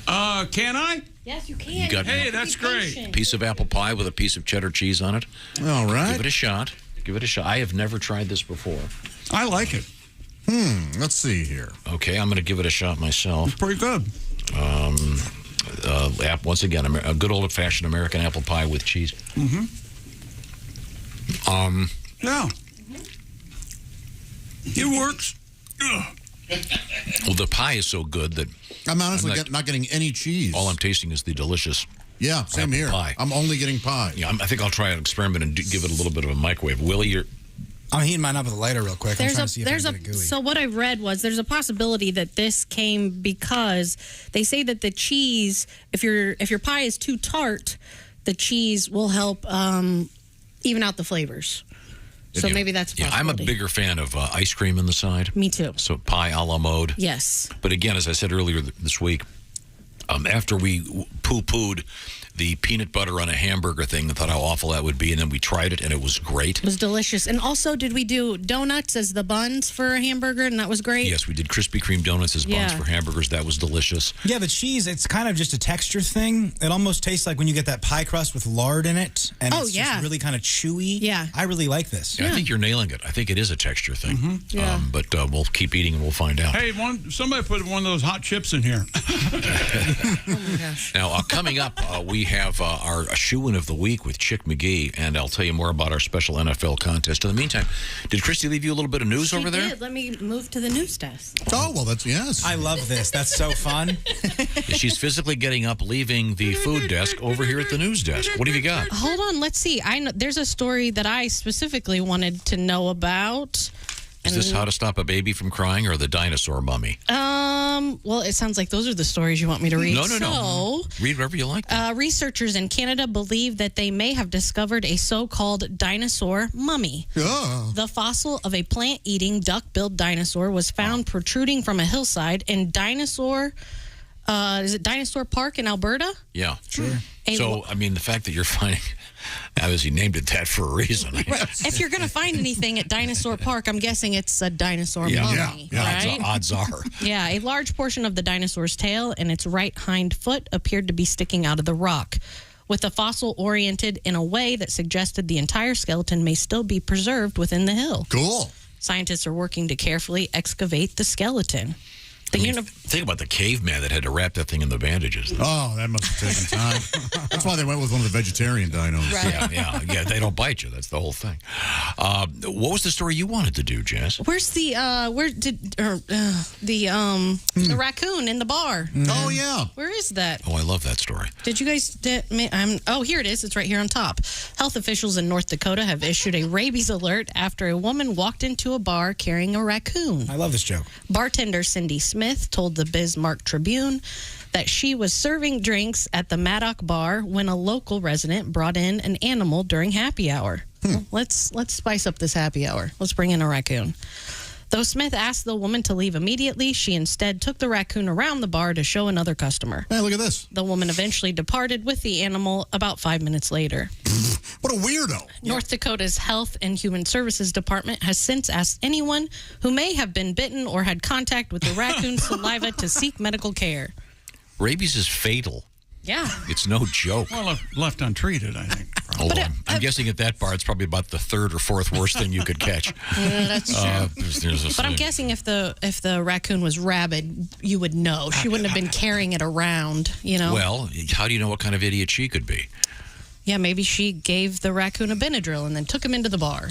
Can I? Yes, you can. You got Hey, that's great. a piece of apple pie with a piece of cheddar cheese on it. All right. Give it a shot. Give it a shot. I have never tried this before. I like it. Let's see here. Okay, I'm going to give it a shot myself. Pretty good. Once again, a good old-fashioned American apple pie with cheese. Yeah. It works. Well, the pie is so good that I'm honestly not getting any cheese. all I'm tasting is the delicious Yeah, same apple here. pie. I'm only getting pie. Yeah, I think I'll try an experiment and give it a little bit of a microwave. Willie, I'm heating mine up with a lighter real quick. I'm trying to see if I can get it gooey. So what I read was there's a possibility that this came because they say that the cheese, if your pie is too tart, the cheese will help even out the flavors. So maybe that's a I'm a possibility. bigger fan of ice cream in the side. Me too. So pie a la mode. Yes. But again, as I said earlier this week, after we poo-pooed the peanut butter on a hamburger thing and thought how awful that would be, and then we tried it, and it was great. It was delicious. And also, did we do donuts as the buns for a hamburger, and that was great? Yes, we did Krispy Kreme donuts as buns for hamburgers. That was delicious. Yeah, the cheese, it's kind of just a texture thing. It almost tastes like when you get that pie crust with lard in it, and it's just really kind of chewy. Yeah. I really like this. Yeah, I think you're nailing it. I think it is a texture thing. Yeah. But we'll keep eating and we'll find out. Hey, somebody put one of those hot chips in here. Now, coming up, we have our shoe-in of the week with Chick McGee, and I'll tell you more about our special NFL contest. In the meantime, did Christy leave you a little bit of news over there? She did. Let me move to the news desk. Oh, well, that's, yes. I love this. That's so fun. She's physically getting up, leaving the food desk over here at the news desk. What have you got? Hold on. Let's see. I know there's a story that I specifically wanted to know about. Is this how to stop a baby from crying or the dinosaur mummy? Well, it sounds like those are the stories you want me to read. No. Read whatever you like. Researchers in Canada believe that they may have discovered a so-called dinosaur mummy. The fossil of a plant-eating, duck-billed dinosaur was found protruding from a hillside in Dinosaur Park in Alberta? Yeah. Sure. So, I mean, the fact that you're finding... Obviously named it that for a reason. If you're going to find anything at Dinosaur Park, I'm guessing it's a dinosaur mummy, right? Odds are. Yeah, a large portion of the dinosaur's tail and its right hind foot appeared to be sticking out of the rock, with the fossil oriented in a way that suggested the entire skeleton may still be preserved within the hill. Cool. Scientists are working to carefully excavate the skeleton. Think about the caveman that had to wrap that thing in the bandages. Oh, that must have taken time. That's why they went with one of the vegetarian dinos. Right. Yeah. They don't bite you. That's the whole thing. What was the story you wanted to do, Jess? Where's the raccoon in the bar? Oh yeah. Where is that? Oh, I love that story. Did you guys? Here it is. It's right here on top. Health officials in North Dakota have issued a rabies alert after a woman walked into a bar carrying a raccoon. I love this joke. Bartender Cindy Smith told the Bismarck Tribune that she was serving drinks at the Maddock bar when a local resident brought in an animal during happy hour. Well, let's spice up this happy hour. Let's bring in a raccoon. Though Smith asked the woman to leave immediately, she instead took the raccoon around the bar to show another customer. Hey, look at this. The woman eventually departed with the animal about 5 minutes later. What a weirdo. North Dakota's Health and Human Services Department has since asked anyone who may have been bitten or had contact with the raccoon's saliva to seek medical care. Rabies is fatal. Yeah. It's no joke. Well, left untreated, I think. I'm guessing at that bar, it's probably about the third or fourth worst thing you could catch. Yeah, that's true. But I'm guessing if the raccoon was rabid, you would know. She wouldn't have been carrying it around, you know? Well, how do you know what kind of idiot she could be? Yeah, maybe she gave the raccoon a Benadryl and then took him into the bar.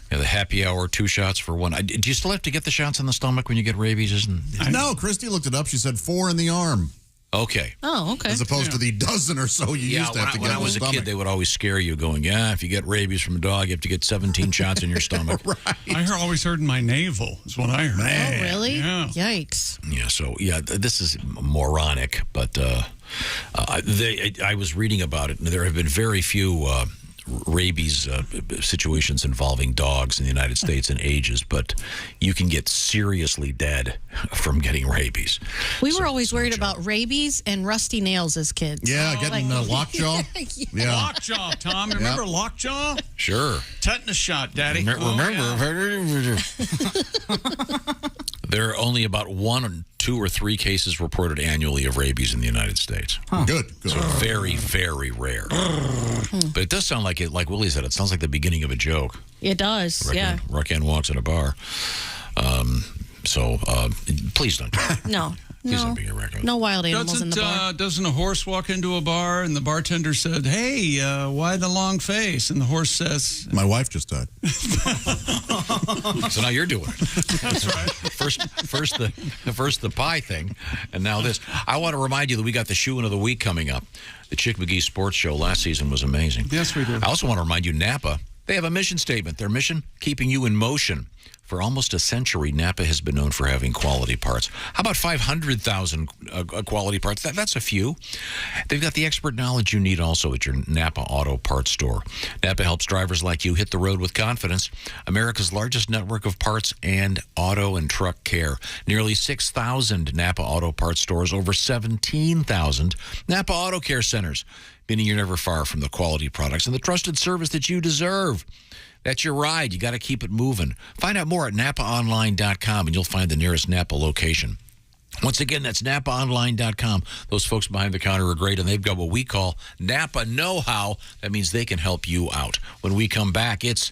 Yeah, the happy hour, 2 shots for one. Do you still have to get the shots in the stomach when you get rabies? No, Christy looked it up. She said 4 in the arm. Okay. Oh, okay. As opposed to the dozen or so you used to have to get when I was a kid, they would always scare you going, if you get rabies from a dog, you have to get 17 shots in your stomach. Right. I always heard in my navel is what I heard. Oh, really? Yeah. Yikes. Yeah, this is moronic, but I was reading about it, and there have been very few rabies situations involving dogs in the United States in ages, but you can get seriously dead from getting rabies. We were always worried about rabies and rusty nails as kids. Yeah, getting lockjaw. Yeah. Lockjaw, Tom. Remember Lockjaw? Sure. Tetanus shot, Daddy. Remember. There are only about 1, 2, or 3 cases reported annually of rabies in the United States. Huh. Good. So very, very rare. But it does sound like Willie said, it sounds like the beginning of a joke. It does, yeah. Raccoon walks in a bar. Please don't do it. No. Please don't be a raccoon. No wild animals in the bar. Doesn't a horse walk into a bar and the bartender said, "Hey, why the long face?" And the horse says, "My wife just died." So now you're doing it. That's right. First the pie thing, and now this. I want to remind you that we got the shoe-in of the week coming up. The Chick McGee Sports Show last season was amazing. Yes, we did. I also want to remind you, Napa, they have a mission statement. Their mission, keeping you in motion. For almost a century, Napa has been known for having quality parts. How about 500,000 quality parts? That's a few. They've got the expert knowledge you need also at your Napa Auto Parts store. Napa helps drivers like you hit the road with confidence. America's largest network of parts and auto and truck care. Nearly 6,000 Napa Auto Parts stores, over 17,000 Napa Auto Care centers, meaning you're never far from the quality products and the trusted service that you deserve. That's your ride. You got to keep it moving. Find out more at NapaOnline.com, and you'll find the nearest Napa location. Once again, that's NapaOnline.com. Those folks behind the counter are great, and they've got what we call Napa Know-How. That means they can help you out. When we come back, it's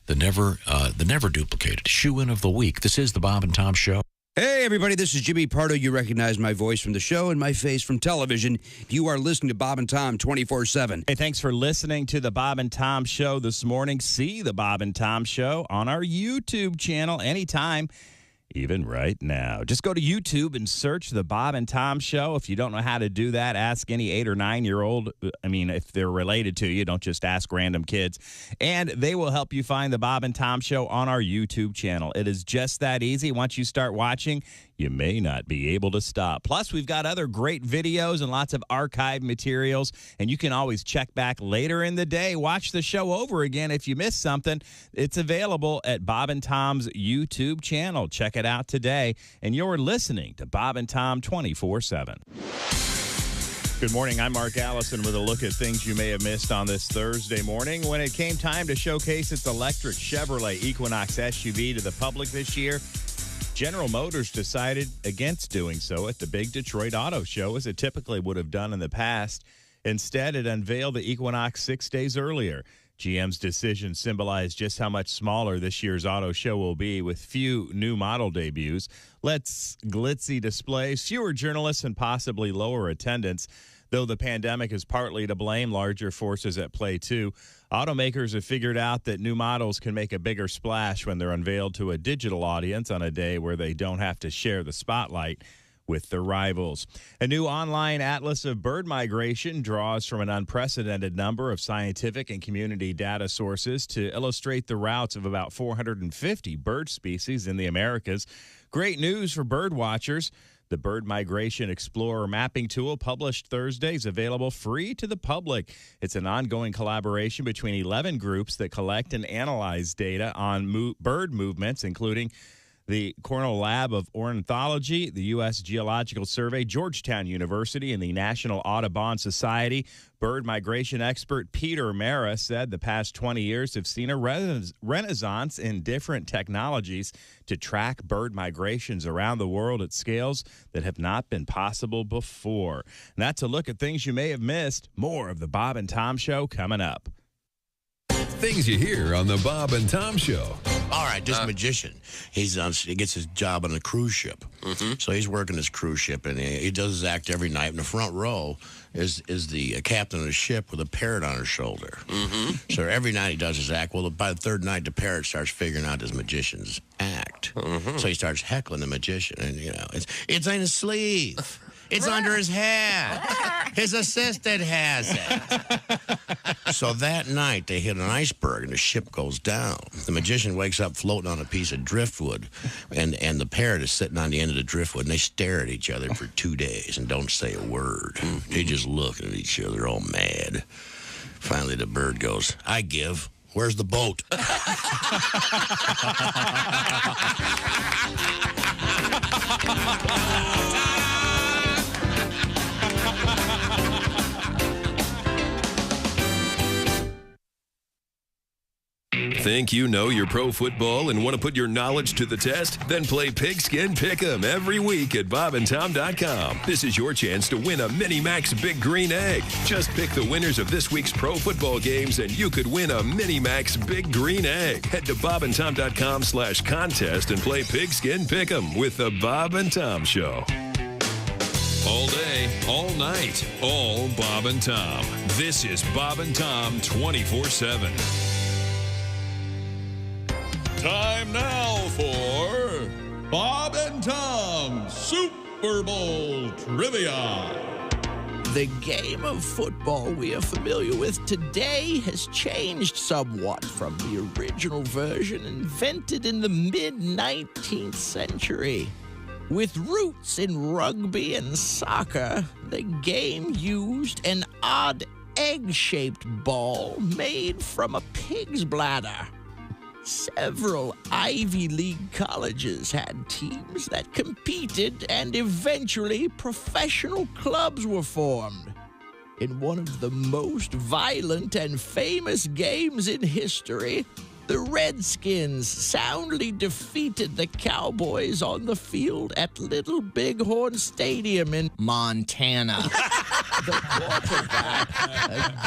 the never duplicated shoe-in of the week. This is the Bob and Tom Show. Hey, everybody, this is Jimmy Pardo. You recognize my voice from the show and my face from television. You are listening to Bob and Tom 24/7. Hey, thanks for listening to the Bob and Tom Show this morning. See the Bob and Tom Show on our YouTube channel anytime, even right now. Just go to YouTube and search the Bob and Tom Show. If you don't know how to do that, ask any 8 or 9-year-old. I mean, if they're related to you, don't just ask random kids. And they will help you find the Bob and Tom Show on our YouTube channel. It is just that easy. Once you start watching, you may not be able to stop. Plus, we've got other great videos and lots of archive materials, and you can always check back later in the day. Watch the show over again if you missed something. It's available at Bob and Tom's YouTube channel. Check it out today, and you're listening to Bob and Tom 24/7. Good morning. I'm Mark Allison with a look at things you may have missed on this Thursday morning. When it came time to showcase its electric Chevrolet Equinox SUV to the public this year, General Motors decided against doing so at the big Detroit Auto Show, as it typically would have done in the past. Instead, it unveiled the Equinox 6 days earlier. GM's decision symbolized just how much smaller this year's auto show will be, with few new model debuts, less glitzy displays, fewer journalists, and possibly lower attendance. Though the pandemic is partly to blame, larger forces at play too. Automakers have figured out that new models can make a bigger splash when they're unveiled to a digital audience on a day where they don't have to share the spotlight with their rivals. A new online atlas of bird migration draws from an unprecedented number of scientific and community data sources to illustrate the routes of about 450 bird species in the Americas. Great news for bird watchers. The Bird Migration Explorer mapping tool, published Thursday, is available free to the public. It's an ongoing collaboration between 11 groups that collect and analyze data on bird movements, including the Cornell Lab of Ornithology, the U.S. Geological Survey, Georgetown University, and the National Audubon Society. Bird migration expert Peter Mara said the past 20 years have seen a renaissance in different technologies to track bird migrations around the world at scales that have not been possible before. And that's a look at things you may have missed. More of the Bob and Tom Show coming up. Things you hear on the Bob and Tom Show. All right, this magician, he gets his job on a cruise ship. So he's working his cruise ship, and he does his act every night. In the front row is the captain of the ship with a parrot on her shoulder. So every night he does his act. Well, by the third night, the parrot starts figuring out his magician's act. So he starts heckling the magician, and it's in his sleeve. It's under his hat. His assistant has it. So that night, they hit an iceberg, and the ship goes down. The magician wakes up floating on a piece of driftwood, and the parrot is sitting on the end of the driftwood, and they stare at each other for 2 days and don't say a word. They just look at each other all mad. Finally, the bird goes, "I give. Where's the boat?" Think you know your pro football and want to put your knowledge to the test? Then play Pigskin Pick'em every week at bobandtom.com. This is your chance to win a Mini Max Big Green Egg. Just pick the winners of this week's pro football games and you could win a Mini Max Big Green Egg. Head to bobandtom.com/contest and play Pigskin Pick'em with the Bob and Tom Show. All day, all night, all Bob and Tom. This is Bob and Tom 24/7. Time now for Bob and Tom Super Bowl Trivia. The game of football we are familiar with today has changed somewhat from the original version invented in the mid-19th century. With roots in rugby and soccer, the game used an odd egg-shaped ball made from a pig's bladder. Several Ivy League colleges had teams that competed, and eventually professional clubs were formed. In one of the most violent and famous games in history, the Redskins soundly defeated the Cowboys on the field at Little Bighorn Stadium in Montana. The quarterback,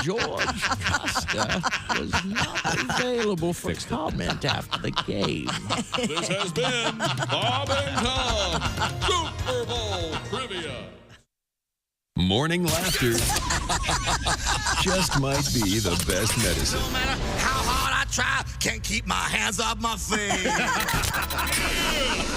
George Custer, was not available for comment after the game. This has been Bob and Tom Super Bowl Trivia. Morning laughter just might be the best medicine. No matter how hard I try, can't keep my hands off my face.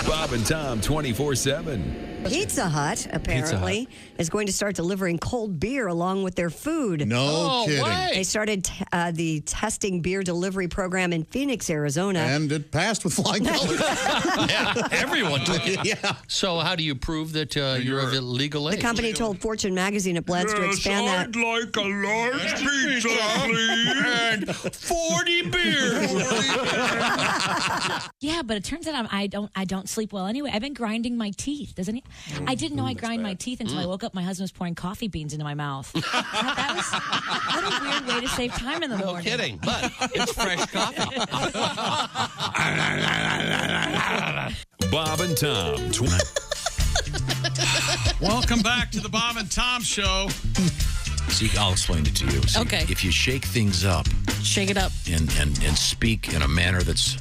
Bob and Tom 24/7. Pizza Hut, apparently, is going to start delivering cold beer along with their food. No kidding. What? They started the testing beer delivery program in Phoenix, Arizona. And it passed with flying colors. Yeah, everyone took it. Yeah. So how do you prove that you're of legal age? The company told Fortune magazine it plans to expand that. I'd like a large pizza, please. And 40 beers. Yeah, but it turns out I don't sleep well anyway. I've been grinding my teeth. Doesn't he? I didn't know I grind my teeth until I woke up. My husband was pouring coffee beans into my mouth. What a weird way to save time in the morning. No kidding, but it's fresh coffee. Bob and Tom. Welcome back to the Bob and Tom Show. See, I'll explain it to you. See, Okay. If you shake things up Shake it up. and speak in a manner that's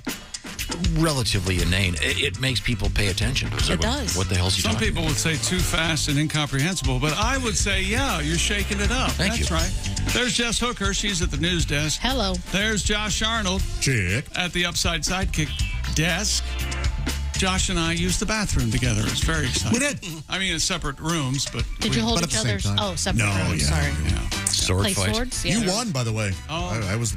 relatively inane, it makes people pay attention. It does. What the hell's he Some talking people would say too fast and incomprehensible, but I would say, yeah, you're shaking it up. Thank That's you. right. There's Jess Hooker. She's at the news desk. Hello. There's Josh Arnold. Chick. At the Upside Sidekick desk. Josh and I used the bathroom together. It's very exciting. We did. I mean, in separate rooms, but Did you hold but at each the same other's? time. Oh, separate No, rooms. yeah. Sorry. Sword Play fight. swords? You Yeah. won, by the way. Oh. I was.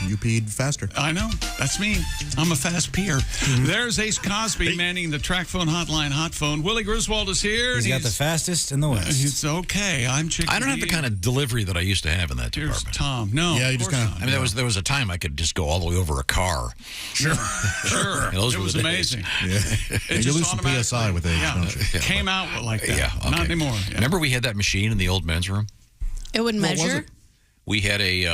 You peed faster. I know. That's me. I'm a fast peer. There's Ace Cosby manning the track phone hotline hot phone. Willie Griswold is here. He's and got the fastest in the West. It's okay. I'm Chick. I don't have the kind of delivery that I used to have in that Here's department. Tom. No. Yeah, you just kind of. I mean, there was a time I could just go all the way over a car. Sure. Those It were was the days. amazing. Yeah. It You lose some PSI with age, yeah, don't you? it came out like that. Yeah, okay. Not anymore. Yeah. Remember we had that machine in the old men's room? It would What was measure. it? We had a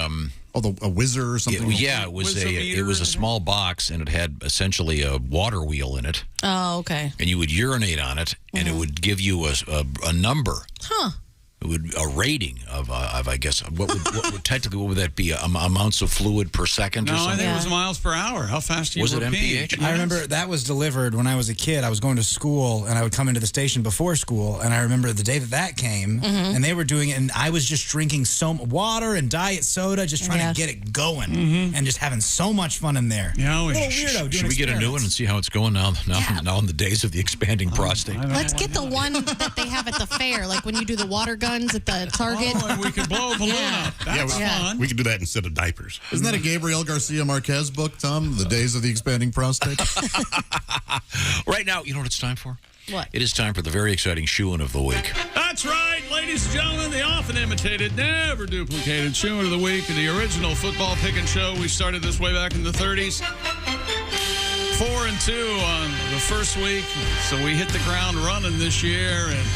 a whizzer or something. it was a small box, and it had essentially a water wheel in it, Oh, okay. and you would urinate on it, and it would give you a number. Huh. It would a rating of I guess what would that be? Amounts of fluid per second No, or I something? think it was miles per hour. How fast you Was were it peeing. MPH? I remember that was delivered when I was a kid. I was going to school, and I would come into the station before school, and I remember the day that came, and they were doing it, and I was just drinking water and diet soda, just trying to get it going, and just having so much fun in there. Yeah, Little weirdo doing Should we get a new one and see how it's going now in the days of the expanding prostate? Let's get the one that they have at the fair, like when you do the water guns at the Target. Oh, and we could blow a balloon up. That's fun. We could do that instead of diapers. Isn't that a Gabriel Garcia Marquez book, Tom? The Days of the Expanding Prostate? Right now, you know what it's time for? What? It is time for the very exciting shoe-in of the week. That's right, ladies and gentlemen, the often imitated, never duplicated shoe of the week, the original football pick and show. We started this way back in the 30s. 4-2 on the first week, so we hit the ground running this year. And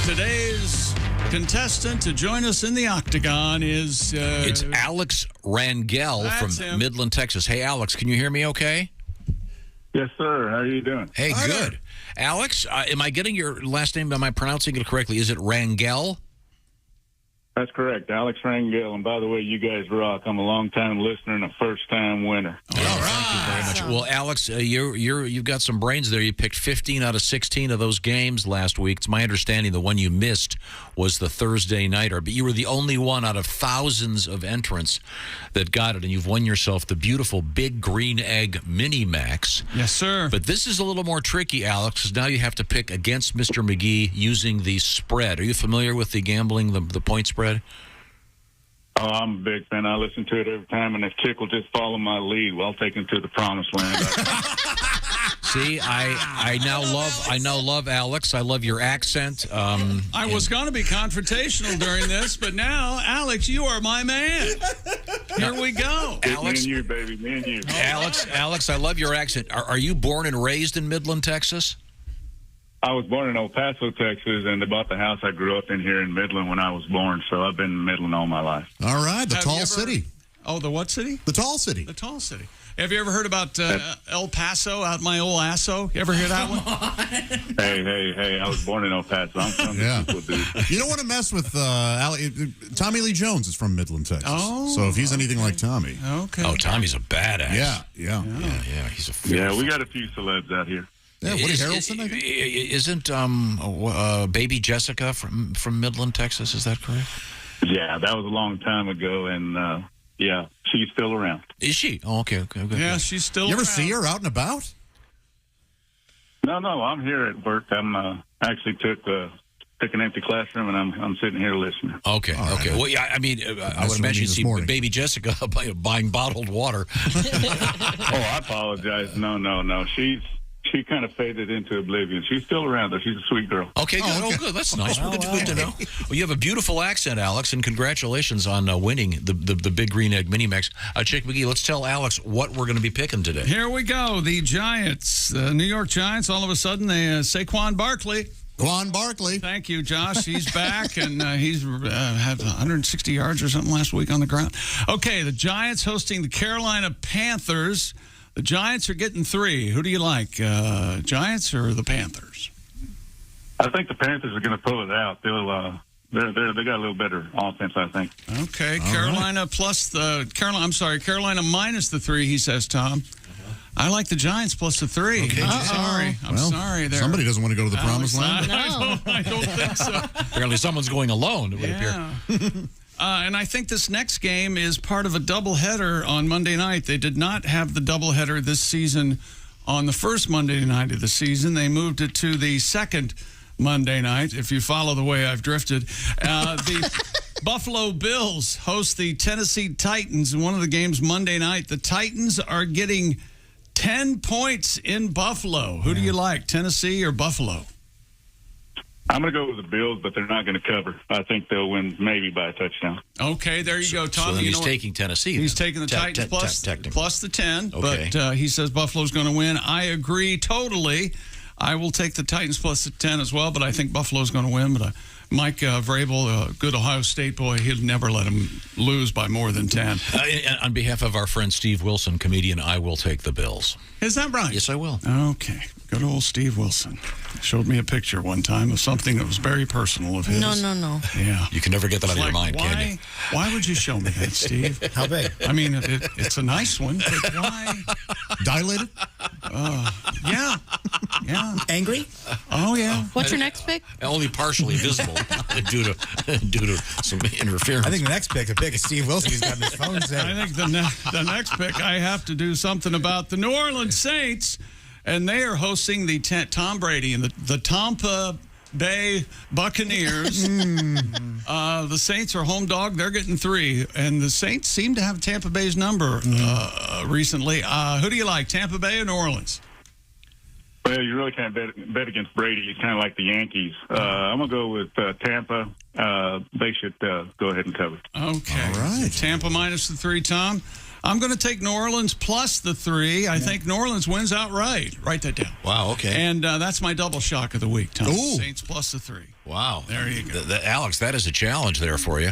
today's contestant to join us in the octagon is... It's Alex Rangel That's from him. Midland, Texas. Hey, Alex, can you hear me okay? Yes, sir. How are you doing? Hey, good. Alex, am I getting your last name? Am I pronouncing it correctly? Is it Rangel? That's correct, Alex Rangel. And by the way, you guys rock. I'm a long-time listener and a first-time winner. Thank you very much. Well, Alex, you've got some brains there. You picked 15 out of 16 of those games last week. It's my understanding the one you missed was the Thursday nighter, but you were the only one out of thousands of entrants that got it, and you've won yourself the beautiful Big Green Egg Mini Max. Yes, sir. But this is a little more tricky, Alex, because now you have to pick against Mr. McGee using the spread. Are you familiar with the gambling, the point spread? Oh, I'm a big fan. I listen to it every time, and if Chick will just follow my lead, well, I'll take him to the promised land. See, I now love Alex. I love your accent. I was going to be confrontational during this, but now, Alex, you are my man. Here we go. Alex, me and you, baby, me and you. Alex, I love your accent. Are you born and raised in Midland, Texas? I was born in El Paso, Texas, and they bought the house I grew up in here in Midland when I was born, so I've been in Midland all my life. All right, the Have tall you ever- city. Oh, the what city? The tall city. The tall city. Have you ever heard about El Paso, out my old asso? You ever hear that one? Hey, I was born in El Paso. I'm from the people, dude. You don't want to mess with Tommy Lee Jones is from Midland, Texas. Oh, so if he's anything like Tommy. Okay. Oh, Tommy's a badass. Yeah. He's a Yeah, we got a few celebs out here. Yeah, Woody Harrelson, I think? Isn't baby Jessica from Midland, Texas? Is that correct? Yeah, that was a long time ago, and yeah, she's still around. Is she? Oh, okay. Good. Yeah, she's still You ever around. see her out and about? No, I'm here at work. I'm actually took an empty classroom, and I'm sitting here listening. Okay. Well, yeah, I mean, I would imagine you see baby Jessica buying bottled water. Oh, I apologize. No. She kind of faded into oblivion. She's still around, though. She's a sweet girl. Okay, good. Oh, good. That's nice. Good to know. Well, you have a beautiful accent, Alex, and congratulations on winning the Big Green Egg Mini Max. Chick McGee, let's tell Alex what we're going to be picking today. Here we go. The Giants, the New York Giants, all of a sudden, they Saquon Barkley. Quan Barkley. Thank you, Josh. He's back, and he's had 160 yards or something last week on the ground. Okay, the Giants hosting the Carolina Panthers. The Giants are getting 3. Who do you like, Giants or the Panthers? I think the Panthers are going to pull it out. They got a little better offense, I think. Okay, Carolina minus the 3. He says, Tom. I like the Giants plus the 3. Okay. I'm sorry. There. Somebody doesn't want to go to the promised land. I don't think so. Apparently, someone's going alone. It would appear. And I think this next game is part of a doubleheader on Monday night. They did not have the doubleheader this season on the first Monday night of the season. They moved it to the second Monday night, if you follow the way I've drifted. The Buffalo Bills host the Tennessee Titans in one of the games Monday night. The Titans are getting 10 points in Buffalo. Who do you like, Tennessee or Buffalo? I'm going to go with the Bills, but they're not going to cover. I think they'll win maybe by a touchdown. Okay, there you go, Tom. So then he's taking Tennessee. He's taking the Titans plus the 10, Okay. but he says Buffalo's going to win. I agree totally. I will take the Titans plus the 10 as well, but I think Buffalo's going to win. But Mike Vrabel, a good Ohio State boy, he'll never let him lose by more than 10. On behalf of our friend Steve Wilson, comedian, I will take the Bills. Is that right? Yes, I will. Okay. Good old Steve Wilson. Showed me a picture one time of something that was very personal of his. No. Yeah. You can never get that out of your mind, can you? Why would you show me that, Steve? How big? I mean, it's a nice one, but why? Dilated? Yeah. Angry? Oh, yeah. What's your next pick? Only partially visible due to some interference. I think the next pick, the pick is Steve Wilson. He's got his phone set. I think the next pick, I have to do something about the New Orleans Saints, and they are hosting the Tom Brady and the Tampa Bay Buccaneers. The Saints are home dog. They're getting 3, and the Saints seem to have Tampa Bay's number recently. Who do you like, Tampa Bay or New Orleans? Well, you really can't bet against Brady. He's kind of like the Yankees. I'm going to go with Tampa. They should go ahead and cover. Okay. All right. Tampa minus the 3, Tom. I'm going to take New Orleans plus the 3. I think New Orleans wins outright. Write that down. Wow, okay. And that's my double shock of the week, Tom. Ooh. Saints plus the 3. Wow. There you go. Alex, that is a challenge there for you.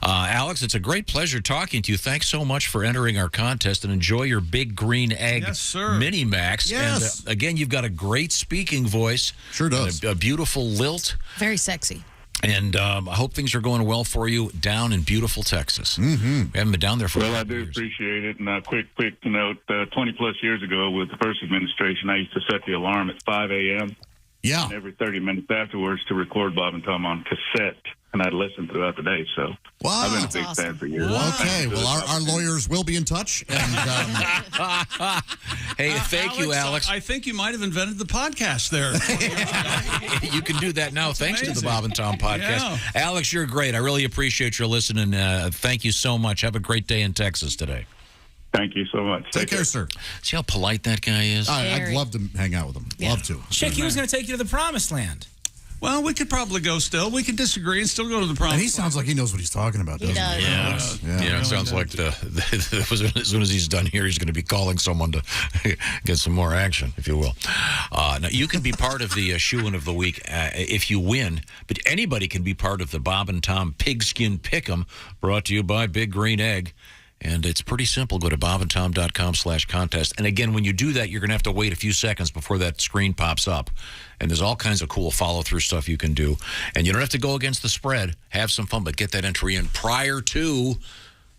Alex, it's a great pleasure talking to you. Thanks so much for entering our contest, and enjoy your Big Green Egg Mini Max. Yes. And again, you've got a great speaking voice. Sure does. A beautiful lilt. Very sexy. And I hope things are going well for you down in beautiful Texas. Mm-hmm. We haven't been down there for Well, I do appreciate it. And quick note, 20-plus years ago with the first administration, I used to set the alarm at 5 a.m. Yeah. And every 30 minutes afterwards to record Bob and Tom on cassette. And I'd listen throughout the day. So I've been a big fan for years. Okay, well, our lawyers will be in touch. And, hey, thank you, Alex. I think you might have invented the podcast there. You can do that now thanks to the Bob and Tom podcast. Yeah. Alex, you're great. I really appreciate your listening. Thank you so much. Have a great day in Texas today. Thank you so much. Take care, sir. See how polite that guy is? I'd love to hang out with him. Yeah. Love to. Chick, he was going to take you to the promised land. Well, we could probably go still. We could disagree and still go to the prom. And he sounds like he knows what he's talking about, doesn't he? Yeah, it sounds like as soon as he's done here, he's going to be calling someone to get some more action, if you will. Now, you can be part of the Shoe-In of the Week if you win, but anybody can be part of the Bob and Tom Pigskin Pick'em, brought to you by Big Green Egg. And it's pretty simple. Go to bobandtom.com/contest. And again, when you do that, you're going to have to wait a few seconds before that screen pops up. And there's all kinds of cool follow-through stuff you can do. And you don't have to go against the spread. Have some fun, but get that entry in prior to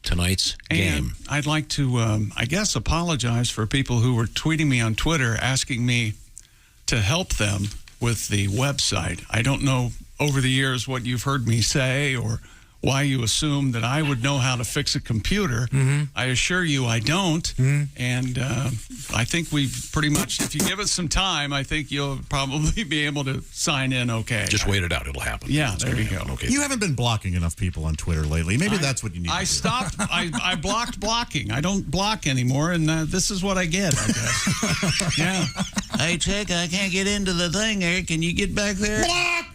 tonight's game. And I'd like to, I guess, apologize for people who were tweeting me on Twitter asking me to help them with the website. I don't know over the years what you've heard me say or why you assume that I would know how to fix a computer. Mm-hmm. I assure you I don't. Mm-hmm. And I think we've pretty much, if you give it some time, I think you'll probably be able to sign in okay. Just wait it out. It'll happen. Yeah, there you go. Okay. You haven't been blocking enough people on Twitter lately. Maybe that's what you need to do. I stopped. I blocked blocking. I don't block anymore, and this is what I get, I guess. Yeah. Hey, Chick, I can't get into the thing there. Can you get back there? Block!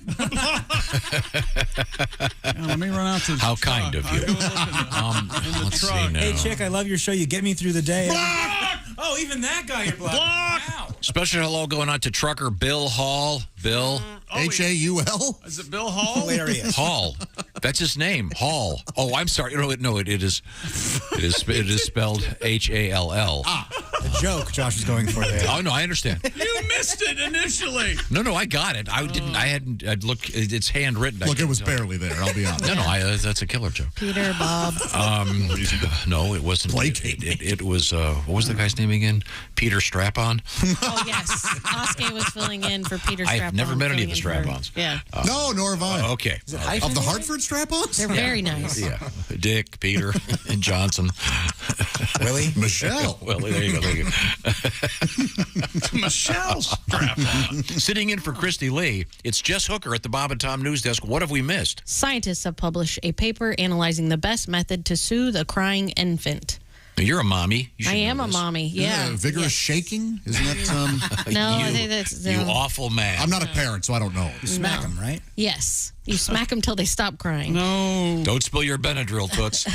Yeah, let me run out to the How truck. kind of you. Let's see now. Hey, Chick, I love your show. You get me through the day. Oh, even that guy you're blocking. Wow. Special hello going on to trucker Bill Hall. Bill. H-A-U-L? Is it Bill Hall? Hilarious. Hall. That's his name. Hall. Oh, I'm sorry. No, it is spelled H-A-L-L. The joke Josh is going for there. Oh, no, I understand. You missed it initially. No, I got it. I'd look, it's handwritten. Look, it was barely there, I'll be honest. No, that's a killer joke. Peter, Bob. No, it wasn't. It was, what was the guy's name again? Peter Strap-On? Oh, yes. Oscar was filling in for Peter Strap-On. I've never met any of the Strap-Ons. Yeah. No, nor have I. Okay. Of the Hartford Strap-Ons? They're very nice. Yeah. Dick, Peter, and Johnson. Willie? Michelle. Willie, there you go. Michelle Strap-On. Sitting in for Christy Lee, it's Jess Hooker at the Bob and Tom News Desk. What have we missed? Scientists have published a paper analyzing the best method to soothe a crying infant. Now, you're a mommy. You should I know am a this. mommy, yeah. Vigorous shaking? Isn't that... No, I you, think that's... you awful man. I'm not a parent, so I don't know. You smack him, right? Yes. You smack them till they stop crying. No. Don't spill your Benadryl, Toots.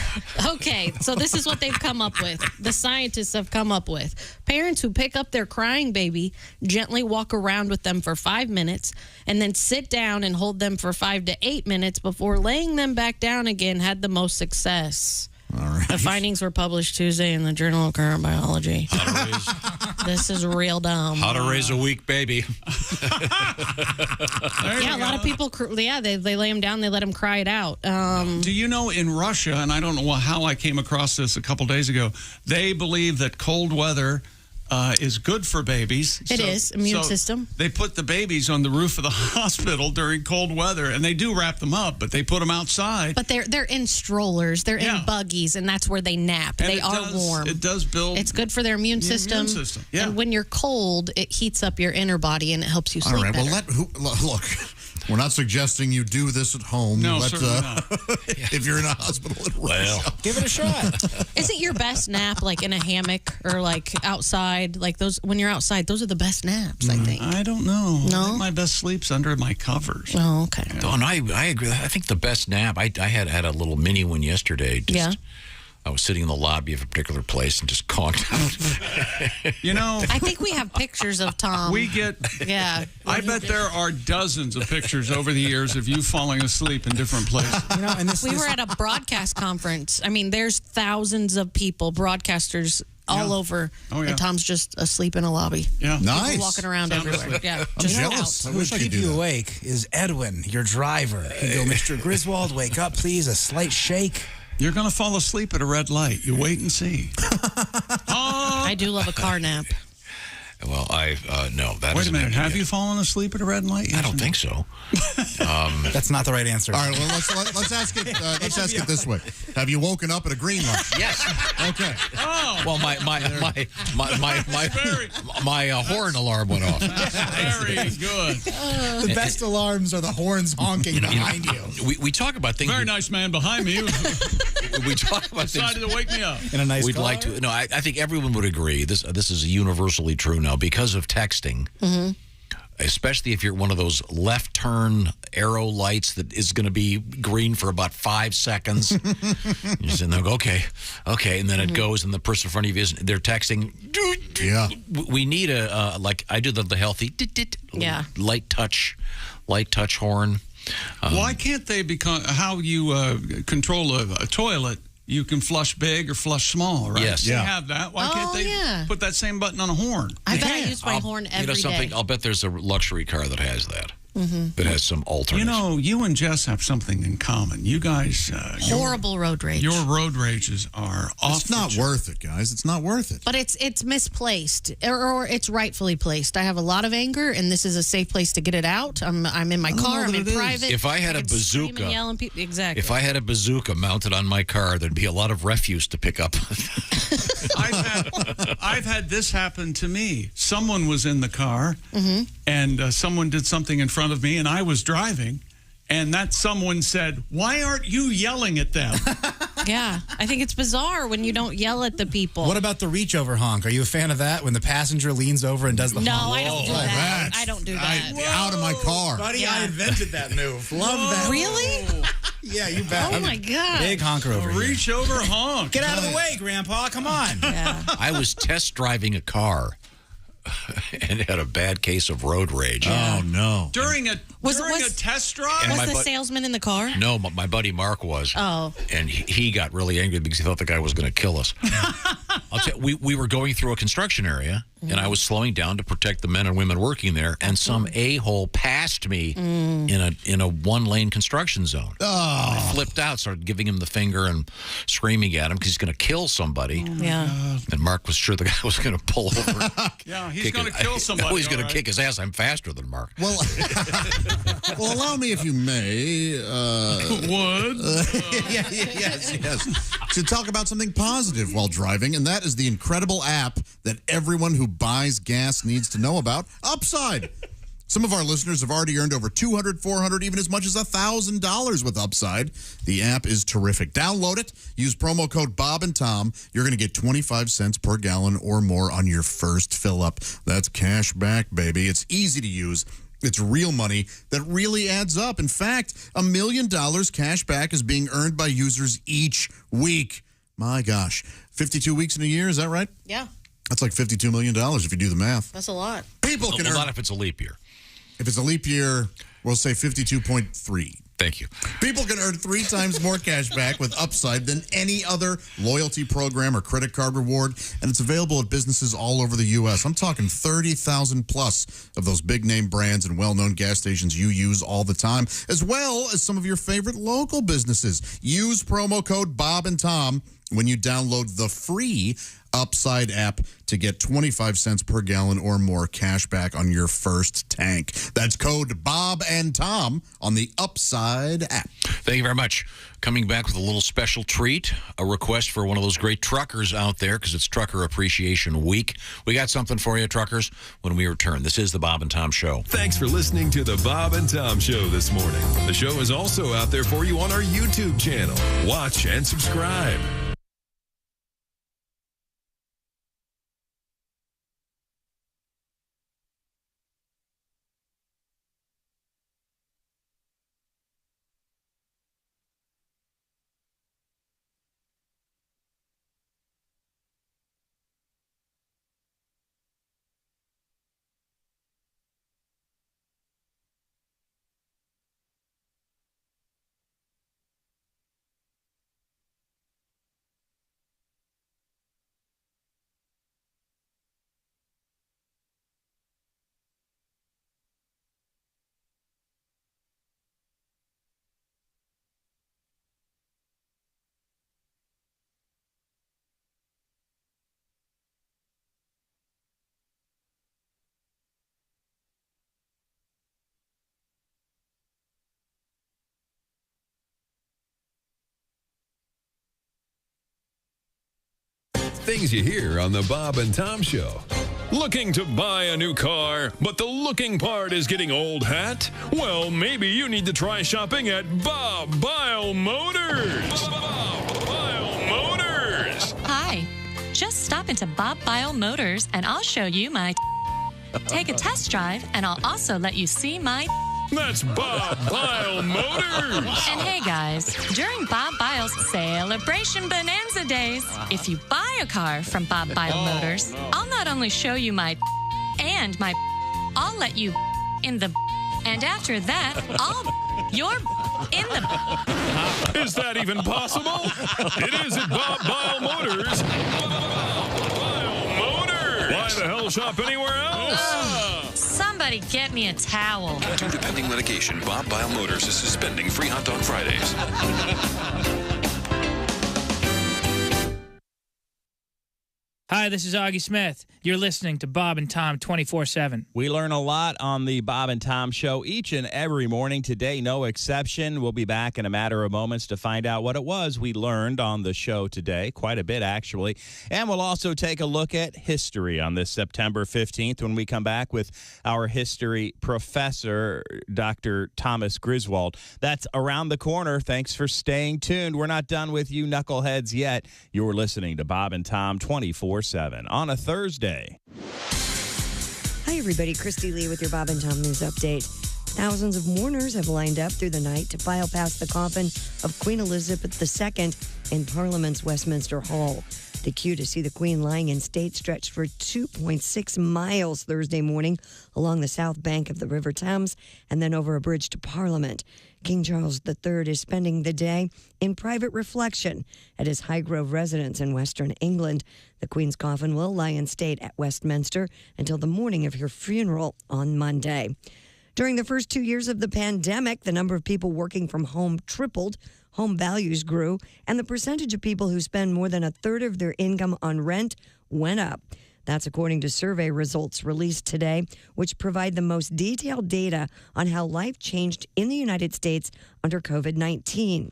Okay, so this is what they've come up with. The scientists have come up with. Parents who pick up their crying baby, gently walk around with them for 5 minutes, and then sit down and hold them for 5 to 8 minutes before laying them back down again had the most success. All right. The findings were published Tuesday in the Journal of Current Biology. This is real dumb. How to raise a weak baby. Yeah, a lot of people, they lay them down, they let them cry it out. Do you know in Russia, and I don't know how I came across this a couple days ago, they believe that cold weather is good for babies. It is, immune system. They put the babies on the roof of the hospital during cold weather, and they do wrap them up, but they put them outside. But they're in strollers, they're in buggies, and that's where they nap. And they are warm. It does build. It's good for their immune system. Yeah. And when you're cold, it heats up your inner body and it helps you sleep All right, better. well, look, we're not suggesting you do this at home. No, certainly not. If you're in a hospital in Russia. Give it a shot. Isn't your best nap like in a hammock or like outside? Like those, when you're outside, those are the best naps, I think. I don't know. No? I think my best sleep's under my covers. Oh, okay. Oh, and I agree. I think the best nap, I had a little mini one yesterday. I was sitting in the lobby of a particular place and just conked out. You know, I think we have pictures of Tom. we get. Yeah. I bet there are dozens of pictures over the years of you falling asleep in different places. You know, and We were at a broadcast conference. I mean, there's thousands of people, broadcasters all over. Oh, yeah. And Tom's just asleep in a lobby. Yeah. People Nice. walking around Sound everywhere. asleep. Yeah. I'm just jealous. out. I wish I could keep do you that. awake is Edwin, your driver. He'd go, Mr. Griswold, wake up, please. A slight shake. You're going to fall asleep at a red light. You wait and see. I do love a car nap. Well, no, that Wait a isn't minute. it Have yet. you fallen asleep at a red light? I don't think so. That's not the right answer. All right, well, let's ask it. Let's ask it this way: have you woken up at a green light? Yes. Okay. Oh. Well, my horn alarm went off. Very good. The best alarms are the horns honking behind you. We talk about things. Very nice man behind me. We talk about things. Decided to wake me up. In a nice We'd car? like to. No, I think everyone would agree. This is universally true now because of texting. Mm-hmm. Especially if you're one of those left turn arrow lights that is going to be green for about 5 seconds. You sit there and go, okay, and then it goes, and the person in front of you they're texting. Yeah. We need a like I do the healthy light touch horn. Why can't they become how you control a toilet? You can flush big or flush small, right? Yes. They Yeah. have that. Why can't they put that same button on a horn? I bet I use my horn every day. You know something? I'll bet there's a luxury car that has that. Mm-hmm. That has some alternatives. You know, you and Jess have something in common. You guys, horrible road rage. Your road rages are off. It's not worth it, guys. It's not worth it. But it's misplaced or it's rightfully placed. I have a lot of anger, and this is a safe place to get it out. I'm in my car. I'm in private. If I had a can scream and bazooka, yell and exactly. If I had a bazooka mounted on my car, there'd be a lot of refuse to pick up. I've had this happen to me. Someone was in the car, and someone did something in front of me, and I was driving, and that someone said, "Why aren't you yelling at them?" Yeah, I think it's bizarre when you don't yell at the people. What about the reach over honk? Are you a fan of that when the passenger leans over and does the No, honk? I don't do that. I don't do that. Out of my car. Buddy, I invented that move. Love that. Really? Yeah, you bet. Oh, my God. Big honker over here. Reach over honk. Get out of the way, Grandpa. Come on. Yeah. I was test driving a car and had a bad case of road rage. Oh, no. During a test drive? And Was my the bu- salesman in the car? No, my buddy Mark was. Oh. And he got really angry because he thought the guy was going to kill us. I'll tell you, we were going through a construction area, and I was slowing down to protect the men and women working there, and some a-hole passed me in a one-lane construction zone. Oh. I flipped out, started giving him the finger and screaming at him because he's going to kill somebody. Yeah. And Mark was sure the guy was going to pull over. Yeah, he's going to kill somebody. No, he's going all to right. kick his ass. I'm faster than Mark. Well, well, allow me, if you may. Would? Yes. To talk about something positive while driving, and that is the incredible app that everyone who buys gas needs to know about, Upside. Some of our listeners have already earned over $200, $400, even as much as $1,000 with Upside. The app is terrific. Download it. Use promo code Bob and Tom. You're going to get 25 cents per gallon or more on your first fill up. That's cash back, baby. It's easy to use. It's real money that really adds up. In fact, $1 million cash back is being earned by users each week. My gosh. 52 weeks in a year, is that right? Yeah. That's like $52 million if you do the math. That's a lot. People can earn. Not if it's a leap year. If it's a leap year, we'll say 52.3. Thank you. People can earn 3 times more cash back with Upside than any other loyalty program or credit card reward, and it's available at businesses all over the U.S. I'm talking 30,000 plus of those big-name brands and well-known gas stations you use all the time, as well as some of your favorite local businesses. Use promo code Bob and Tom when you download the free Upside app to get 25 cents per gallon or more cash back on your first tank. That's code Bob and Tom on the Upside app. Thank you very much. Coming back with a little special treat, a request for one of those great truckers out there because it's Trucker Appreciation Week. We got something for you, truckers, when we return. This is the Bob and Tom Show. Thanks for listening to the Bob and Tom Show this morning. The show is also out there for you on our YouTube channel. Watch and subscribe. Things you hear on the Bob and Tom Show. Looking to buy a new car, but the looking part is getting old hat? Well, maybe you need to try shopping at Bob Bile Motors. Bob Bile Motors. Hi. Just stop into Bob Bile Motors and I'll show you my Take a test drive and I'll also let you see my That's Bob Bile Motors. And hey guys, during Bob Bile's Celebration Bonanza Days, if you buy a car from Bob Bile Motors, I'll not only show you my and my I'll let you in the and after that, you're in the Is that even possible? It is at Bob Bile Motors. Bob Bile Motors. Why the hell shop anywhere else? Somebody get me a towel. Due to pending litigation, Bob Bile Motors is suspending free hunt on Fridays. Hi, this is Augie Smith. You're listening to Bob and Tom 24/7. We learn a lot on the Bob and Tom Show each and every morning. Today, no exception. We'll be back in a matter of moments to find out what it was we learned on the show today. Quite a bit, actually. And we'll also take a look at history on this September 15th when we come back with our history professor, Dr. Thomas Griswold. That's around the corner. Thanks for staying tuned. We're not done with you knuckleheads yet. You're listening to Bob and Tom 24/7 on a Thursday. Hi, everybody. Christy Lee with your Bob and Tom News Update. Thousands of mourners have lined up through the night to file past the coffin of Queen Elizabeth II in Parliament's Westminster Hall. The queue to see the Queen lying in state stretched for 2.6 miles Thursday morning along the south bank of the River Thames and then over a bridge to Parliament. King Charles III is spending the day in private reflection at his Highgrove residence in Western England. The Queen's coffin will lie in state at Westminster until the morning of her funeral on Monday. During the first 2 years of the pandemic, the number of people working from home tripled, home values grew, and the percentage of people who spend more than a third of their income on rent went up. That's according to survey results released today, which provide the most detailed data on how life changed in the United States under COVID-19.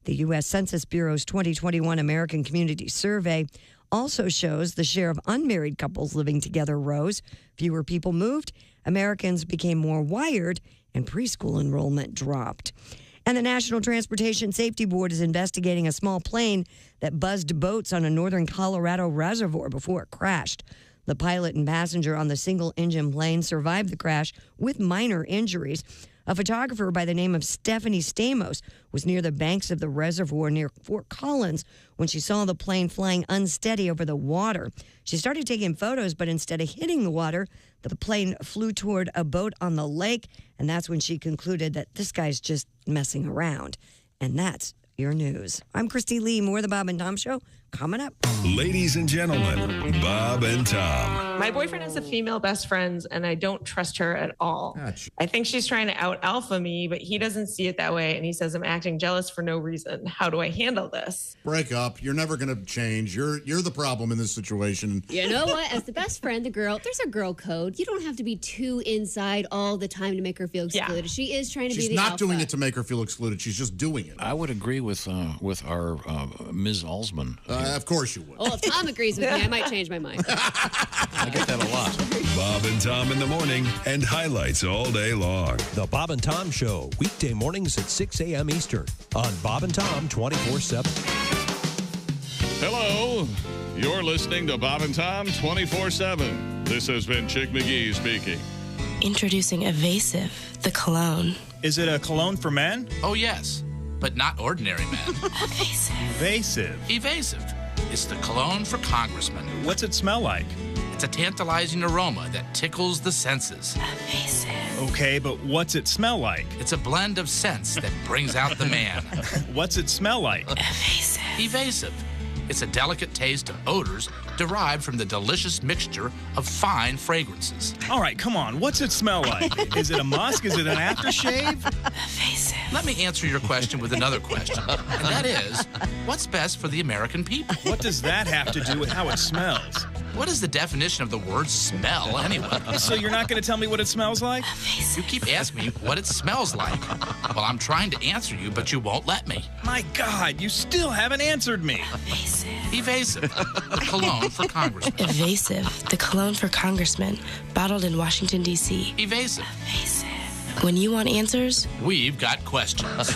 The U.S. Census Bureau's 2021 American Community Survey also shows the share of unmarried couples living together rose, fewer people moved, Americans became more wired, and preschool enrollment dropped. And the National Transportation Safety Board is investigating a small plane that buzzed boats on a northern Colorado reservoir before it crashed. The pilot and passenger on the single-engine plane survived the crash with minor injuries. A photographer by the name of Stephanie Stamos was near the banks of the reservoir near Fort Collins when she saw the plane flying unsteady over the water. She started taking photos, but instead of hitting the water, the plane flew toward a boat on the lake, and that's when she concluded that this guy's just messing around. And that's your news. I'm Christy Lee. More of the Bob and Tom Show coming up. Ladies and gentlemen, Bob and Tom. My boyfriend has a female best friend, and I don't trust her at all. I think she's trying to out alpha me, but he doesn't see it that way, and he says I'm acting jealous for no reason. How do I handle this? Break up. You're never going to change. You're the problem in this situation. You know what? As the best friend, the girl, there's a girl code. You don't have to be too inside all the time to make her feel excluded. Yeah. She is trying to be the alpha. She's not doing it to make her feel excluded. She's just doing it. I would agree with our Ms. Alsman. Of course you would. Well, if Tom agrees with me, I might change my mind. I get that a lot. Bob and Tom in the morning and highlights all day long. The Bob and Tom Show, weekday mornings at 6 a.m. Eastern on Bob and Tom 24/7. Hello. You're listening to Bob and Tom 24/7. This has been Chick McGee speaking. Introducing Evasive, the cologne. Is it a cologne for men? Oh, yes, but not ordinary men. Evasive. Evasive. It's the cologne for congressmen. What's it smell like? It's a tantalizing aroma that tickles the senses. Evasive. Okay, but what's it smell like? It's a blend of scents that brings out the man. What's it smell like? Evasive. Evasive. It's a delicate taste of odors derived from the delicious mixture of fine fragrances. All right, come on. What's it smell like? Is it a musk? Is it an aftershave? Evasive. Let me answer your question with another question, and that is, what's best for the American people? What does that have to do with how it smells? What is the definition of the word smell, anyway? So you're not going to tell me what it smells like? You keep asking me what it smells like. Well, I'm trying to answer you, but you won't let me. My God, you still haven't answered me. Evasive. The cologne for congressman. Evasive, the cologne for congressman, bottled in Washington, D.C. Evasive. When you want answers, we've got questions.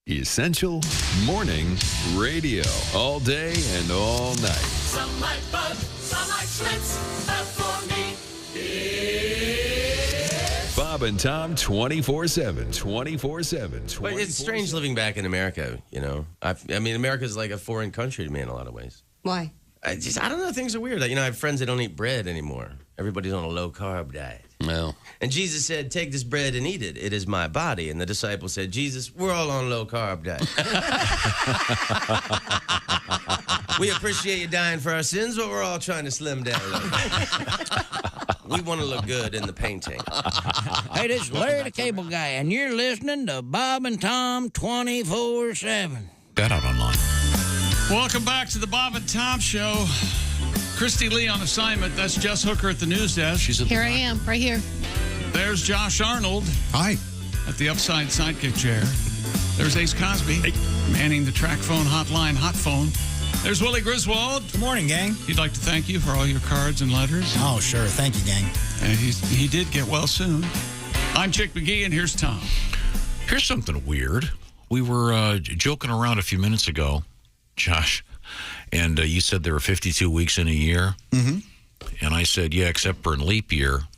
Essential Morning Radio. All day and all night. Some like Bud, some like Schlitz, but for me, it's Bob and Tom 24/7. 24/7. But it's strange living back in America, you know. I mean, America's like a foreign country to me in a lot of ways. Why? I don't know. Things are weird. Like, I have friends that don't eat bread anymore. Everybody's on a low-carb diet. Well. And Jesus said, take this bread and eat it. It is my body. And the disciples said, Jesus, we're all on low-carb diet. We appreciate you dying for our sins, but we're all trying to slim down a little bit. We want to look good in the painting. Hey, this is Larry the Cable Guy, and you're listening to Bob and Tom 24/7. Got out online. Welcome back to the Bob and Tom Show. Christy Lee on assignment. That's Jess Hooker at the news desk. She's Here I am, right here. There's Josh Arnold. Hi. At the upside sidekick chair. There's Ace Cosby. Manning the track phone hotline, hot phone. There's Willie Griswold. Good morning, gang. He'd like to thank you for all your cards and letters. Oh, sure. Thank you, gang. And he did get well soon. I'm Chick McGee, and here's Tom. Here's something weird. We were joking around a few minutes ago, Josh, and you said there were 52 weeks in a year. Mm-hmm. And I said, yeah, except for in leap year.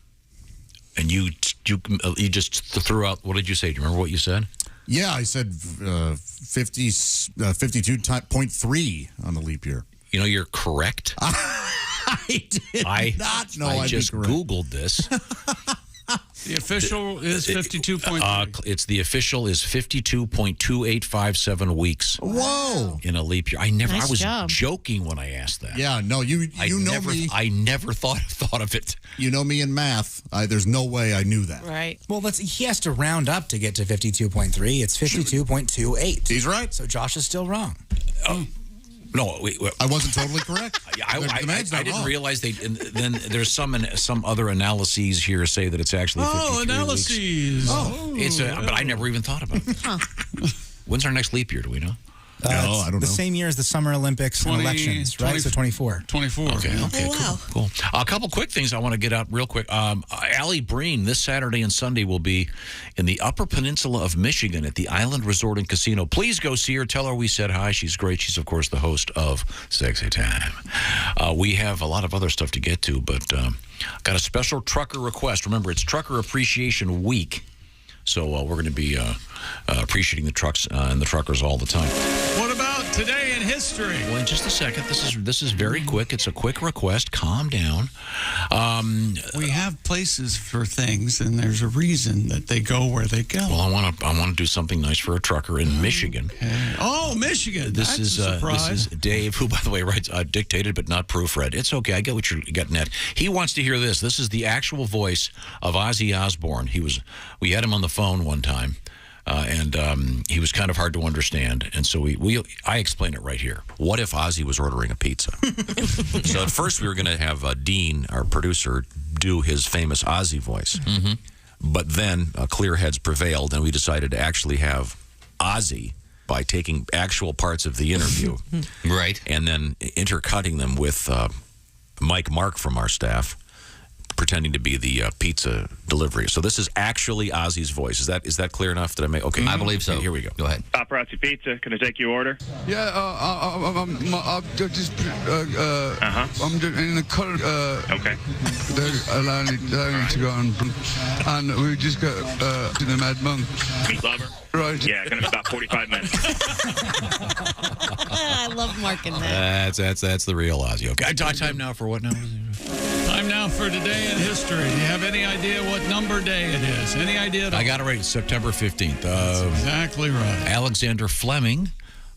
And you just threw out, what did you say? Do you remember what you said? Yeah, I said 52.3 on the leap year. You know, you're correct. I did not know I I'd just be correct. Googled this. The official is 52.3. It's the official is 52.2857 weeks. Whoa! In a leap year. I was job. joking when I asked that. Yeah, no, you know me. I never thought of it. You know me in math. There's no way I knew that. Right. Well, he has to round up to get to 52.3. It's 52.28. He's right. So Josh is still wrong. No, I wasn't totally correct. I didn't realize they. And then there's some other analyses here say that it's actually 53 analyses. Weeks. It's but I never even thought about it. When's our next leap year? Do we know? No, I don't know. The same year as the Summer Olympics and elections, right? So 24. 24. Okay, cool. A couple quick things I want to get out real quick. Allie Breen this Saturday and Sunday will be in the Upper Peninsula of Michigan at the Island Resort and Casino. Please go see her. Tell her we said hi. She's great. She's, of course, the host of Sexy Time. We have a lot of other stuff to get to, but got a special trucker request. Remember, it's Trucker Appreciation Week. So we're going to be appreciating the trucks and the truckers all the time. What about today in history? Well, in just a second. This is very quick. It's a quick request. Calm down. We have places for things, and there's a reason that they go where they go. Well, I want to do something nice for a trucker in Michigan. Okay. Oh, Michigan! That's a surprise. This is Dave, who, by the way, writes dictated but not proofread. It's okay. I get what you're getting at. He wants to hear this. This is the actual voice of Ozzy Osbourne. We had him on the phone one time, and he was kind of hard to understand. And so I explain it right here. What if Ozzy was ordering a pizza? So at first we were going to have Dean, our producer, do his famous Ozzy voice. Mm-hmm. But then clear heads prevailed, and we decided to actually have Ozzy by taking actual parts of the interview. Right. And then intercutting them with Mike Mark from our staff, pretending to be the pizza delivery. So this is actually Ozzy's voice. Is that clear enough? Did I make? Okay, I believe so. Okay, here we go. Go ahead. Paparazzi Pizza. Can I take your order? Yeah, I'm just I'm in the car. Okay. They're allowing to go on, and we just got to the Mad Monk. Meat lover. Right. Yeah, gonna be about 45 minutes. I love marking that. That's the real Ozzy. Okay. Time now for what now? Time now for today in history. Do you have any idea what number day it is? Any idea at all? I got it right. It's September 15th. That's exactly right. Alexander Fleming,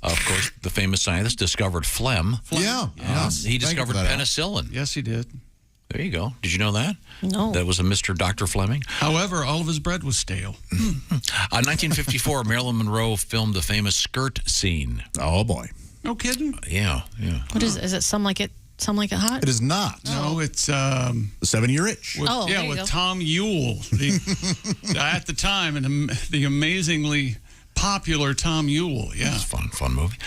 of course, the famous scientist, discovered phlegm. Yeah. He discovered penicillin. Yes, he did. There you go. Did you know that? No. That was a Mr. Dr. Fleming. However, all of his bread was stale. 1954, Marilyn Monroe filmed the famous skirt scene. Oh, boy. No kidding? Yeah. What is it? Some Like It Hot? It is not. No, it's The 7-Year Itch. with, Oh, there you with go. Tom Ewell, at the time, and the amazingly popular Tom Ewell. Yeah, It's a fun movie.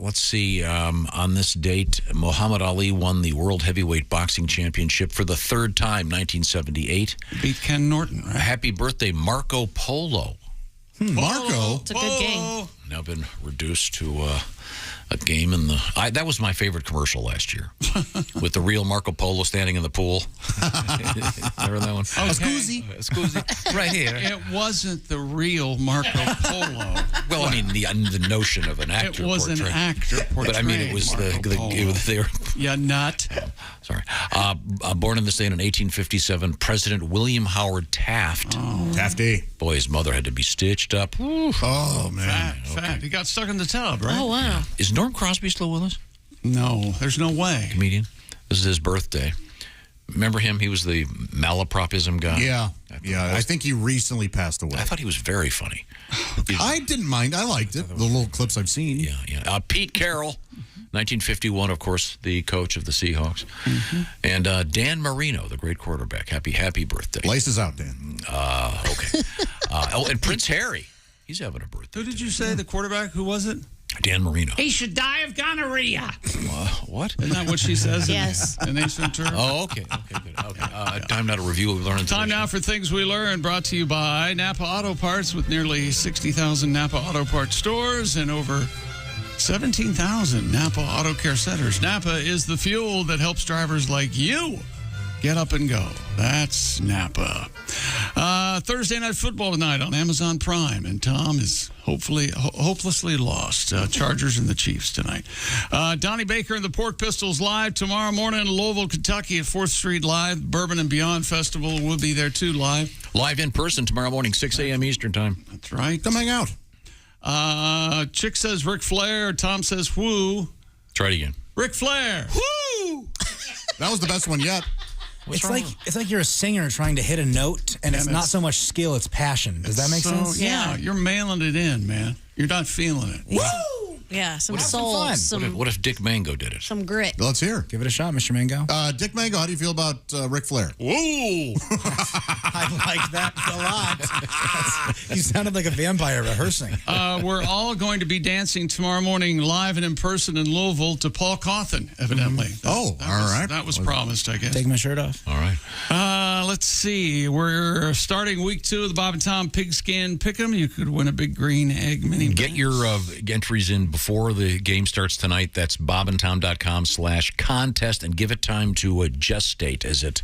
Let's see. On this date, Muhammad Ali won the World Heavyweight Boxing Championship for the third time, 1978. beat Ken Norton. Right? Happy birthday, Marco Polo. Marco? It's a good game. Now been reduced to a game in the... that was my favorite commercial last year. With the real Marco Polo standing in the pool. Remember that one? Scusi. Right here. It wasn't the real Marco Polo. Well, I mean, the notion of an actor. It was an actor portraying But I mean, it was they were... Yeah, nut. Sorry. Born in this day in 1857, President William Howard Taft. Tafty. Boy, his mother had to be stitched up. Oh, man. Fat. He got stuck in the tub, right? Oh, wow. Is Norm Crosby still with us? No, there's no way. Comedian. This is his birthday. Remember him? He was the malapropism guy. Yeah. I think he recently passed away. I thought he was very funny. I didn't mind. I liked it. The little clips I've seen. Yeah. Pete Carroll, 1951, of course, the coach of the Seahawks. And Dan Marino, the great quarterback. Happy birthday. Laces out, Dan. Okay. And Prince Harry. He's having a birthday. Who did you say, the quarterback? Who was it? Dan Marino. He should die of gonorrhea. What? Isn't that what she says? Yes. In Ace Ventura? Oh, okay. Good. Okay. Time now to review what we learned. Time now for Things We Learned, brought to you by Napa Auto Parts, with nearly 60,000 Napa Auto Parts stores and over 17,000 Napa Auto Care Centers. Napa is the fuel that helps drivers like you get up and go. That's Napa. Thursday Night Football tonight on Amazon Prime, and Tom is hopelessly lost. Chargers and the Chiefs tonight. Donnie Baker and the Pork Pistols live tomorrow morning in Louisville, Kentucky at 4th Street Live. Bourbon and Beyond Festival will be there too, live. Live in person tomorrow morning, 6 a.m. Eastern Time. That's right. Come hang out. Chick says Ric Flair. Tom says whoo. Try it again. Ric Flair. Woo! That was the best one yet. It's like you're a singer trying to hit a note, and it's not so much skill, it's passion. Does that make sense? Yeah, you're mailing it in, man. You're not feeling it. Woo! Yeah, some soul. What if Dick Mango did it? Some grit. Let's hear. Give it a shot, Mr. Mango. Dick Mango, how do you feel about Ric Flair? Whoa! I like that a lot. You sounded like a vampire rehearsing. We're all going to be dancing tomorrow morning live and in person in Louisville to Paul Cawthon, evidently. All right. That was promised, I guess. Take my shirt off. All right. Let's see. We're starting week 2 of the Bob and Tom Pigskin Pick'em. You could win a big green egg mini. Get your entries in before the game starts tonight. That's bobandtom.com/contest, and give it time to gestate as it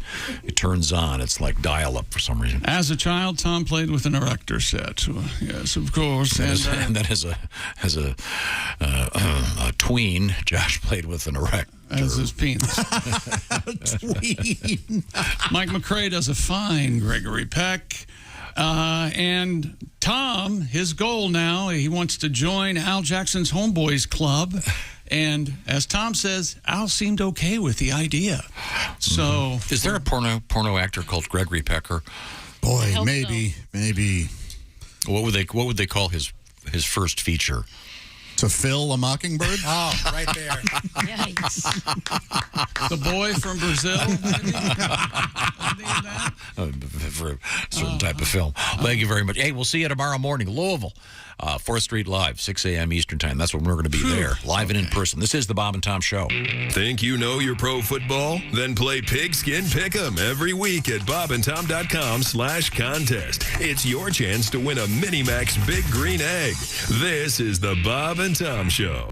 turns on. It's like dial-up for some reason. As a child, Tom played with an erector set. Yes, of course. And then as a tween, Josh played with an erector. As his penis. Mike McRae does a fine Gregory Peck. And Tom, his goal now, he wants to join Al Jackson's Homeboys Club. And as Tom says, Al seemed okay with the idea. So, is there a porno actor called Gregory Pecker? Boy, maybe. What would they call his first feature? To Phil a Mockingbird? Oh, right there. Yikes. The Boy from Brazil? For a certain type of film. Thank you very much. Hey, we'll see you tomorrow morning, Louisville, 4th Street Live, 6 a.m. Eastern Time. That's when we're going to be there, live and in person. This is the Bob and Tom Show. Think you know your pro football? Then play Pigskin Pick'em every week at bobandtom.com/contest. It's your chance to win a Minimax Big Green Egg. This is the Bob and Tom Show.